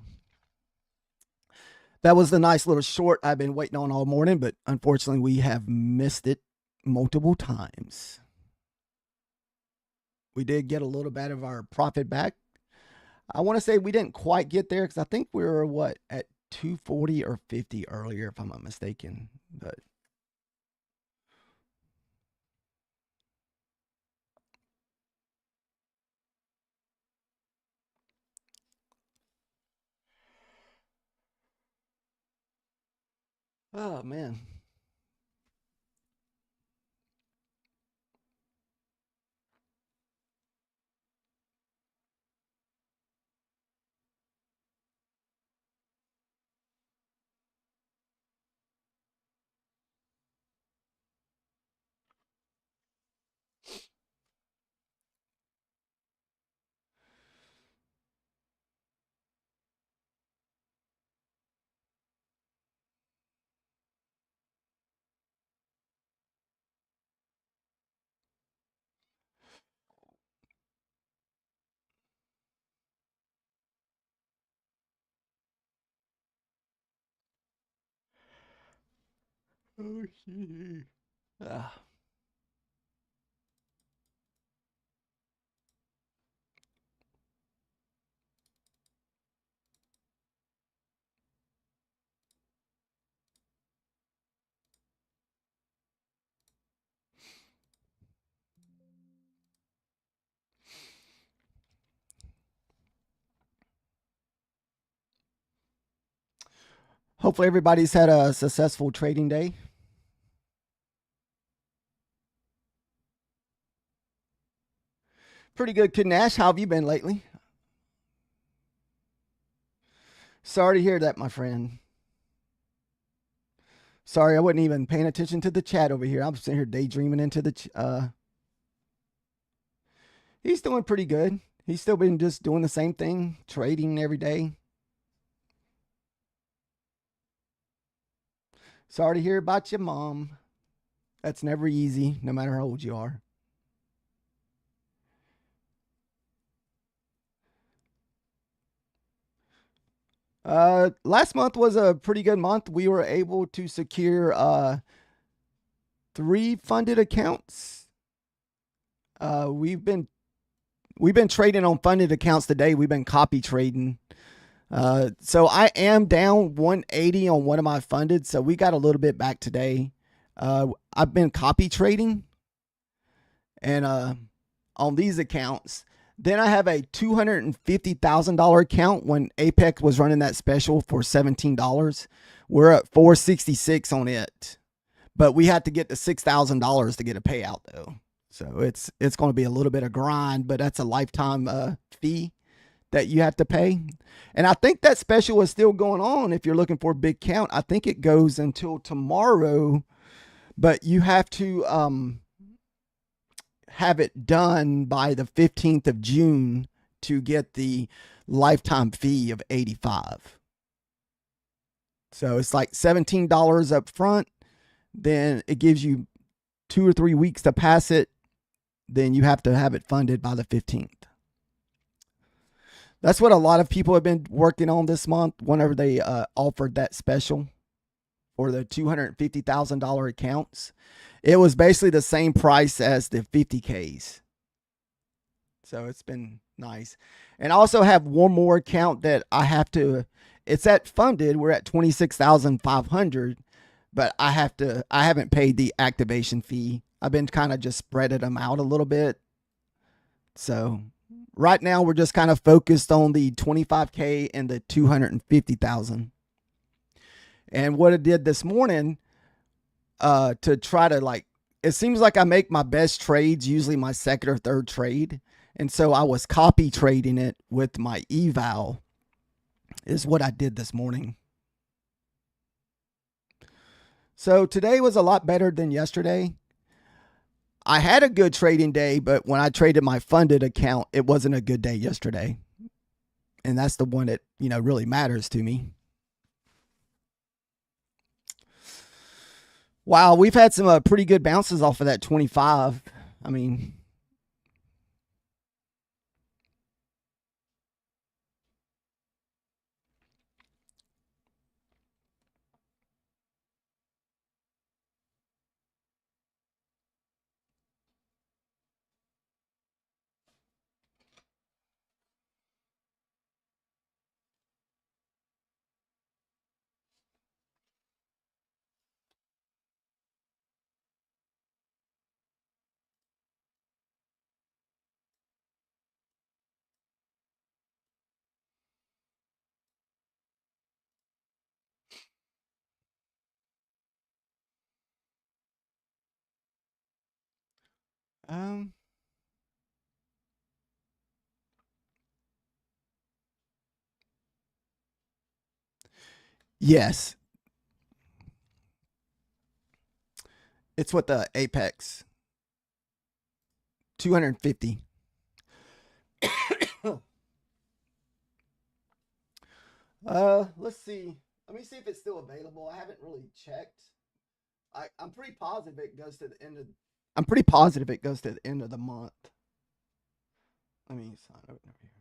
That was the nice little short I've been waiting on all morning, but unfortunately, we have missed it multiple times. We did get a little bit of our profit back. I want to say we didn't quite get there because I think we were what at 240 or 50 earlier, if I'm not mistaken. But oh man. Oh shit. Ah. Hopefully, everybody's had a successful trading day. Pretty good, Kid Nash. How have you been lately? Sorry to hear that, my friend. Sorry, I wasn't even paying attention to the chat over here. I'm sitting here daydreaming into the. He's doing pretty good. He's still been just doing the same thing, trading every day. Sorry to hear about your mom. That's never easy, no matter how old you are. Last month was a pretty good month. We were able to secure 3 funded accounts. We've been trading on funded accounts today. We've been copy trading. So I am down 180 on one of my funded. So we got a little bit back today. I've been copy trading and on these accounts. Then I have a $250,000 account when Apex was running that special for $17. We're at 466 on it. But we had to get to $6,000 to get a payout though. So it's going to be a little bit of grind, but that's a lifetime fee that you have to pay. And I think that special is still going on if you're looking for a big count. I think it goes until tomorrow, but you have to have it done by the 15th of June to get the lifetime fee of 85. So it's like $17 up front, then it gives you 2 or 3 weeks to pass it, then you have to have it funded by the 15th. That's what a lot of people have been working on this month whenever they offered that special for the $250,000 accounts. It was basically the same price as the 50Ks. So it's been nice. And I also have one more account that I have to, it's at funded. We're at 26,500, but I haven't paid the activation fee. I've been kind of just spreading them out a little bit. So right now we're just kind of focused on the 25K and the 250,000. And what I did this morning to try to like, it seems like I make my best trades usually my second or third trade. And so I was copy trading it with my eval is what I did this morning. So today was a lot better than yesterday. I had a good trading day, but when I traded my funded account, it wasn't a good day yesterday. And that's the one that, really matters to me. Wow, we've had some pretty good bounces off of that 25. I mean, um, yes, it's what the Apex 250. Let's see. Let me see if it's still available. I haven't really checked. I'm pretty positive it goes to the end of. I'm pretty positive it goes to the end of the month. Let me sign over here.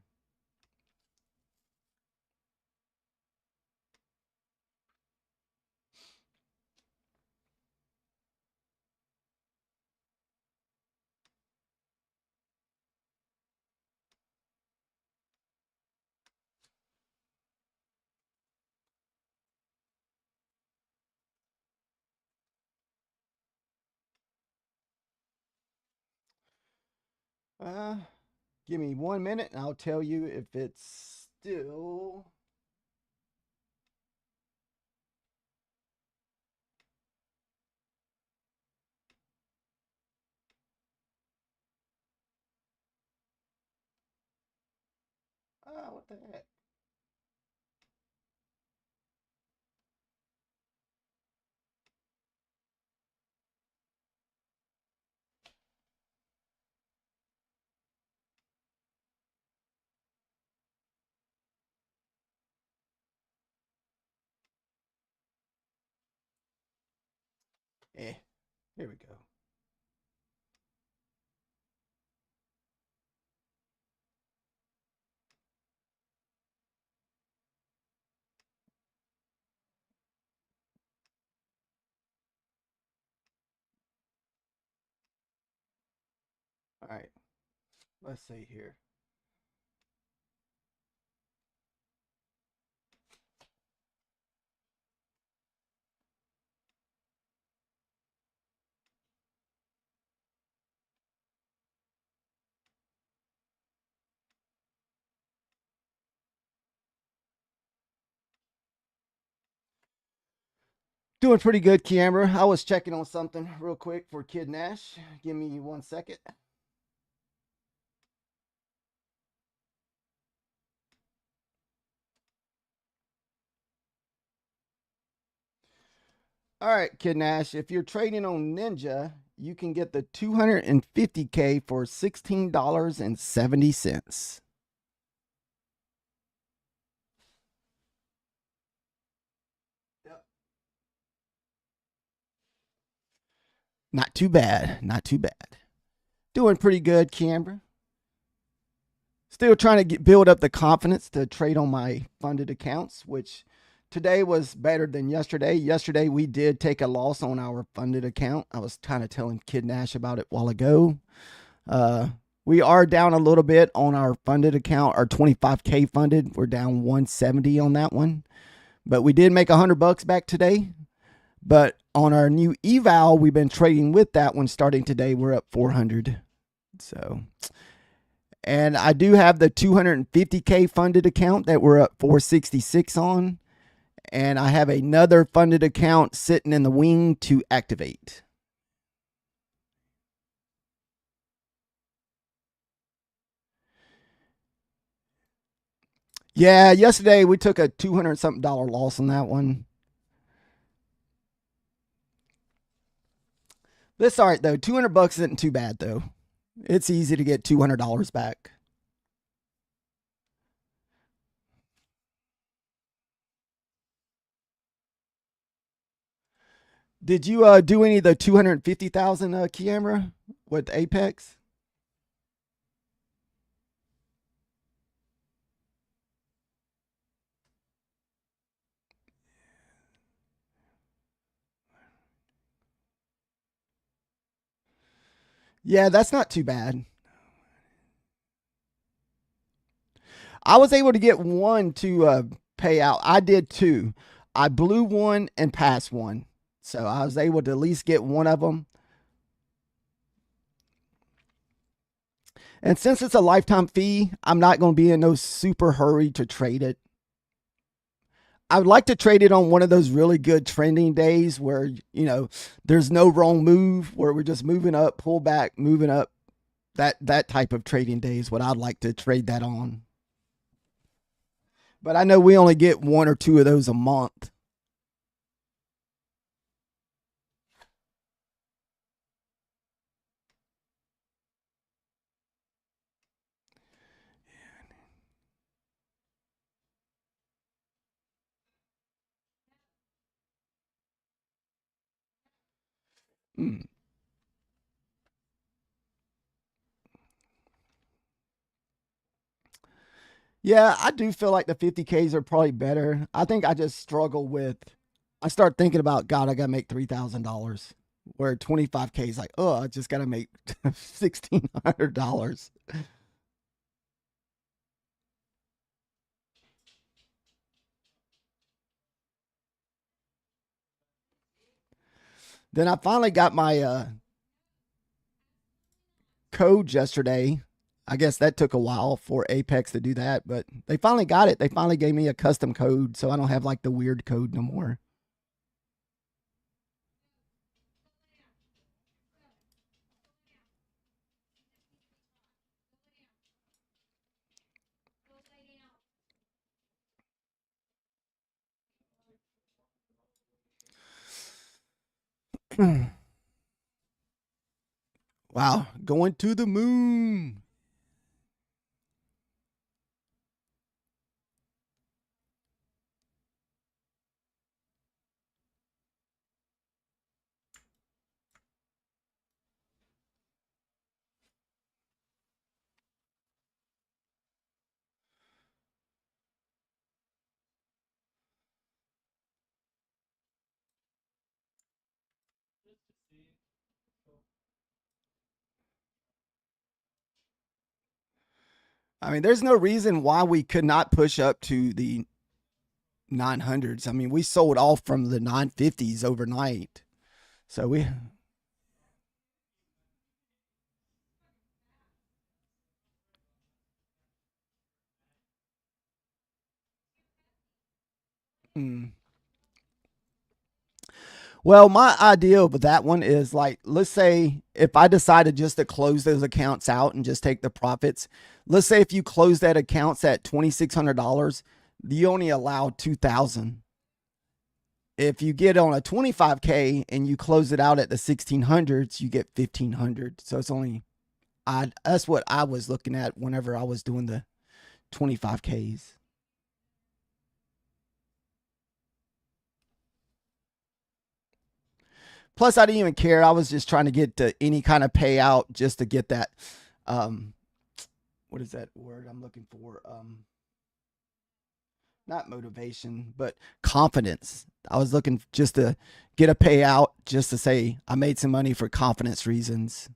Uh, Give me 1 minute and I'll tell you if it's still. What the heck? Here we go. All right. Let's see here. Doing pretty good, Kiamber. I was checking on something real quick for Kid Nash. Give me 1 second. All right, Kid Nash. If you're trading on Ninja, you can get the 250K for $16.70. Yep. Not too bad. Not too bad. Doing pretty good, Kiamber. Still trying to build up the confidence to trade on my funded accounts, which today was better than yesterday. Yesterday, we did take a loss on our funded account. I was kind of telling Kid Nash about it a while ago. Uh, we are down a little bit on our funded account, our 25K funded. We're down 170 on that one, but we did make $100 back today. But on our new eval, we've been trading with that one starting today. We're up 400. So, and I do have the 250K funded account that we're up 466 on. And I have another funded account sitting in the wing to activate. Yeah, yesterday we took a 200 something dollar loss on that one. This all right though. $200 isn't too bad though. It's easy to get $200 back. Did you do any of the 250,000 camera with Apex? Yeah, that's not too bad. I was able to get one to pay out. I did two. I blew one and passed one. So I was able to at least get one of them. And since it's a lifetime fee, I'm not going to be in no super hurry to trade it. I would like to trade it on one of those really good trending days where, there's no wrong move, where we're just moving up, pull back, moving up. That type of trading day is what I'd like to trade that on. But I know we only get one or two of those a month. Mm. Yeah, I do feel like the 50Ks are probably better. I think I just struggle with. I start thinking about God. I got to make $3,000. Where 25K is like, oh, I just got to make $1,600. Then I finally got my code yesterday. I guess that took a while for Apex to do that, but they finally got it. They finally gave me a custom code, so I don't have like the weird code no more. Wow, going to the moon. I mean, there's no reason why we could not push up to the 900s. I mean, we sold off from the 950s overnight. So we, mm. Well, my idea with that one is like, let's say if I decided just to close those accounts out and just take the profits, let's say if you close that accounts at $2,600, you only allow 2,000. If you get on a 25K and you close it out at the 1600s, you get 1,500. So it's only, that's what I was looking at whenever I was doing the 25Ks. Plus, I didn't even care. I was just trying to get to any kind of payout just to get that. Um, what is that word I'm looking for? Not motivation, but confidence. I was looking just to get a payout, just to say I made some money for confidence reasons.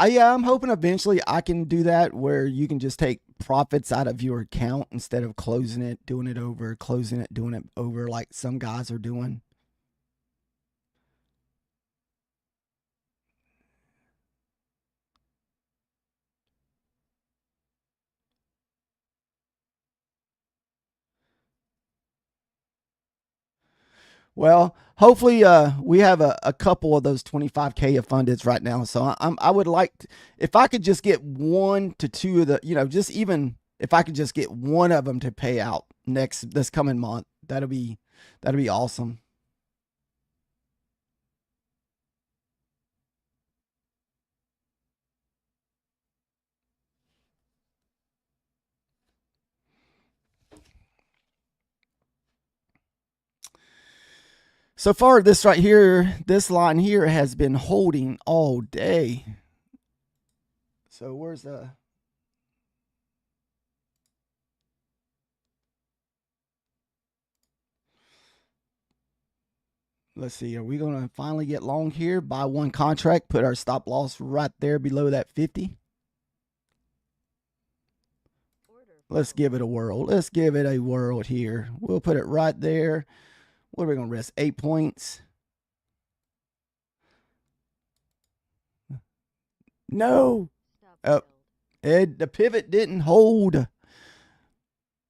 Yeah, I'm hoping eventually I can do that where you can just take profits out of your account instead of closing it, doing it over, closing it, doing it over like some guys are doing. Well, hopefully, we have a couple of those 25K fundeds right now. So I would like to, if I could just get one to two of the, just even if I could just get one of them to pay out this coming month, that'll be awesome. So far, this right here, this line here has been holding all day. So where's the let's see, are we going to finally get long here? Buy one contract, put our stop loss right there below that 50. Let's give it a whirl. Let's give it a whirl here. We'll put it right there. What are we going to risk? 8 points. No. Oh, the pivot didn't hold.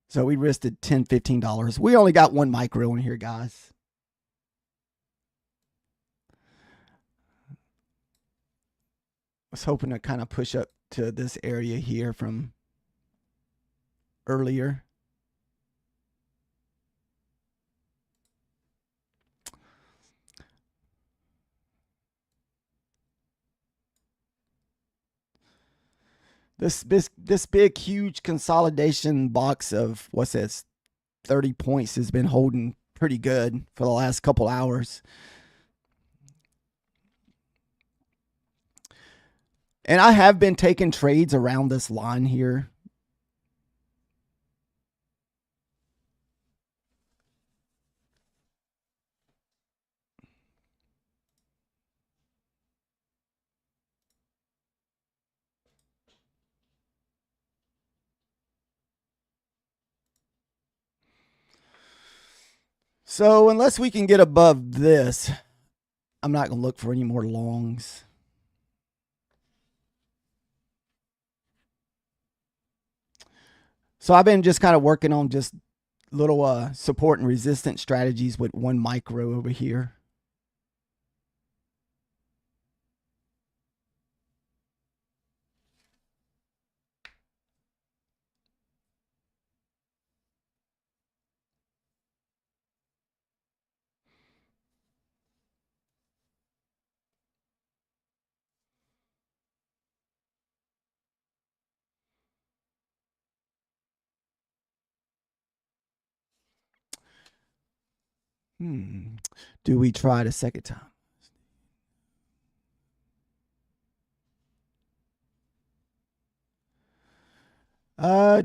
So we risked $10, $15. We only got one micro in here, guys. I was hoping to kind of push up to this area here from earlier. This big huge consolidation box of what's this 30 points has been holding pretty good for the last couple hours. And I have been taking trades around this line here. So unless we can get above this, I'm not going to look for any more longs. So I've been just kind of working on just little support and resistance strategies with one micro over here. Do we try it a second time?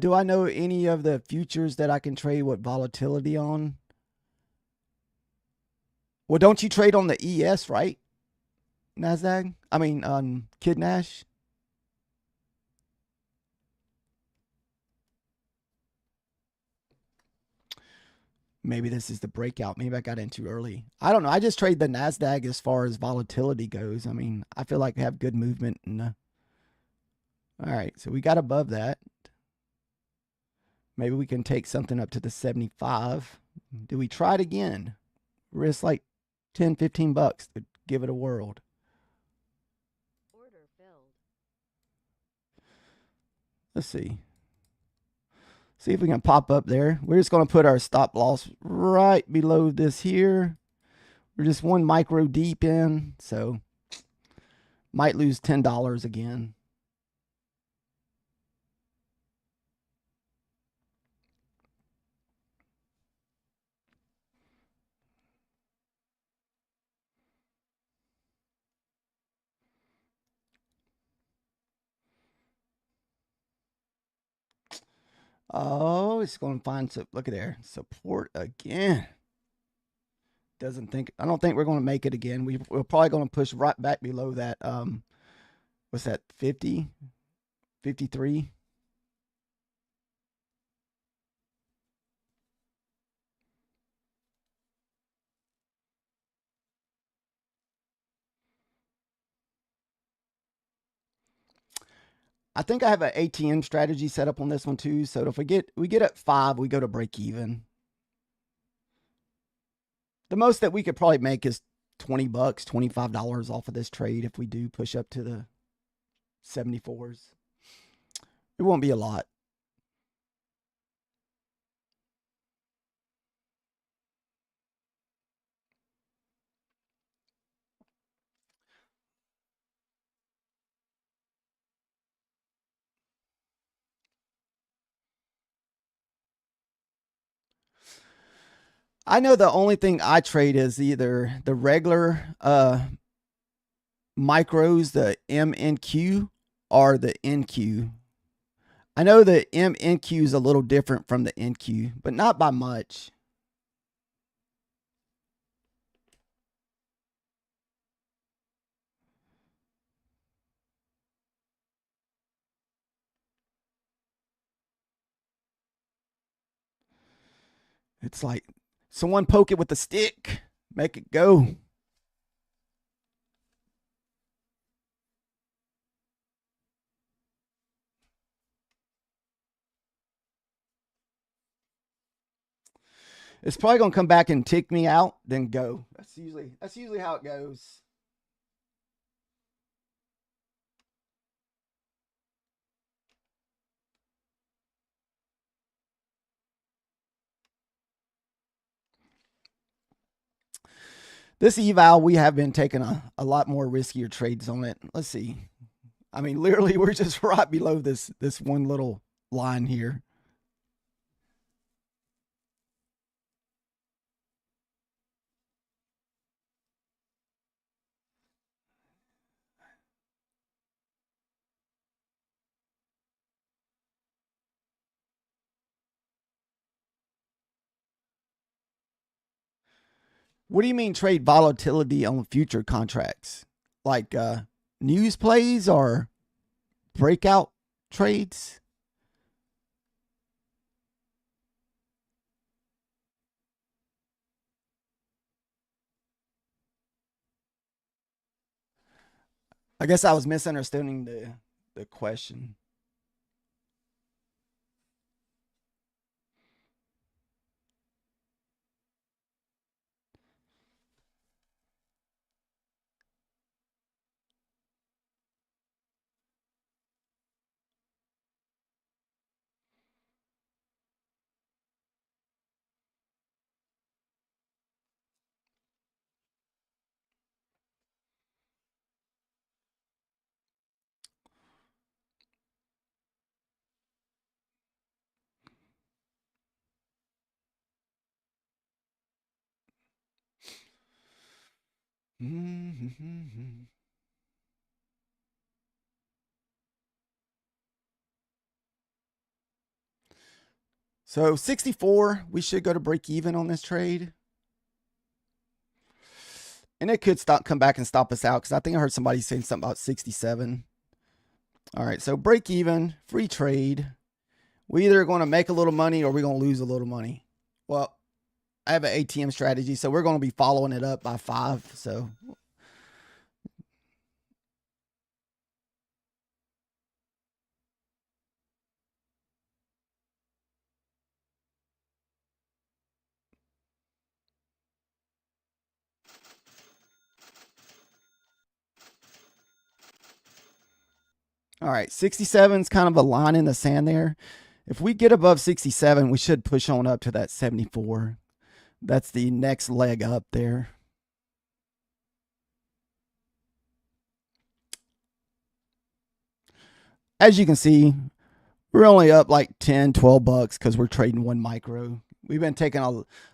Do I know any of the futures that I can trade with volatility on? Well, don't you trade on the ES, right? NASDAQ? I mean, on Kid Nash? Maybe this is the breakout. Maybe I got in too early. I don't know. I just trade the NASDAQ as far as volatility goes. I mean, I feel like I have good movement. All right, so we got above that. Maybe we can take something up to the 75. Do we try it again? Risk like 10, 15 bucks to give it a whirl. Order filled. Let's see. See if we can pop up there. We're just going to put our stop loss right below this here. We're just one micro deep in, so might lose $10 again. Oh, it's going to find some. Look at there, support again. I don't think we're going to make it again. We're probably going to push right back below that. What's that? 50, 53. I think I have an ATM strategy set up on this one too. So if we get at 5, we go to break even. The most that we could probably make is 20 bucks, $25 off of this trade if we do push up to the 74s. It won't be a lot. I know the only thing I trade is either the regular micros, the MNQ, or the NQ. I know the MNQ is a little different from the NQ, but not by much. It's like someone poke it with a stick, make it go. It's probably gonna come back and tick me out, then go. That's usually how it goes. This eval, we have been taking a lot more riskier trades on it. Let's see. I mean, literally, we're just right below this one little line here. What do you mean trade volatility on future contracts? Like news plays or breakout trades? I guess I was misunderstanding the question. So 64, we should go to break even on this trade. And it could come back and stop us out because I think I heard somebody saying something about 67. All right, so break even, free trade. We either going to make a little money or we're going to lose a little money. Well, I have an ATM strategy, so we're going to be following it up by 5. So all right, 67 is kind of a line in the sand there. If we get above 67, we should push on up to that 74. That's the next leg up there. As you can see, we're only up like 10, 12 bucks because we're trading 1 micro. We've been taking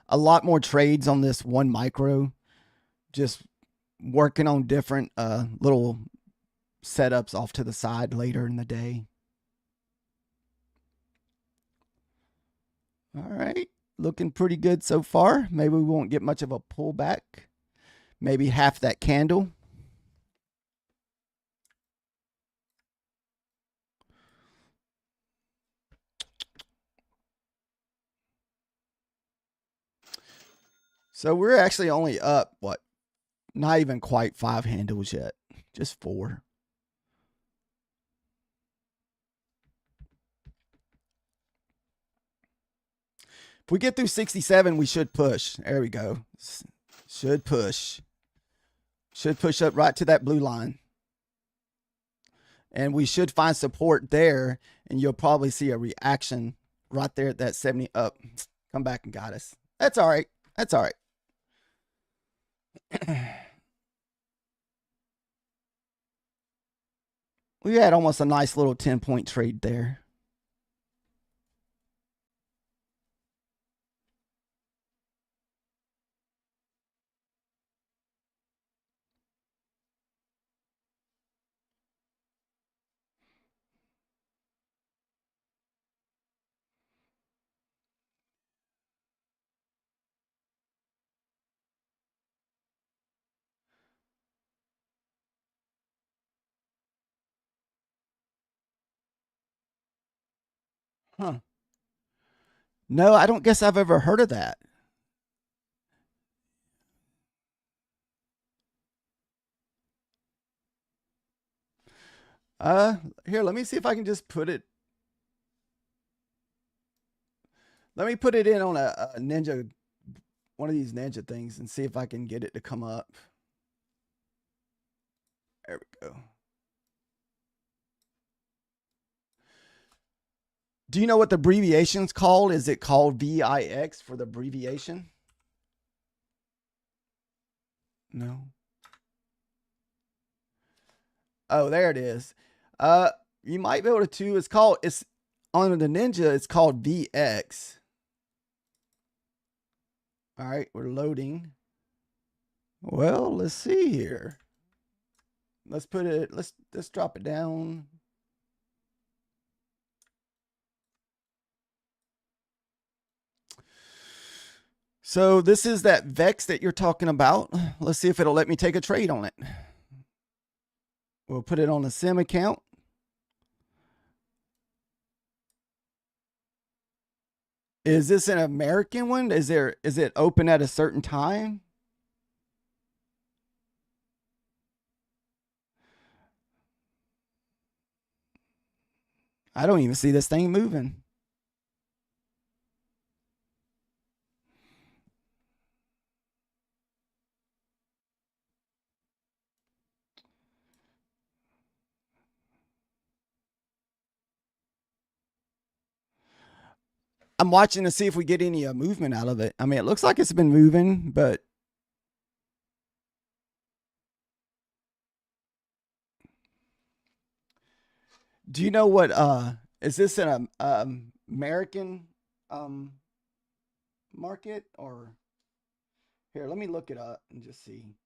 a lot more trades on this 1 micro, just working on different little setups off to the side later in the day. All right, looking pretty good so far. Maybe we won't get much of a pullback. Maybe half that candle. So we're actually only up, what, not even quite 5 handles yet, just 4. If we get through 67, we should push. There we go. Should push. Should push up right to that blue line. And we should find support there, and you'll probably see a reaction right there at that 70 up. Come back and got us. That's all right. That's all right. We had almost a nice little 10-point trade there. Huh. No, I don't guess I've ever heard of that. Here, let me see if I can just put it. Let me put it in on a ninja, one of these ninja things, and see if I can get it to come up. There we go. Do you know what the abbreviation's called? Is it called VIX for the abbreviation? No. Oh, there it is. You might be able to. It's on the Ninja. It's called VX. All right, we're loading. Well, let's see here. Let's put it. Let's drop it down. So this is that VEX that you're talking about. Let's see if it'll let me take a trade on it. We'll put it on the sim account. Is this an American one? Is it open at a certain time? I don't even see this thing moving. I'm watching to see if we get any movement out of it. I mean, it looks like it's been moving, but do you know what? Is this an American market or here? Let me look it up and just see.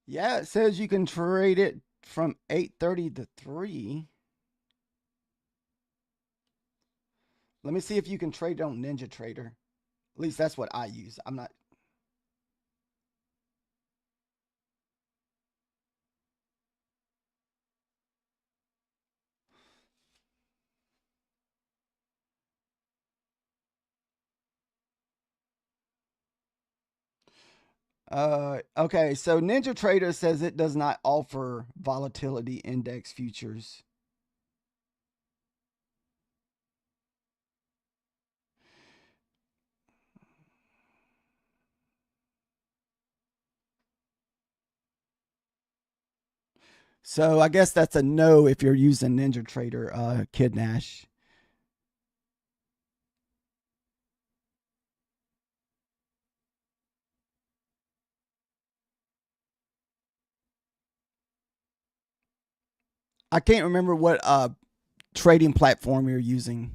Yeah, it says you can trade it from 8:30 to 3. Let me see if you can trade it on Ninja Trader. At least that's what I use. I'm not. Okay, so Ninja Trader says it does not offer volatility index futures. So I guess that's a no if you're using Ninja Trader, Kid Nash. I can't remember what trading platform you're using.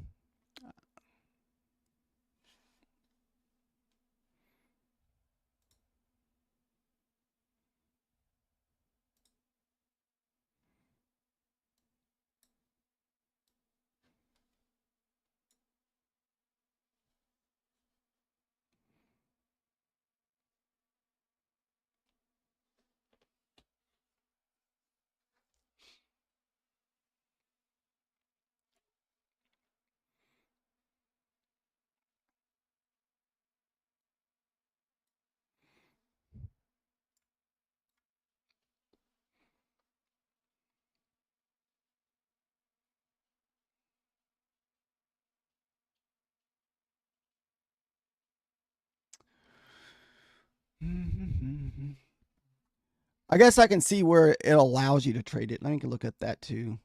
I guess I can see where it allows you to trade it. Let me look at that too.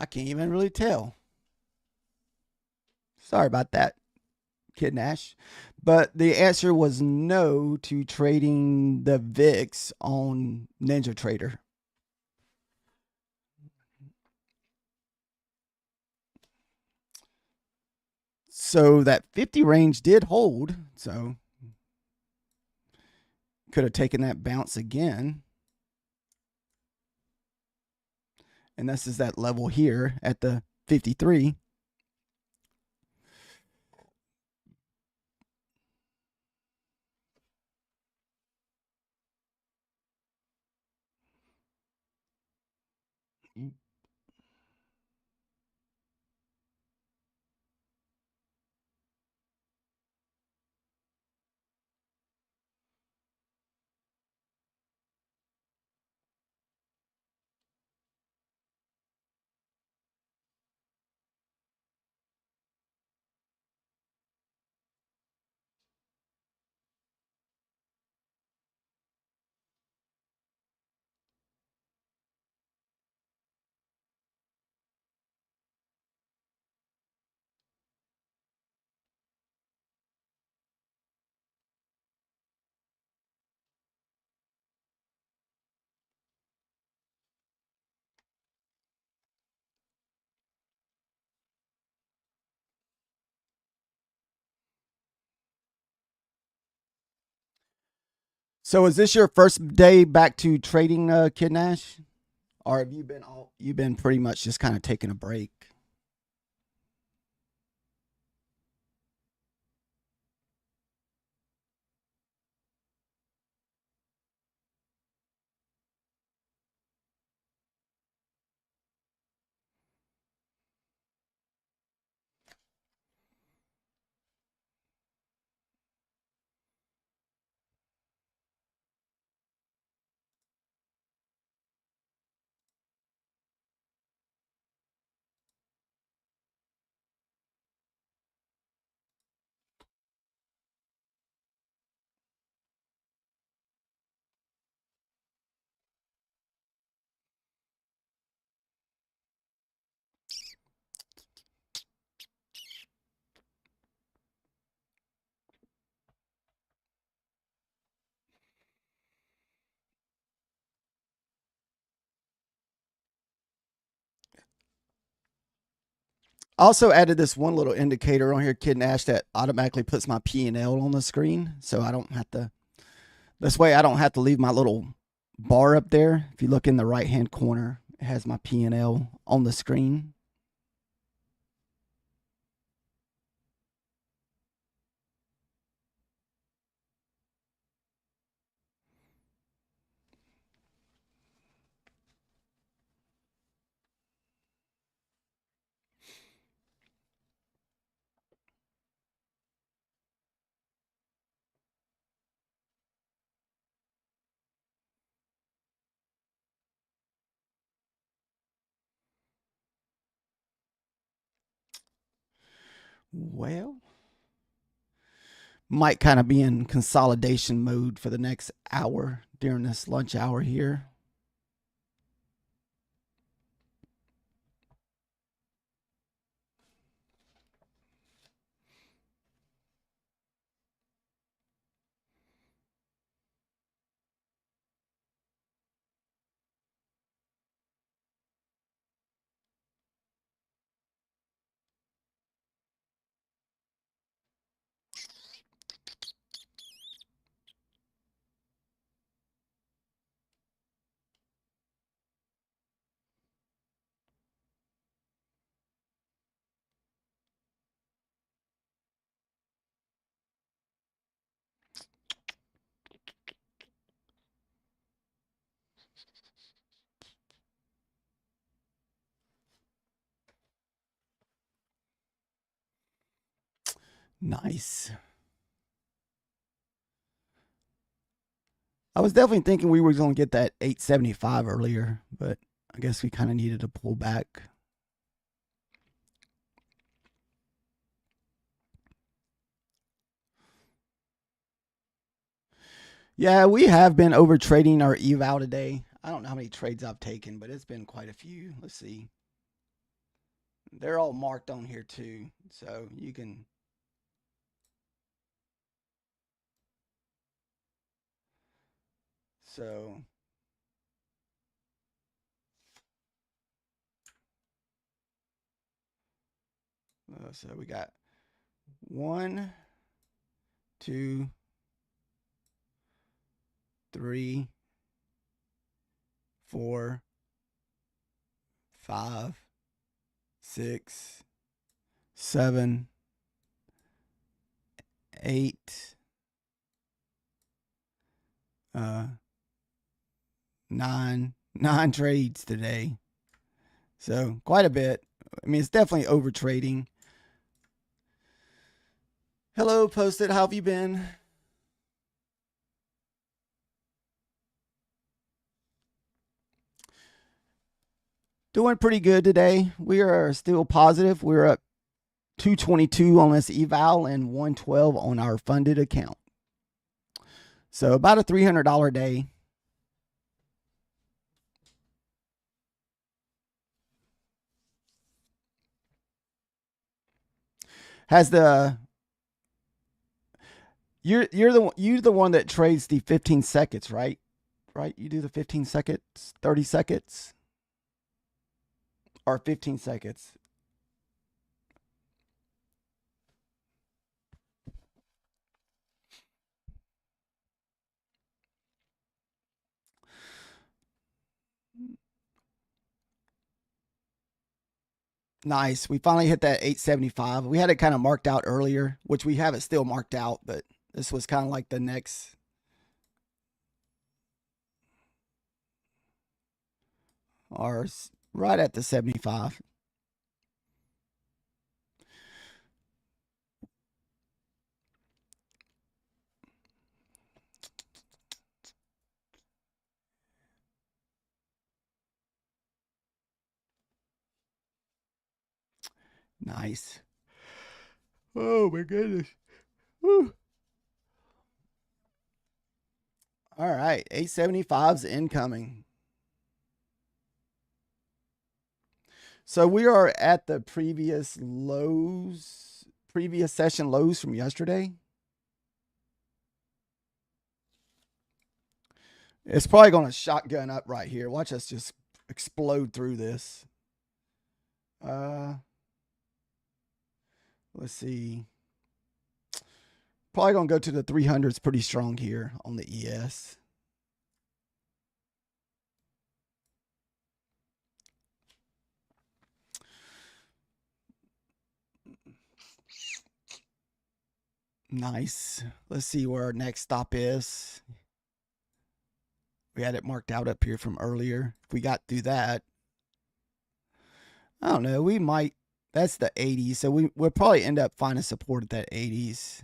I can't even really tell. Sorry about that, Kid Nash. But the answer was no to trading the VIX on Ninja Trader. So that 50 range did hold. So could have taken that bounce again. And this is that level here at the 53. So is this your first day back to trading, Kid Nash? Or have you've been pretty much just kind of taking a break? Also added this one little indicator on here, Kid Nash, that automatically puts my P&L on the screen, so I don't have to. This way, I don't have to leave my little bar up there. If you look in the right-hand corner, it has my P&L on the screen. Well, might kind of be in consolidation mode for the next hour during this lunch hour here. Nice. I was definitely thinking we were going to get that 875 earlier, but I guess we kind of needed to pull back. Yeah, we have been over trading our eval today. I don't know how many trades I've taken, but it's been quite a few. Let's see. They're all marked on here too, so you can. So so we got 1, 2, 3, 4, 5, 6, 7, 8, 9 trades today. So quite a bit. I mean, it's definitely over trading. Hello, Post-it. How have you been? Doing pretty good today. We are still positive. We're up 222 on this eval and 112 on our funded account. So about a $300 day. Has the you're the one that trades the 15 seconds, right? Right? You do the 15 seconds, 30 seconds, or 15 seconds. Nice. We finally hit that 875. We had it kind of marked out earlier, which we have it still marked out, but this was kind of like the next. Or right at the 75. Nice. Oh my goodness. Whew. All right. 875's incoming. So we are at the previous session lows from yesterday. It's probably going to shotgun up right here. Watch us just explode through this. Let's see. Probably gonna go to the 300s pretty strong here on the ES. Nice. Let's see where our next stop is. We had it marked out up here from earlier. If we got through that, I don't know. We might. That's the 80s, so we'll probably end up finding support at that 80s.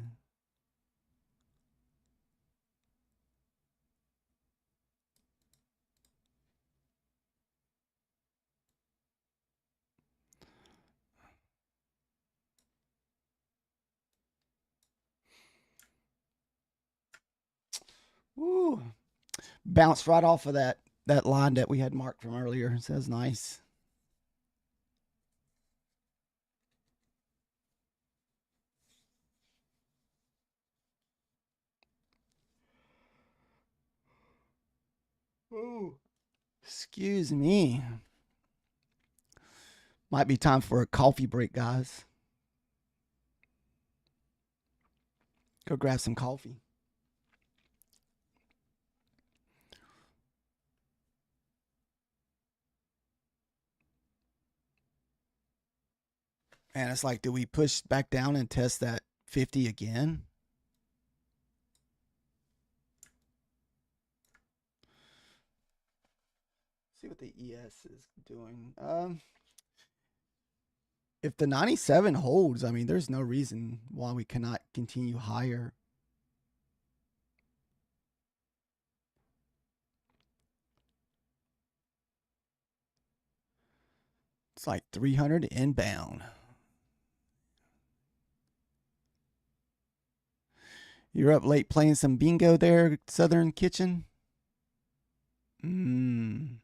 Woo. Bounced right off of that line that we had marked from earlier. So that's nice. Ooh. Excuse me. Might be time for a coffee break, guys. Go grab some coffee. And it's like, do we push back down and test that 50 again? See what the ES is doing. If the 97 holds, I mean, there's no reason why we cannot continue higher. It's like 300 inbound. You're up late playing some bingo there, Southern Kitchen? Mmm.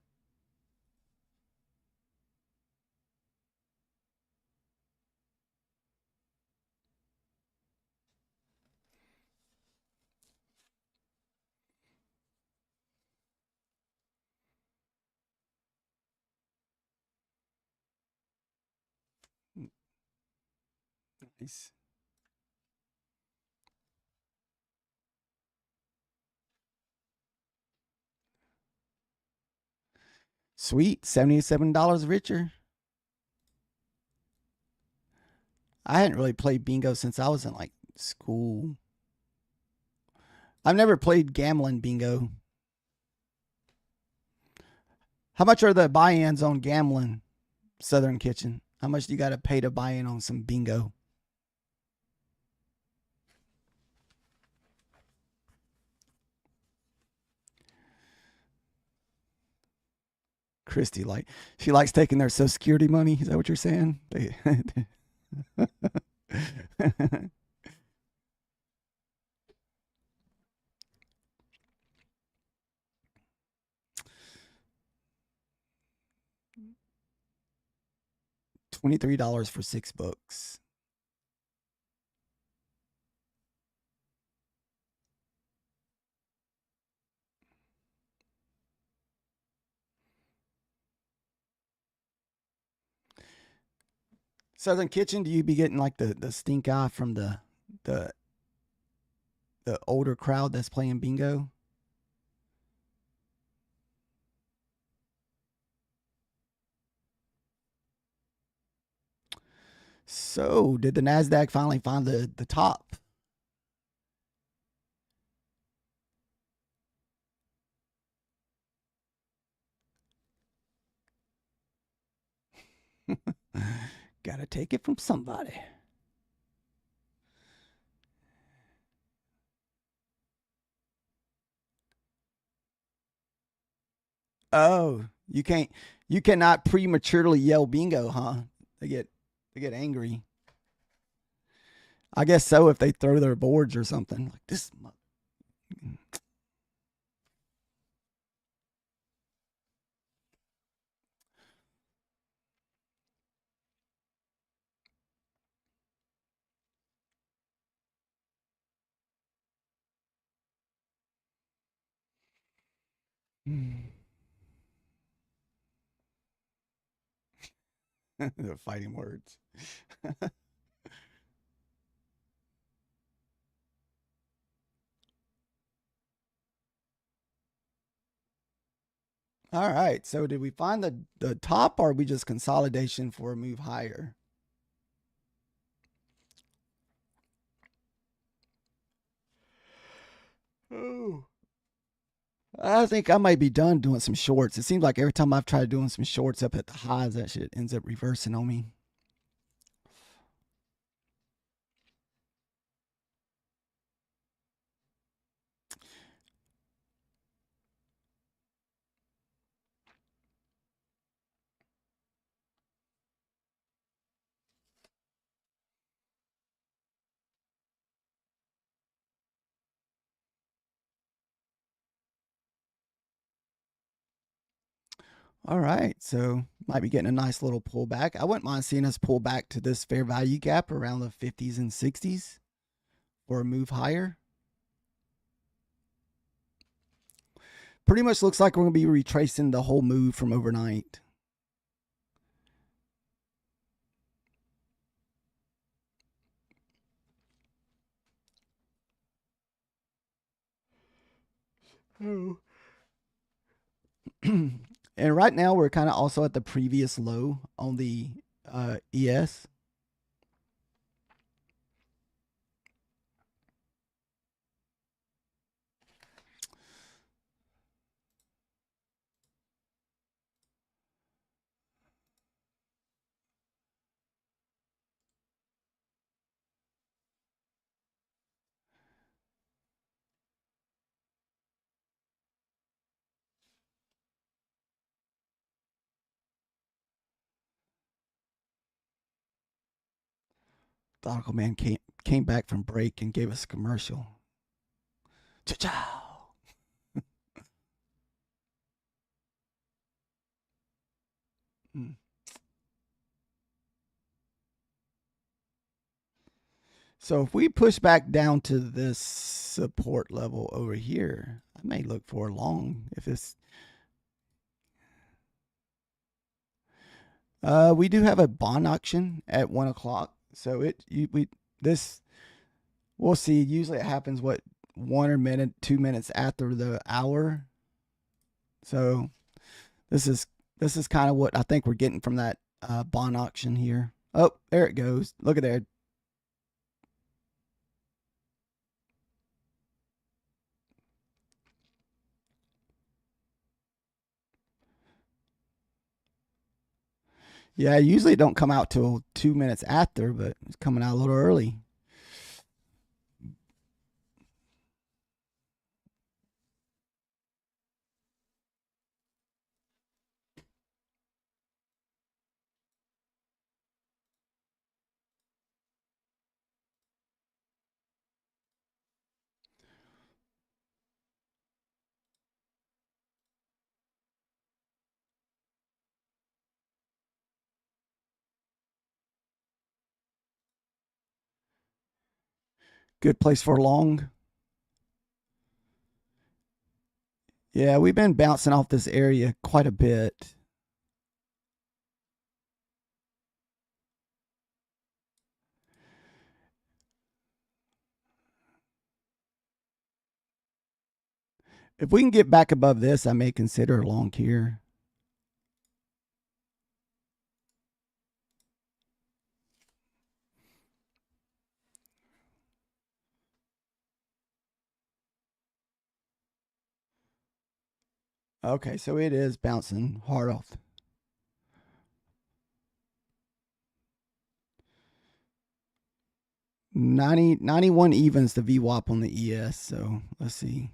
Nice. Sweet. $77 richer. I hadn't really played bingo since I was in like school. I've never played gambling bingo. How much are the buy-ins on gambling, Southern Kitchen? How much do you got to pay to buy in on some bingo? Christy, like, she likes taking their Social Security money. Is that what you're saying? $23 for 6 books. Southern Kitchen, do you be getting like the stink eye from the the older crowd that's playing bingo? So, did the NASDAQ finally find the top? Gotta take it from somebody. Oh, you cannot prematurely yell bingo, huh? They get angry. I guess so if they throw their boards or something like this. The fighting words. All right. So did we find the top, or are we just consolidation for a move higher? Oh. I think I might be done doing some shorts. It seems like every time I've tried doing some shorts up at the highs, that shit ends up reversing on me. All right. So might be getting a nice little pullback. I wouldn't mind seeing us pull back to this fair value gap around the 50s and 60s or a move higher. Pretty much looks like we're going to be retracing the whole move from overnight. Oh. And right now we're kind of also at the previous low on the ES. Nautical Man came back from break and gave us a commercial. Ciao. Mm. So if we push back down to this support level over here, I may look for a long if it's. We do have a bond auction at 1 o'clock, so we this we'll see. Usually it happens 1 minute, 2 minutes after the hour. So this is kind of what I think we're getting from that bond auction here. Oh, there it goes. Look at there. Yeah, usually it don't come out till 2 minutes after, but it's coming out a little early. Good place for long. Yeah, we've been bouncing off this area quite a bit. If we can get back above this, I may consider a long here. Okay, so it is bouncing hard off. 91 evens the VWAP on the ES, so let's see.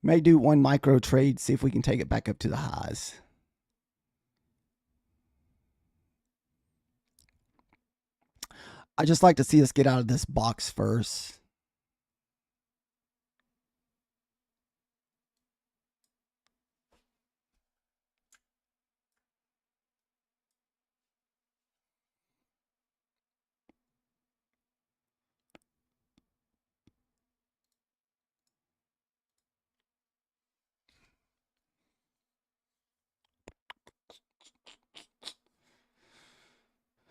May do one micro trade, see if we can take it back up to the highs. I just like to see us get out of this box first.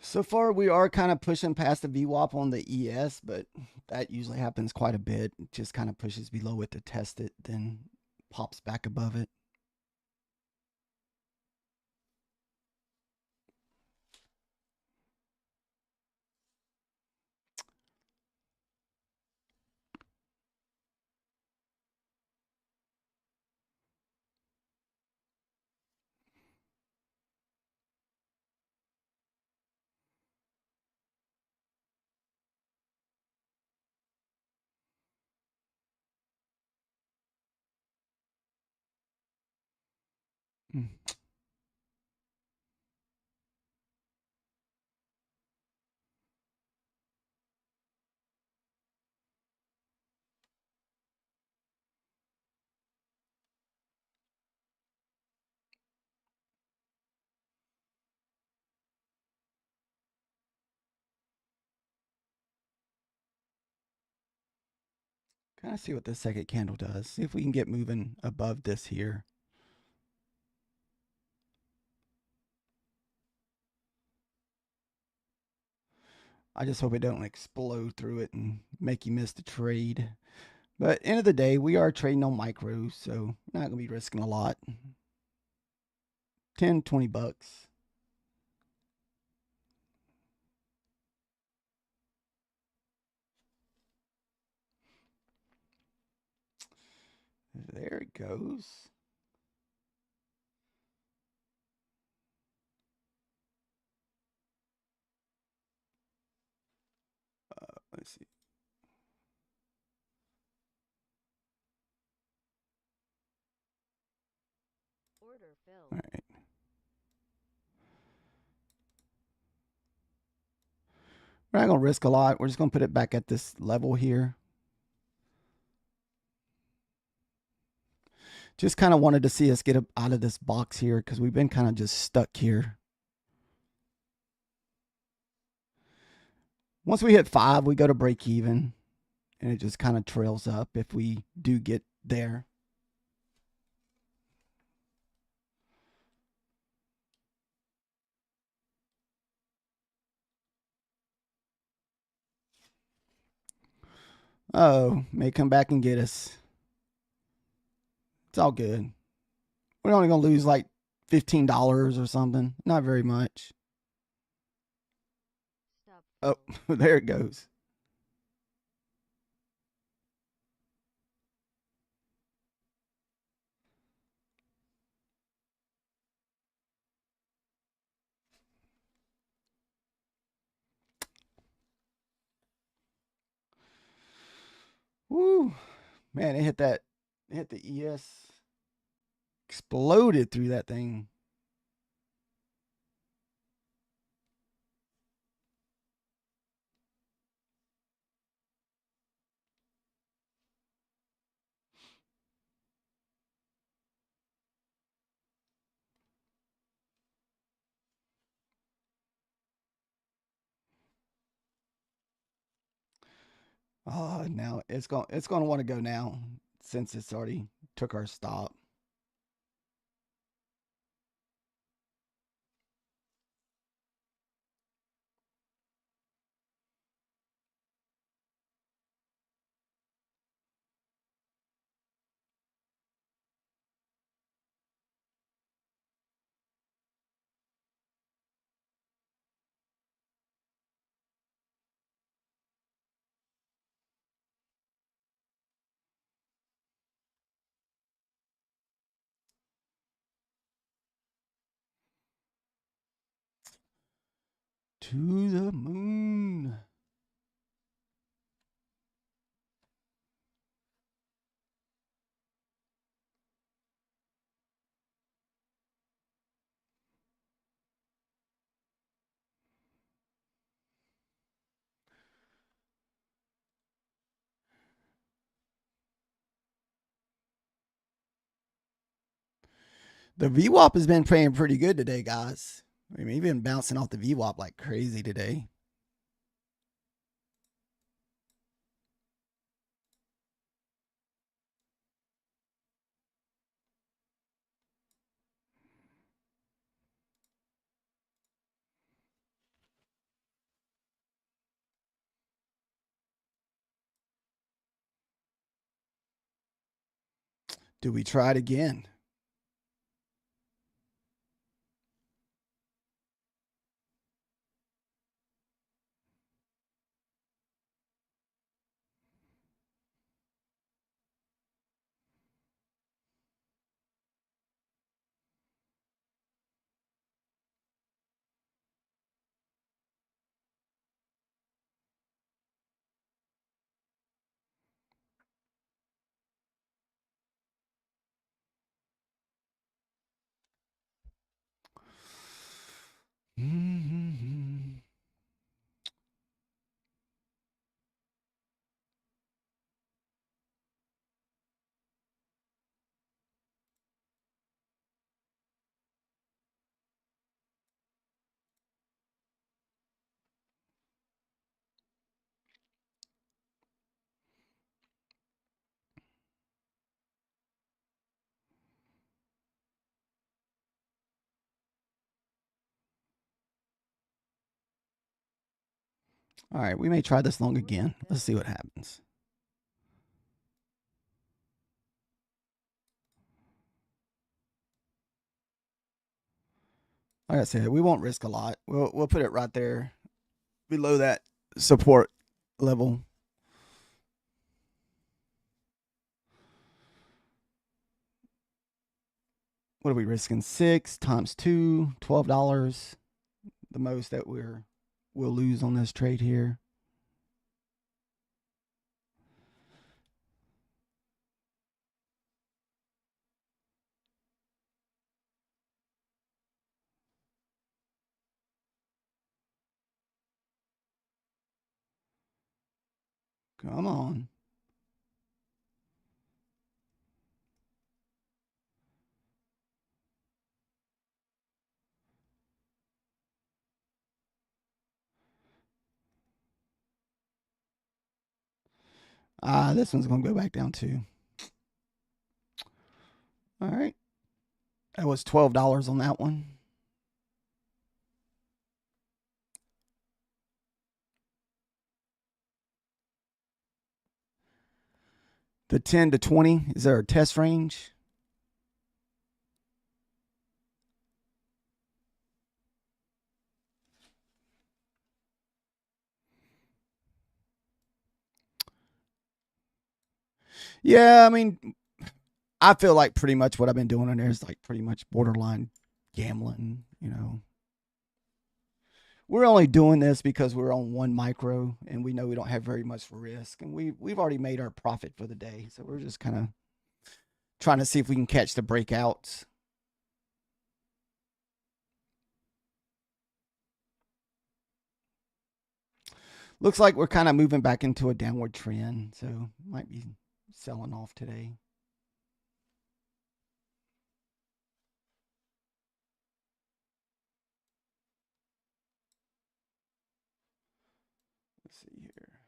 So far, we are kind of pushing past the VWAP on the ES, but that usually happens quite a bit. It just kind of pushes below it to test it, then pops back above it. Mm. Kind of see what the second candle does. See if we can get moving above this here. I just hope it don't explode through it and make you miss the trade. But end of the day, we are trading on micros, so not gonna be risking a lot. 10, 20 bucks. There it goes. Let's see. Order All filled. right. We're not gonna risk a lot. We're just gonna put it back at this level here. Just kind of wanted to see us get out of this box here because we've been kind of just stuck here. Once we hit 5, we go to break even, and it just kind of trails up if we do get there. Oh, may come back and get us. It's all good. We're only gonna lose like $15 or something. Not very much. Stop Oh, filled. there it goes. Woo, man! It hit that. It hit the ES. Exploded through that thing. Oh, now it's going to want to go now since it's already took our stop. To the moon. The VWAP has been playing pretty good today, guys. I mean, even bouncing off the VWAP like crazy today. Do we try it again? All right, we may try this long again. Let's see what happens. Like I said, we won't risk a lot. We'll put it right there below that support level. What are we risking? 6 times 2, $12. The most that we'll lose on this trade here. Come on. This one's going to go back down too. All right. That was $12 on that one. The 10 to 20, is there a test range? Yeah, I mean, I feel like pretty much what I've been doing on there is like pretty much borderline gambling, you know. We're only doing this because we're on one micro and we know we don't have very much risk and we've already made our profit for the day. So we're just kind of trying to see if we can catch the breakouts. Looks like we're kind of moving back into a downward trend, so might be selling off today. Let's see here.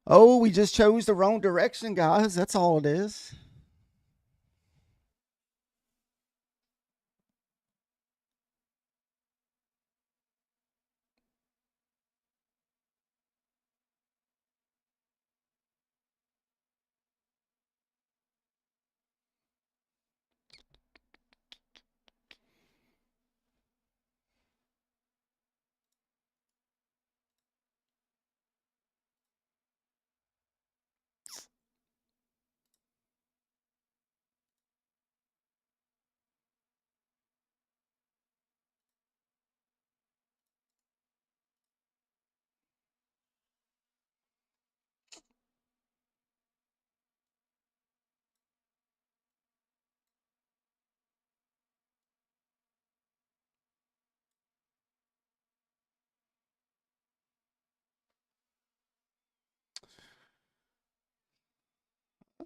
Oh, we just chose the wrong direction, guys. That's all it is.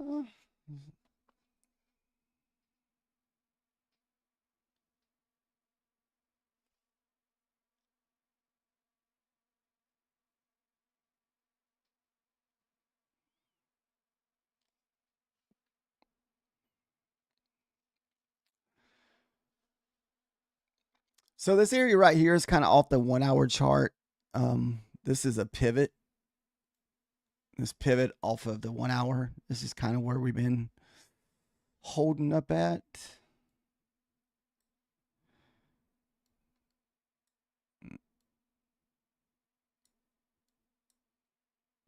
Uh, So this area right here is kind of off the 1 hour chart. This is a pivot. This pivot off of the 1 hour. This is kind of where we've been holding up at.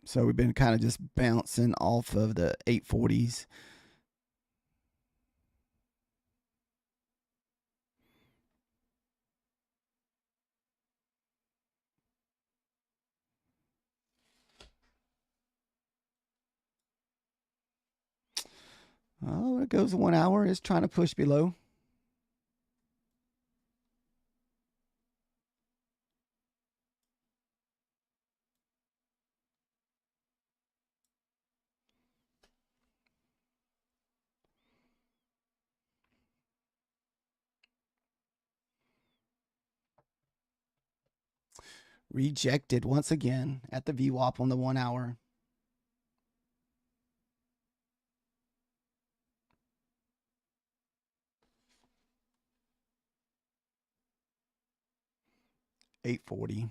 So we've been kind of just bouncing off of the 840s. Oh, it goes 1 hour. It's trying to push below. Rejected once again at the VWAP on the 1 hour. $8.40.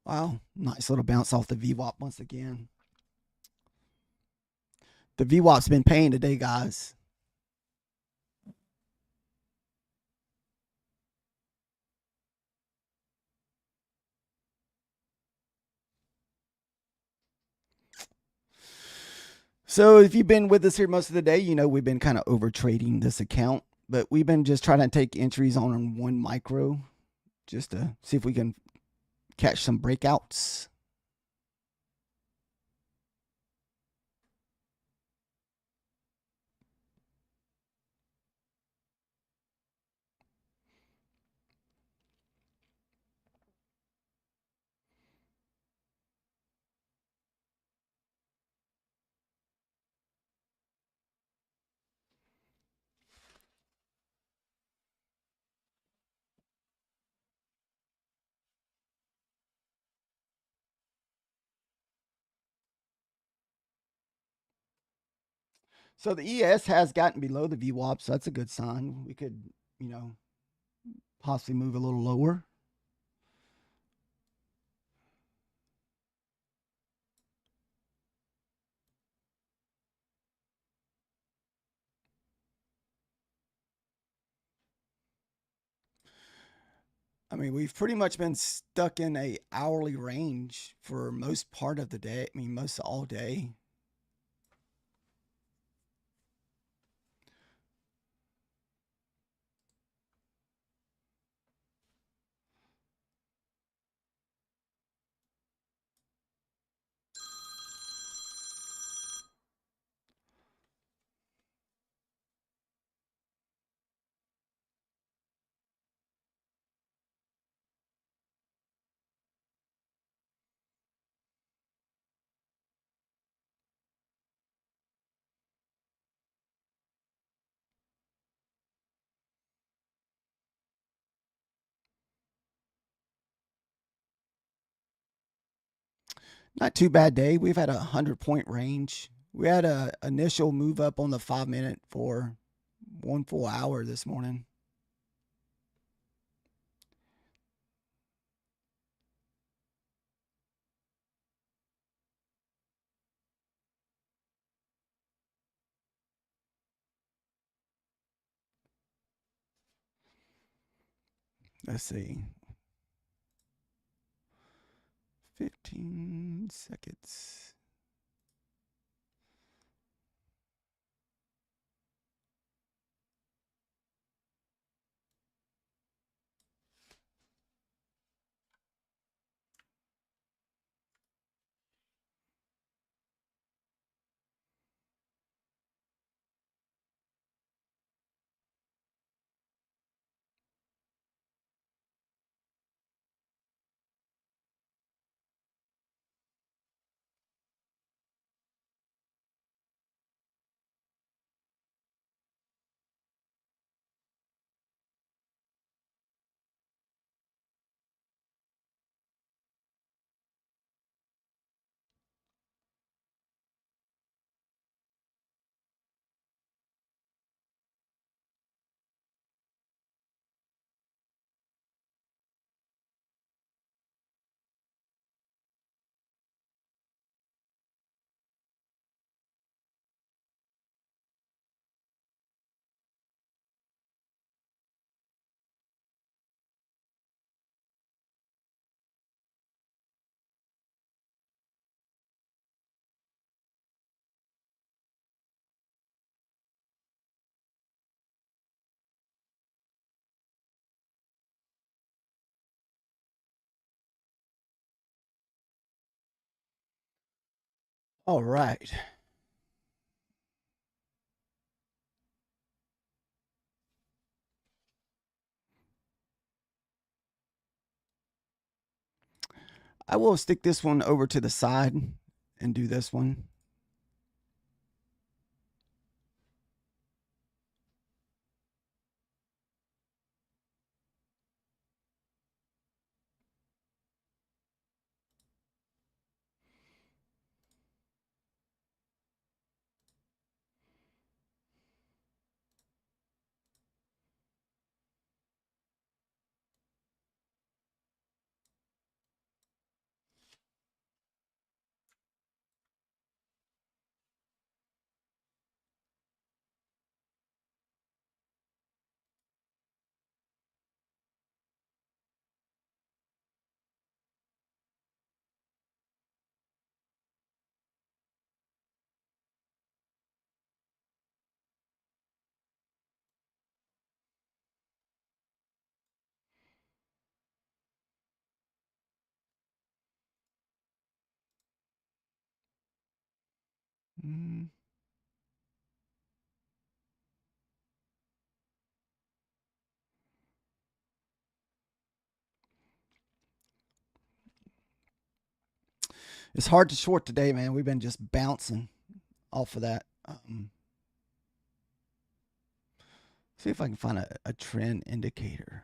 Wow, nice little bounce off the VWAP once again. The VWAP's been paying today, guys. So if you've been with us here most of the day, you know we've been kind of over trading this account, but we've been just trying to take entries on one micro just to see if we can catch some breakouts. So the ES has gotten below the VWAP, so that's a good sign. We could, you know, possibly move a little lower. I mean, we've pretty much been stuck in a hourly range for most part of the day. I mean, most all day. Not too bad day. We've had 100 point range. We had a initial move up on the 5 minute for 1 full hour this morning. Let's see. 15 seconds. All right. I will stick this one over to the side and do this one. Mm. It's hard to short today, man. We've been just bouncing off of that. See if I can find a trend indicator.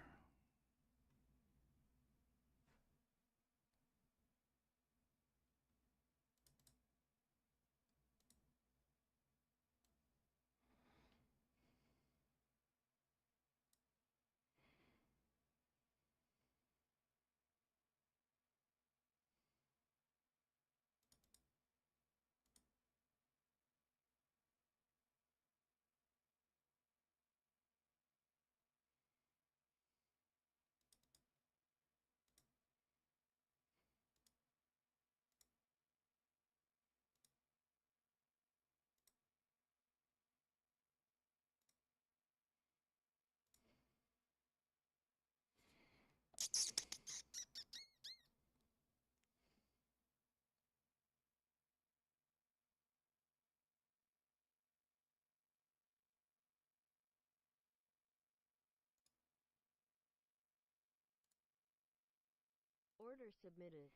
Order submitted.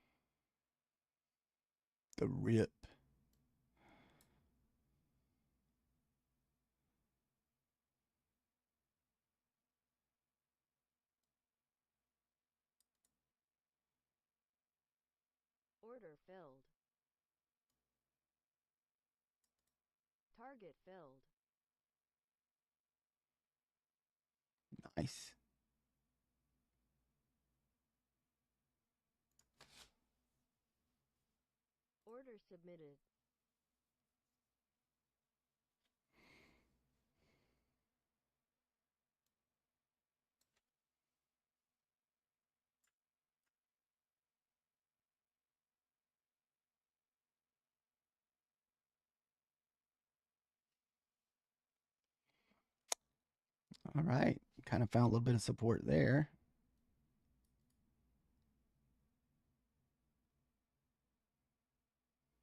The rip. Order filled. Target filled. Nice. Order submitted. All right. Kind of found a little bit of support there.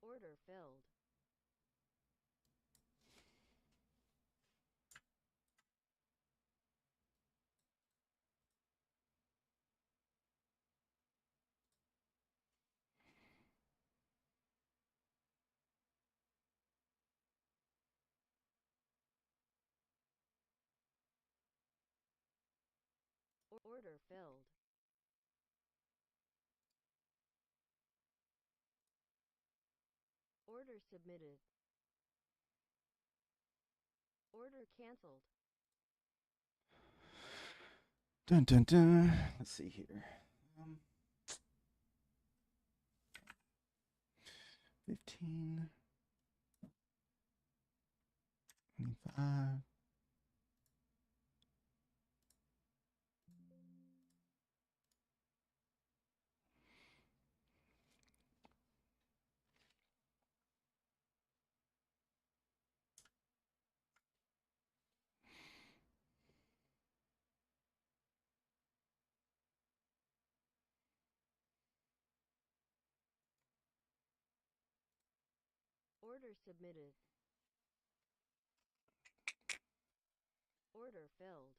Order filled. Order filled. Order submitted. Order canceled. Dun, dun, dun. Let's see here. 15, 25. Order submitted. Order filled.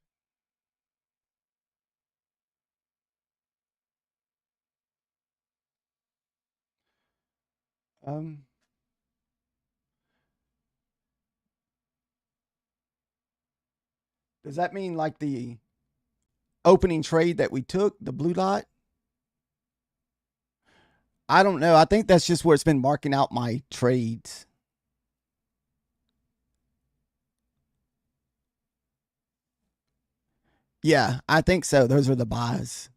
Um, does that mean like the opening trade that we took, the blue dot? I don't know. I think that's just where it's been marking out my trades. Yeah, I think so. Those are the buys.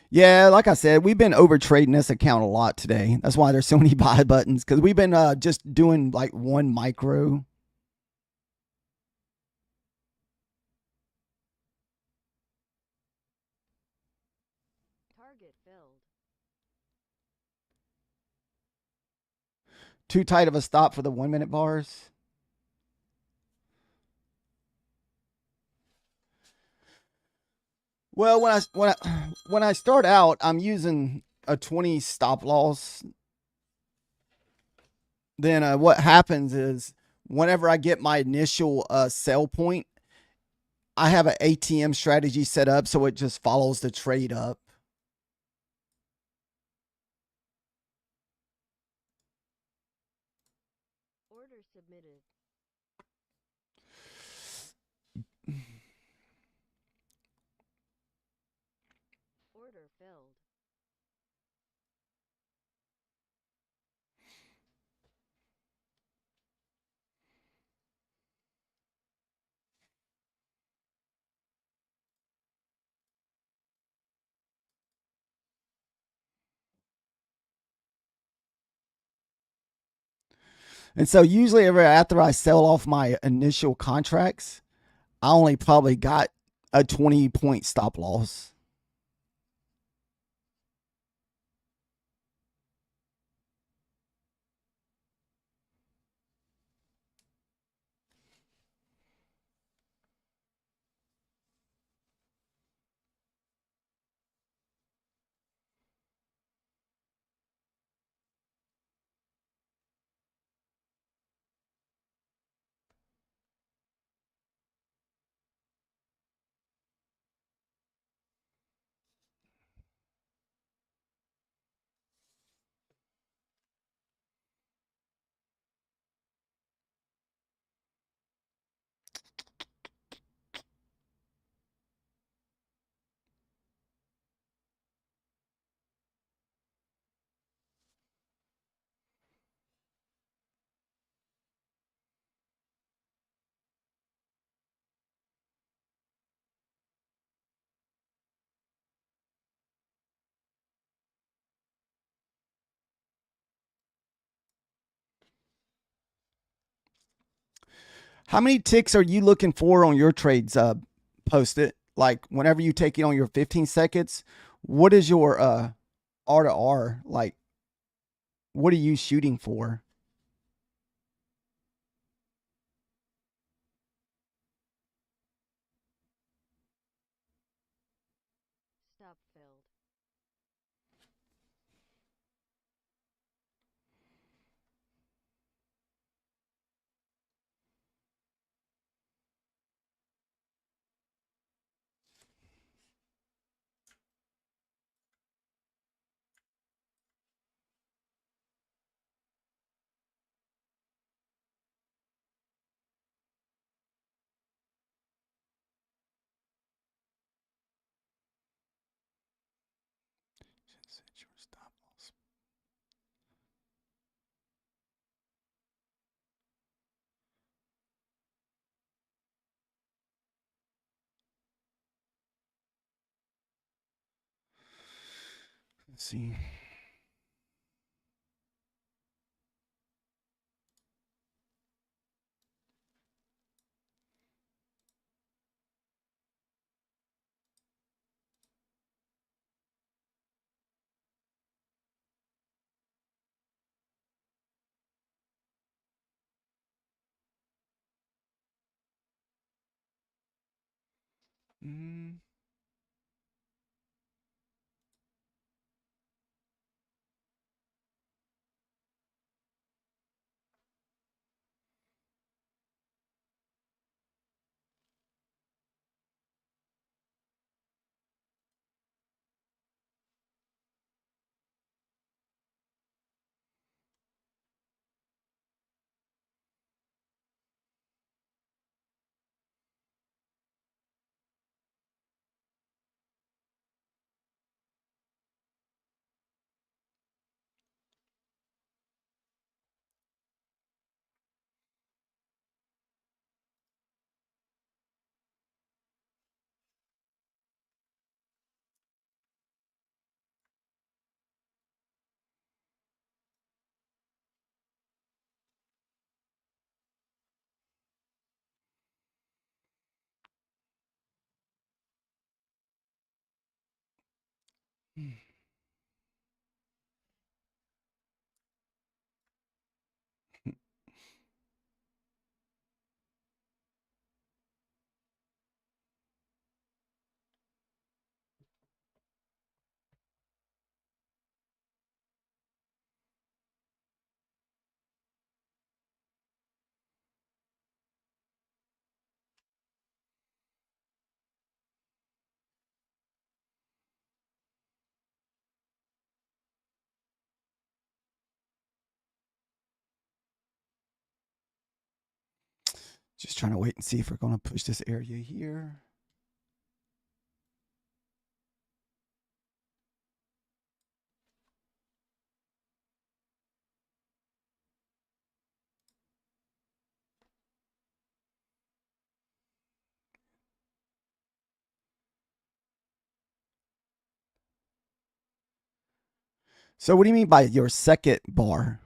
Yeah, like I said, we've been over trading this account a lot today. That's why there's so many buy buttons because we've been just doing like one micro. Target filled. Too tight of a stop for the 1 minute bars. Well, when I start out, I'm using a 20 stop loss. Then what happens is whenever I get my initial sell point, I have an ATM strategy set up so it just follows the trade up. Order submitted. Order filled. And so usually ever after I sell off my initial contracts, I only probably got a 20-point stop loss. How many ticks are you looking for on your trades? Post it. Like whenever you take it on your 15 seconds, what is your R to R? Like, what are you shooting for? Stop filled. Let's see. Mm. Just trying to wait and see if we're going to push this area here. So what do you mean by your second bar?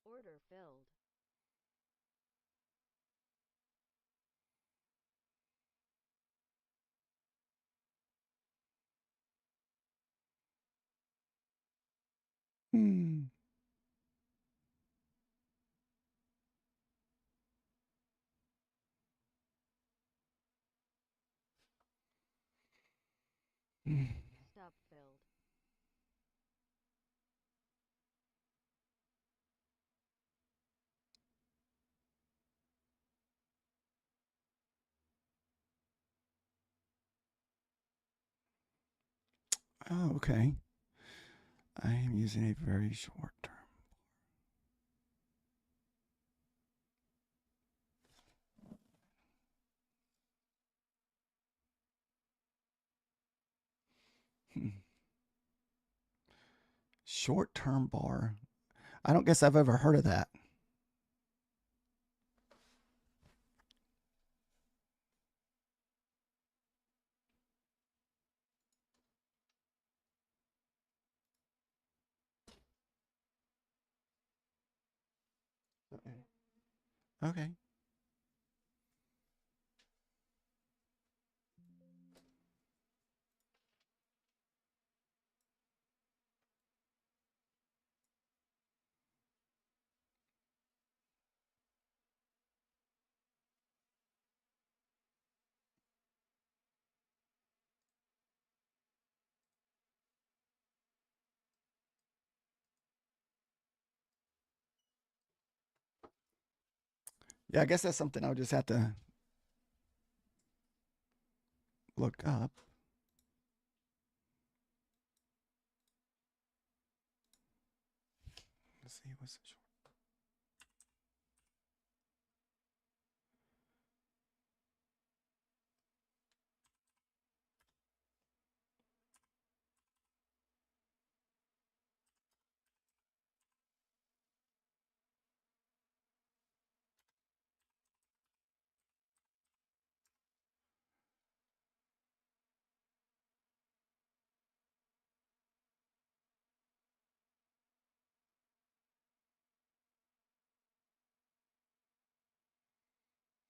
Order filled. Hmm. Stop filled. Oh, okay. I am using a very short term. Short term bar. I don't guess I've ever heard of that. Okay. Okay. Yeah, I guess that's something I'll just have to look up. see what's the short.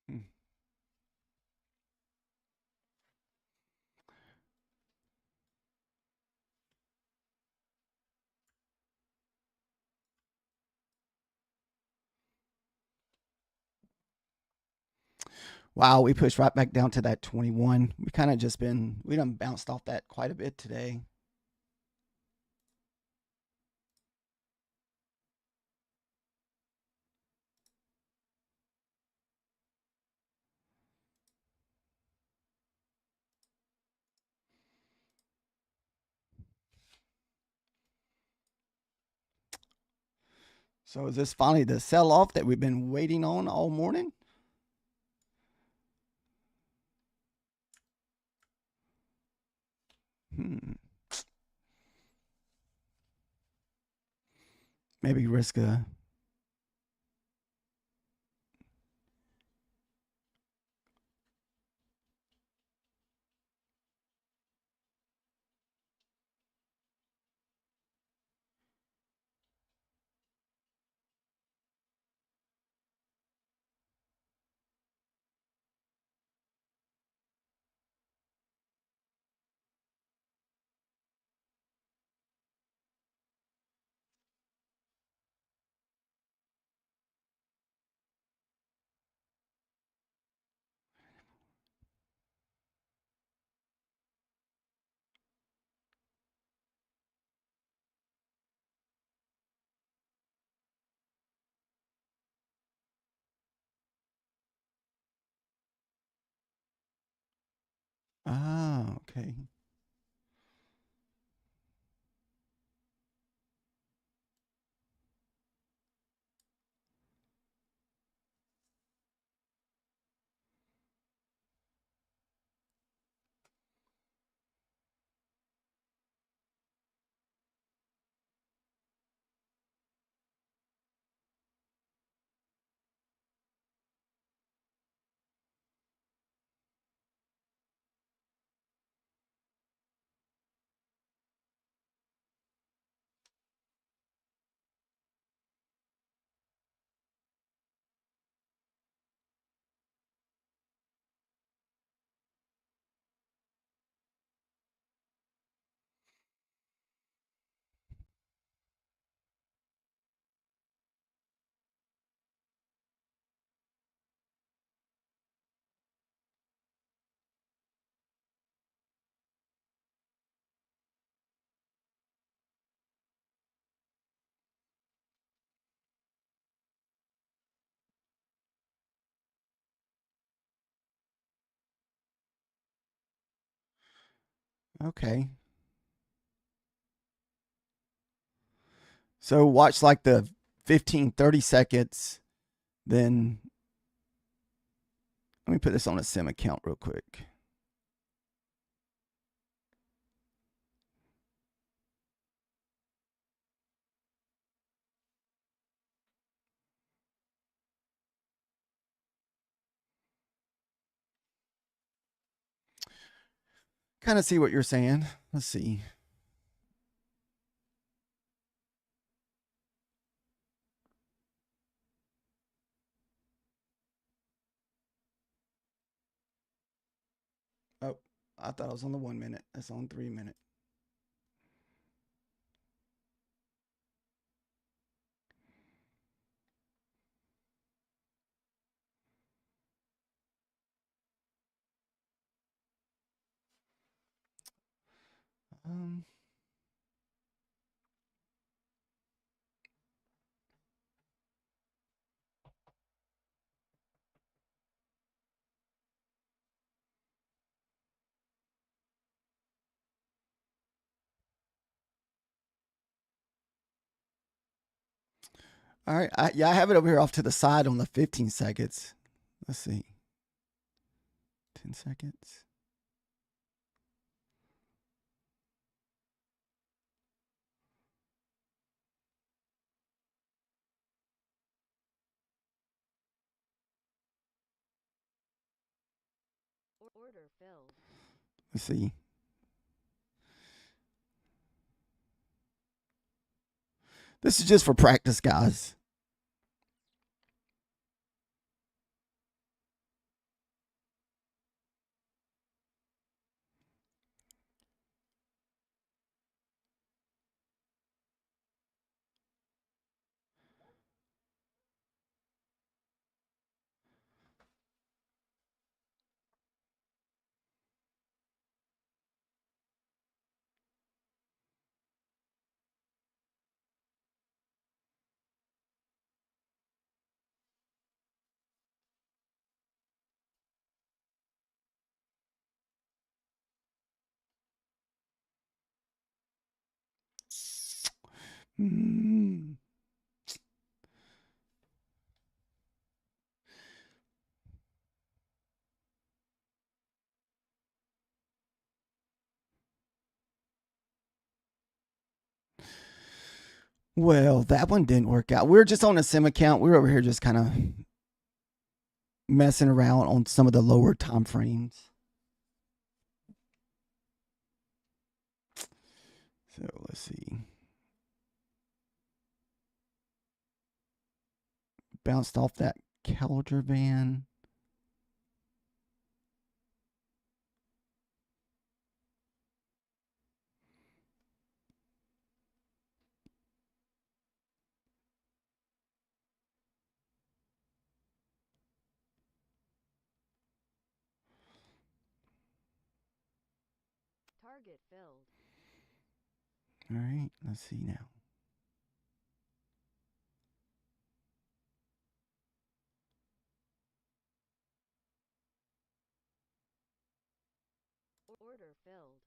Hmm. Wow, we pushed right back down to that 21. We kind of just we done bounced off that quite a bit today. So is this finally the sell off that we've been waiting on all morning? Hmm. Maybe risk a. Ah, okay. Okay. So watch like the 15, 30 seconds. Then let me put this on a sim account real quick. Kind of see what you're saying. Let's see. Oh, I thought I was on the 1 minute. It's on 3 minute. Um, All right. Yeah, I have it over here off to the side on the 15 seconds. Let's see. 10 seconds. Order filled. Let's see. This is just for practice, guys. Mm. Well, that one didn't work out. We were just on a sim account. We were over here just kind of messing around on some of the lower time frames. So let's see. Bounced off that Caliger van. Target filled. All right, let's see now. Order filled.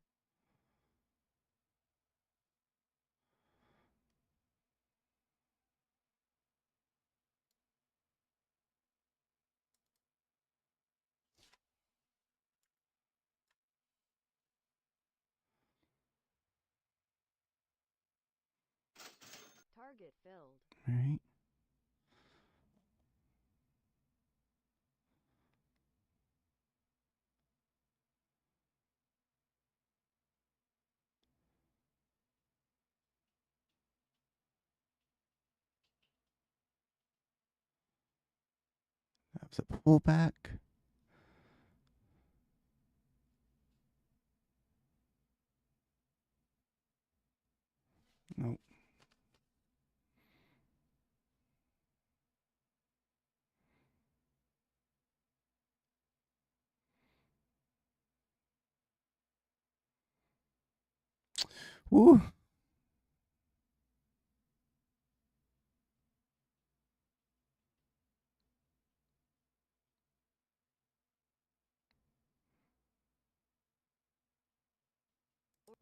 Target filled. All right. That was a pullback. Nope. Woo.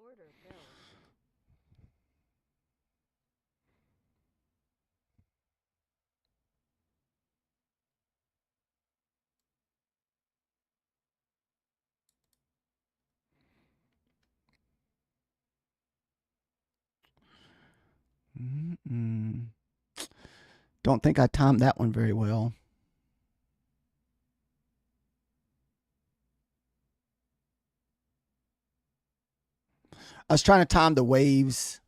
Order filled. Mm-mm. Don't think I timed that one very well. I was trying to time the waves.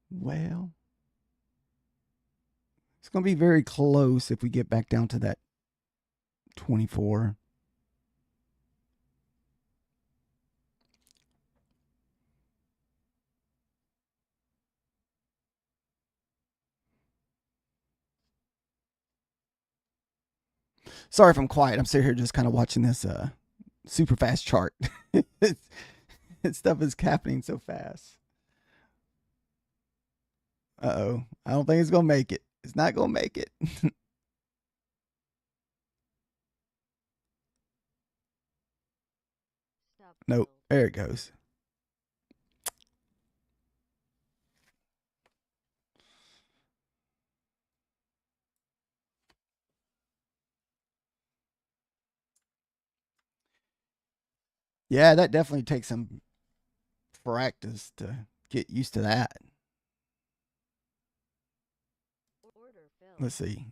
Well, it's going to be very close if we get back down to that 24. Sorry if I'm quiet. I'm sitting here just kind of watching this super fast chart. Stuff is happening so fast. Uh-oh. I don't think it's going to make it. It's not going to make it. Stop Nope. filled. There it goes. Yeah, that definitely takes some practice to get used to that. Order filled. Let's see.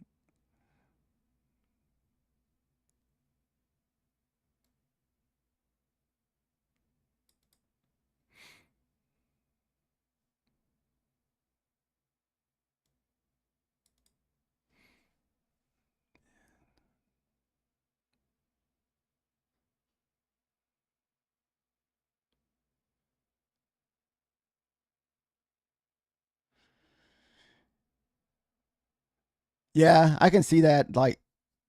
Yeah, I can see that. Like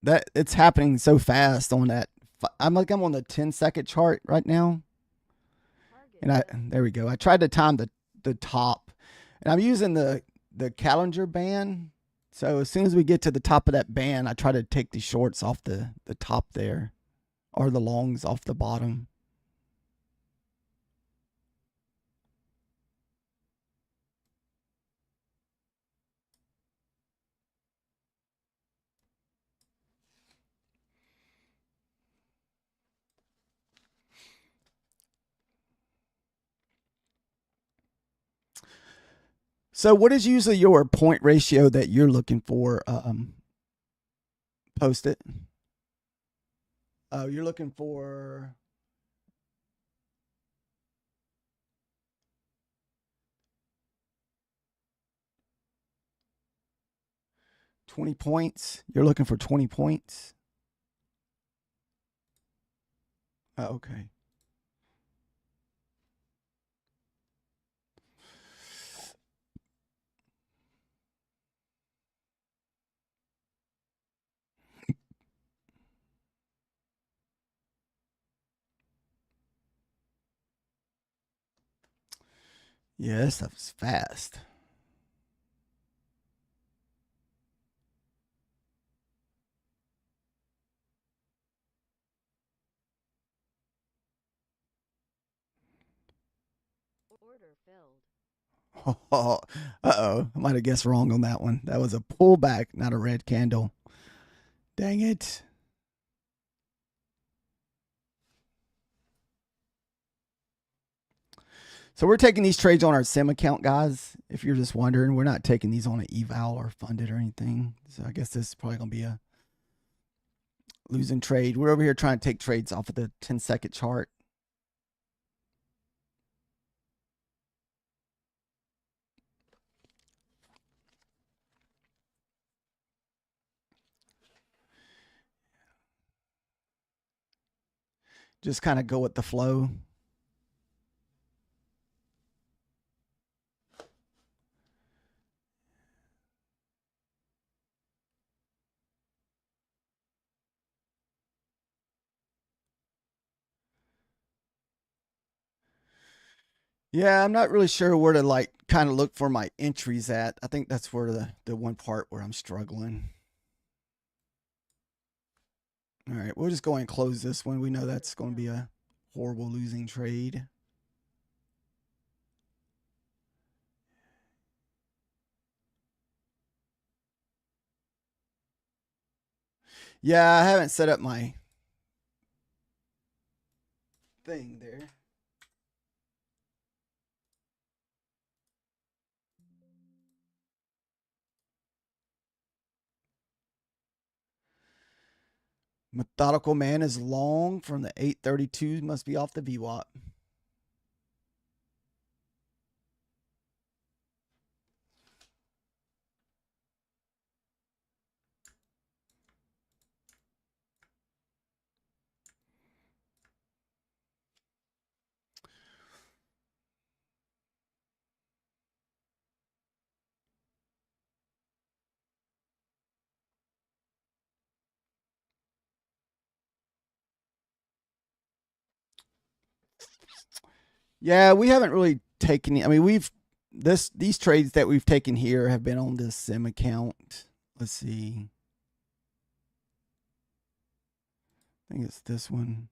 that, it's happening so fast on that. I'm on the 10-second chart right now, Target and filled. there we go. I tried to time the top, and I'm using the calendar band. So as soon as we get to the top of that band, I try to take the shorts off the top there, or the longs off the bottom. So what is usually your point ratio that you're looking for? Post it. Oh, you're looking for 20 points. You're looking for 20 points. Oh, okay. Yeah, this stuff is fast. Order filled. Uh oh. I might have guessed wrong on that one. That was a pullback, not a red candle. Dang it. So we're taking these trades on our sim account, guys. If you're just wondering, we're not taking these on an eval or funded or anything. So I guess this is probably going to be a losing trade. We're over here trying to take trades off of the 10-second chart. Just kind of go with the flow. Yeah, I'm not really sure where to like kind of look for my entries at. I think that's where the one part where I'm struggling. All right, we'll just go and close this one. We know that's going to be a horrible losing trade. Yeah, I haven't set up my thing there. Methodical man is long from the 832. Must be off the VWAP. Yeah, we haven't really taken. I mean, we've these trades that we've taken here have been on this sim account. Let's see. I think it's this one.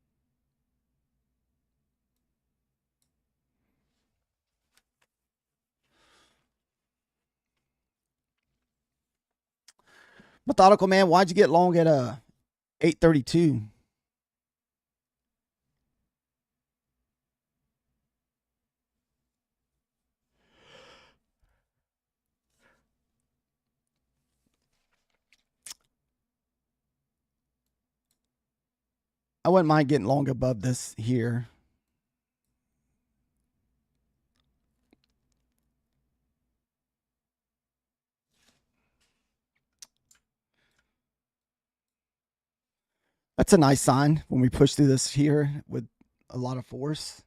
Methodical man, why'd you get long at 832? I wouldn't mind getting long above this here. That's a nice sign when we push through this here with a lot of force.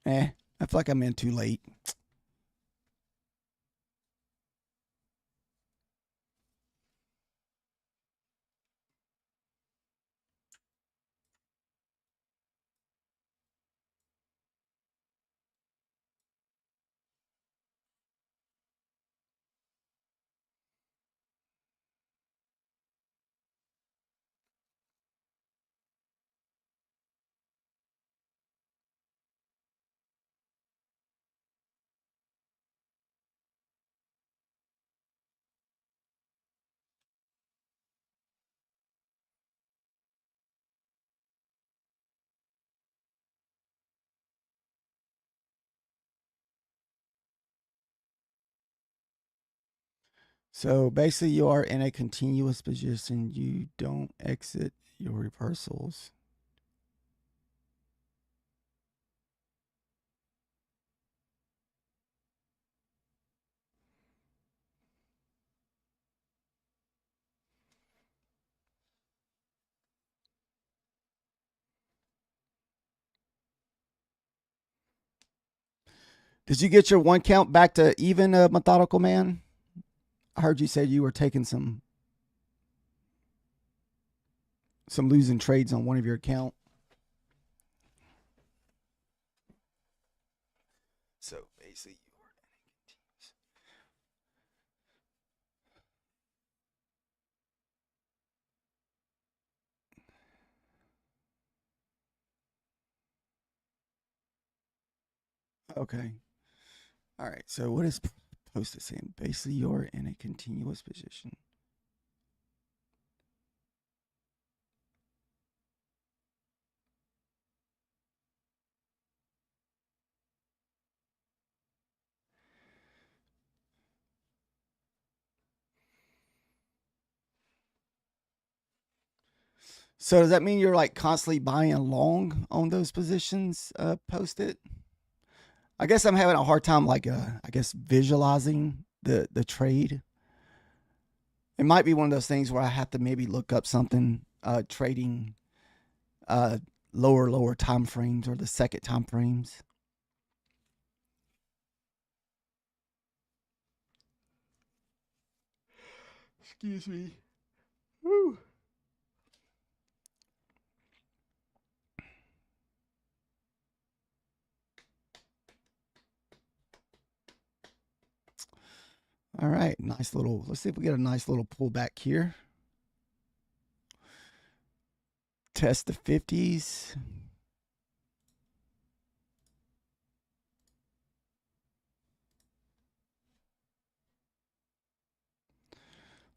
I feel like I'm in too late. So basically, you are in a continuous position. You don't exit your reversals. Did you get your one count back to even, methodical man? I heard you said you were taking some losing trades on one of your account. So basically, okay. All right. So what is posted saying? Basically, you're in a continuous position. So does that mean you're like constantly buying long on those positions posted? I guess I'm having a hard time like I guess visualizing the trade. It might be one of those things where I have to maybe look up something trading uh lower time frames or the second time frames. Excuse me. Woo. All right, nice little. Let's see if we get a nice little pullback here. Test the 50s.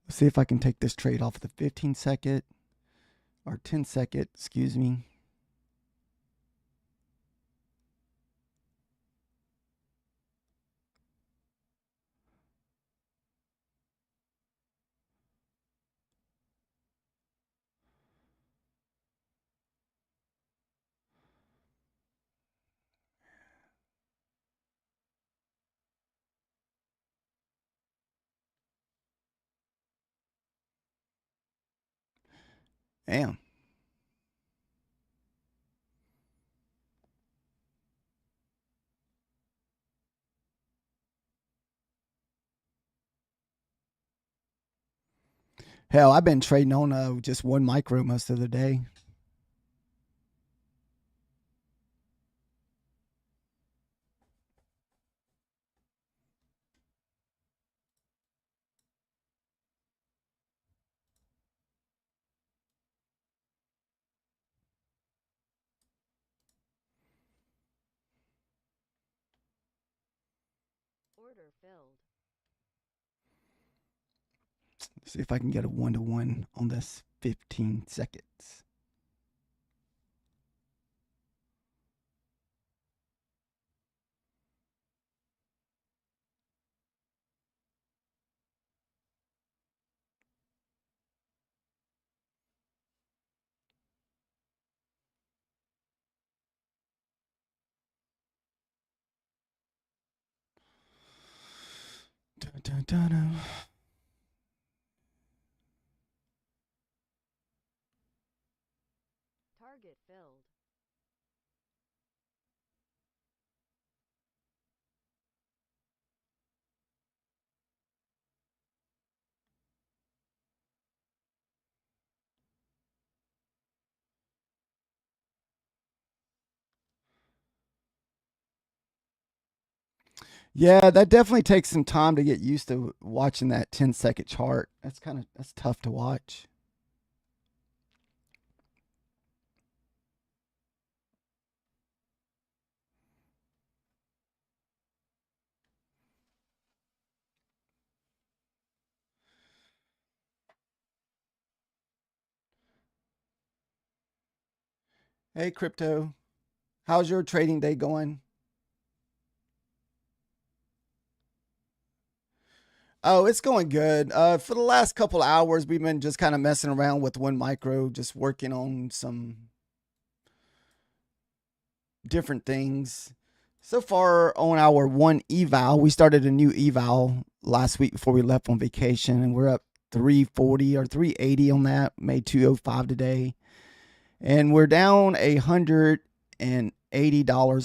Let's see if I can take this trade off the 15 second or 10 second, excuse me. Damn. Hell, I've been trading on just one micro most of the day. Order filled. See if I can get a 1-to-1 on this 15 seconds. Dun, dun, dun, dun. Target filled. Yeah, that definitely takes some time to get used to watching that 10-second chart. That's tough to watch. Hey, crypto. How's your trading day going? Oh, it's going good. For the last couple hours, we've been just kind of messing around with one micro, just working on some different things. So far on our one eval, we started a new eval last week before we left on vacation, and we're up 340 or 380 on that. Made 205 today, and we're down $180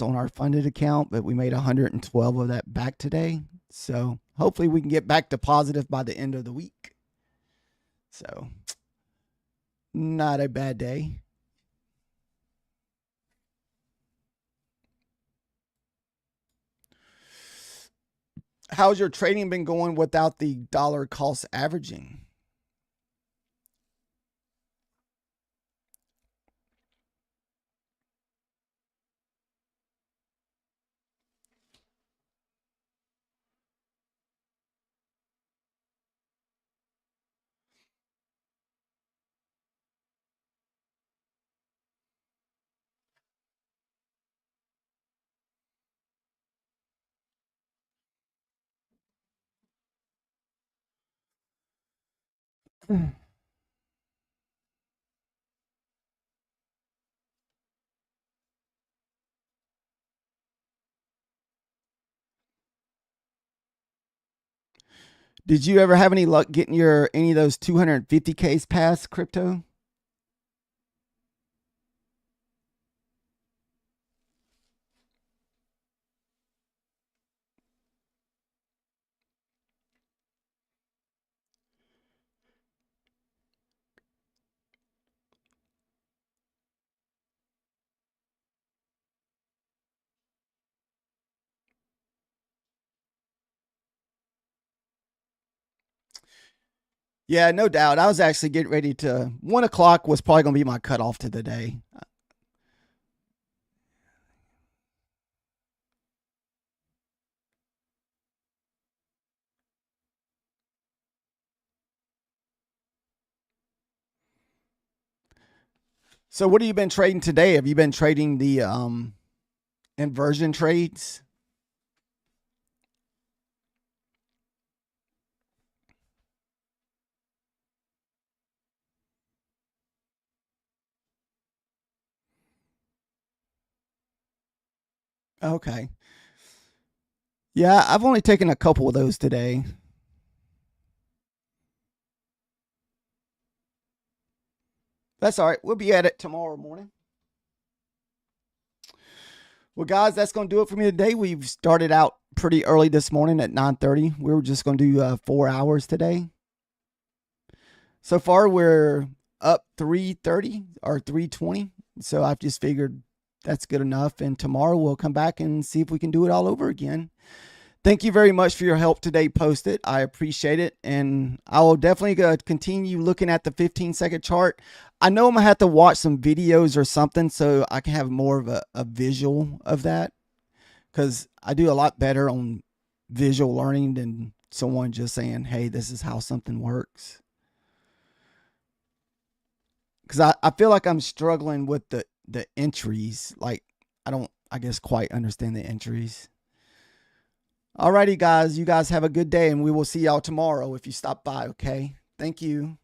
on our funded account, but we made 112 of that back today. So hopefully we can get back to positive by the end of the week. So not a bad day. How's your trading been going without the dollar cost averaging? Did you ever have any luck getting your any of those 250Ks past crypto? Yeah, no doubt. I was actually getting ready to 1 o'clock was probably gonna be my cutoff to the day. So what have you been trading today? Have you been trading the inversion trades? Okay. Yeah, I've only taken a couple of those today. That's all right. We'll be at it tomorrow morning. Well, guys, that's going to do it for me today. We've started out pretty early this morning at 9:30. We were just going to do 4 hours today. So far, we're up 330 or 320. So I've just figured that's good enough. And tomorrow we'll come back and see if we can do it all over again. Thank you very much for your help today, Post It. I appreciate it. And I will definitely continue looking at the 15-second chart. I know I'm going to have to watch some videos or something so I can have more of a visual of that, because I do a lot better on visual learning than someone just saying, hey, this is how something works. Because I feel like I'm struggling with the entries. Like, I don't, I guess, quite understand the entries. Alrighty, guys. You guys have a good day, and we will see y'all tomorrow if you stop by, okay? Thank you.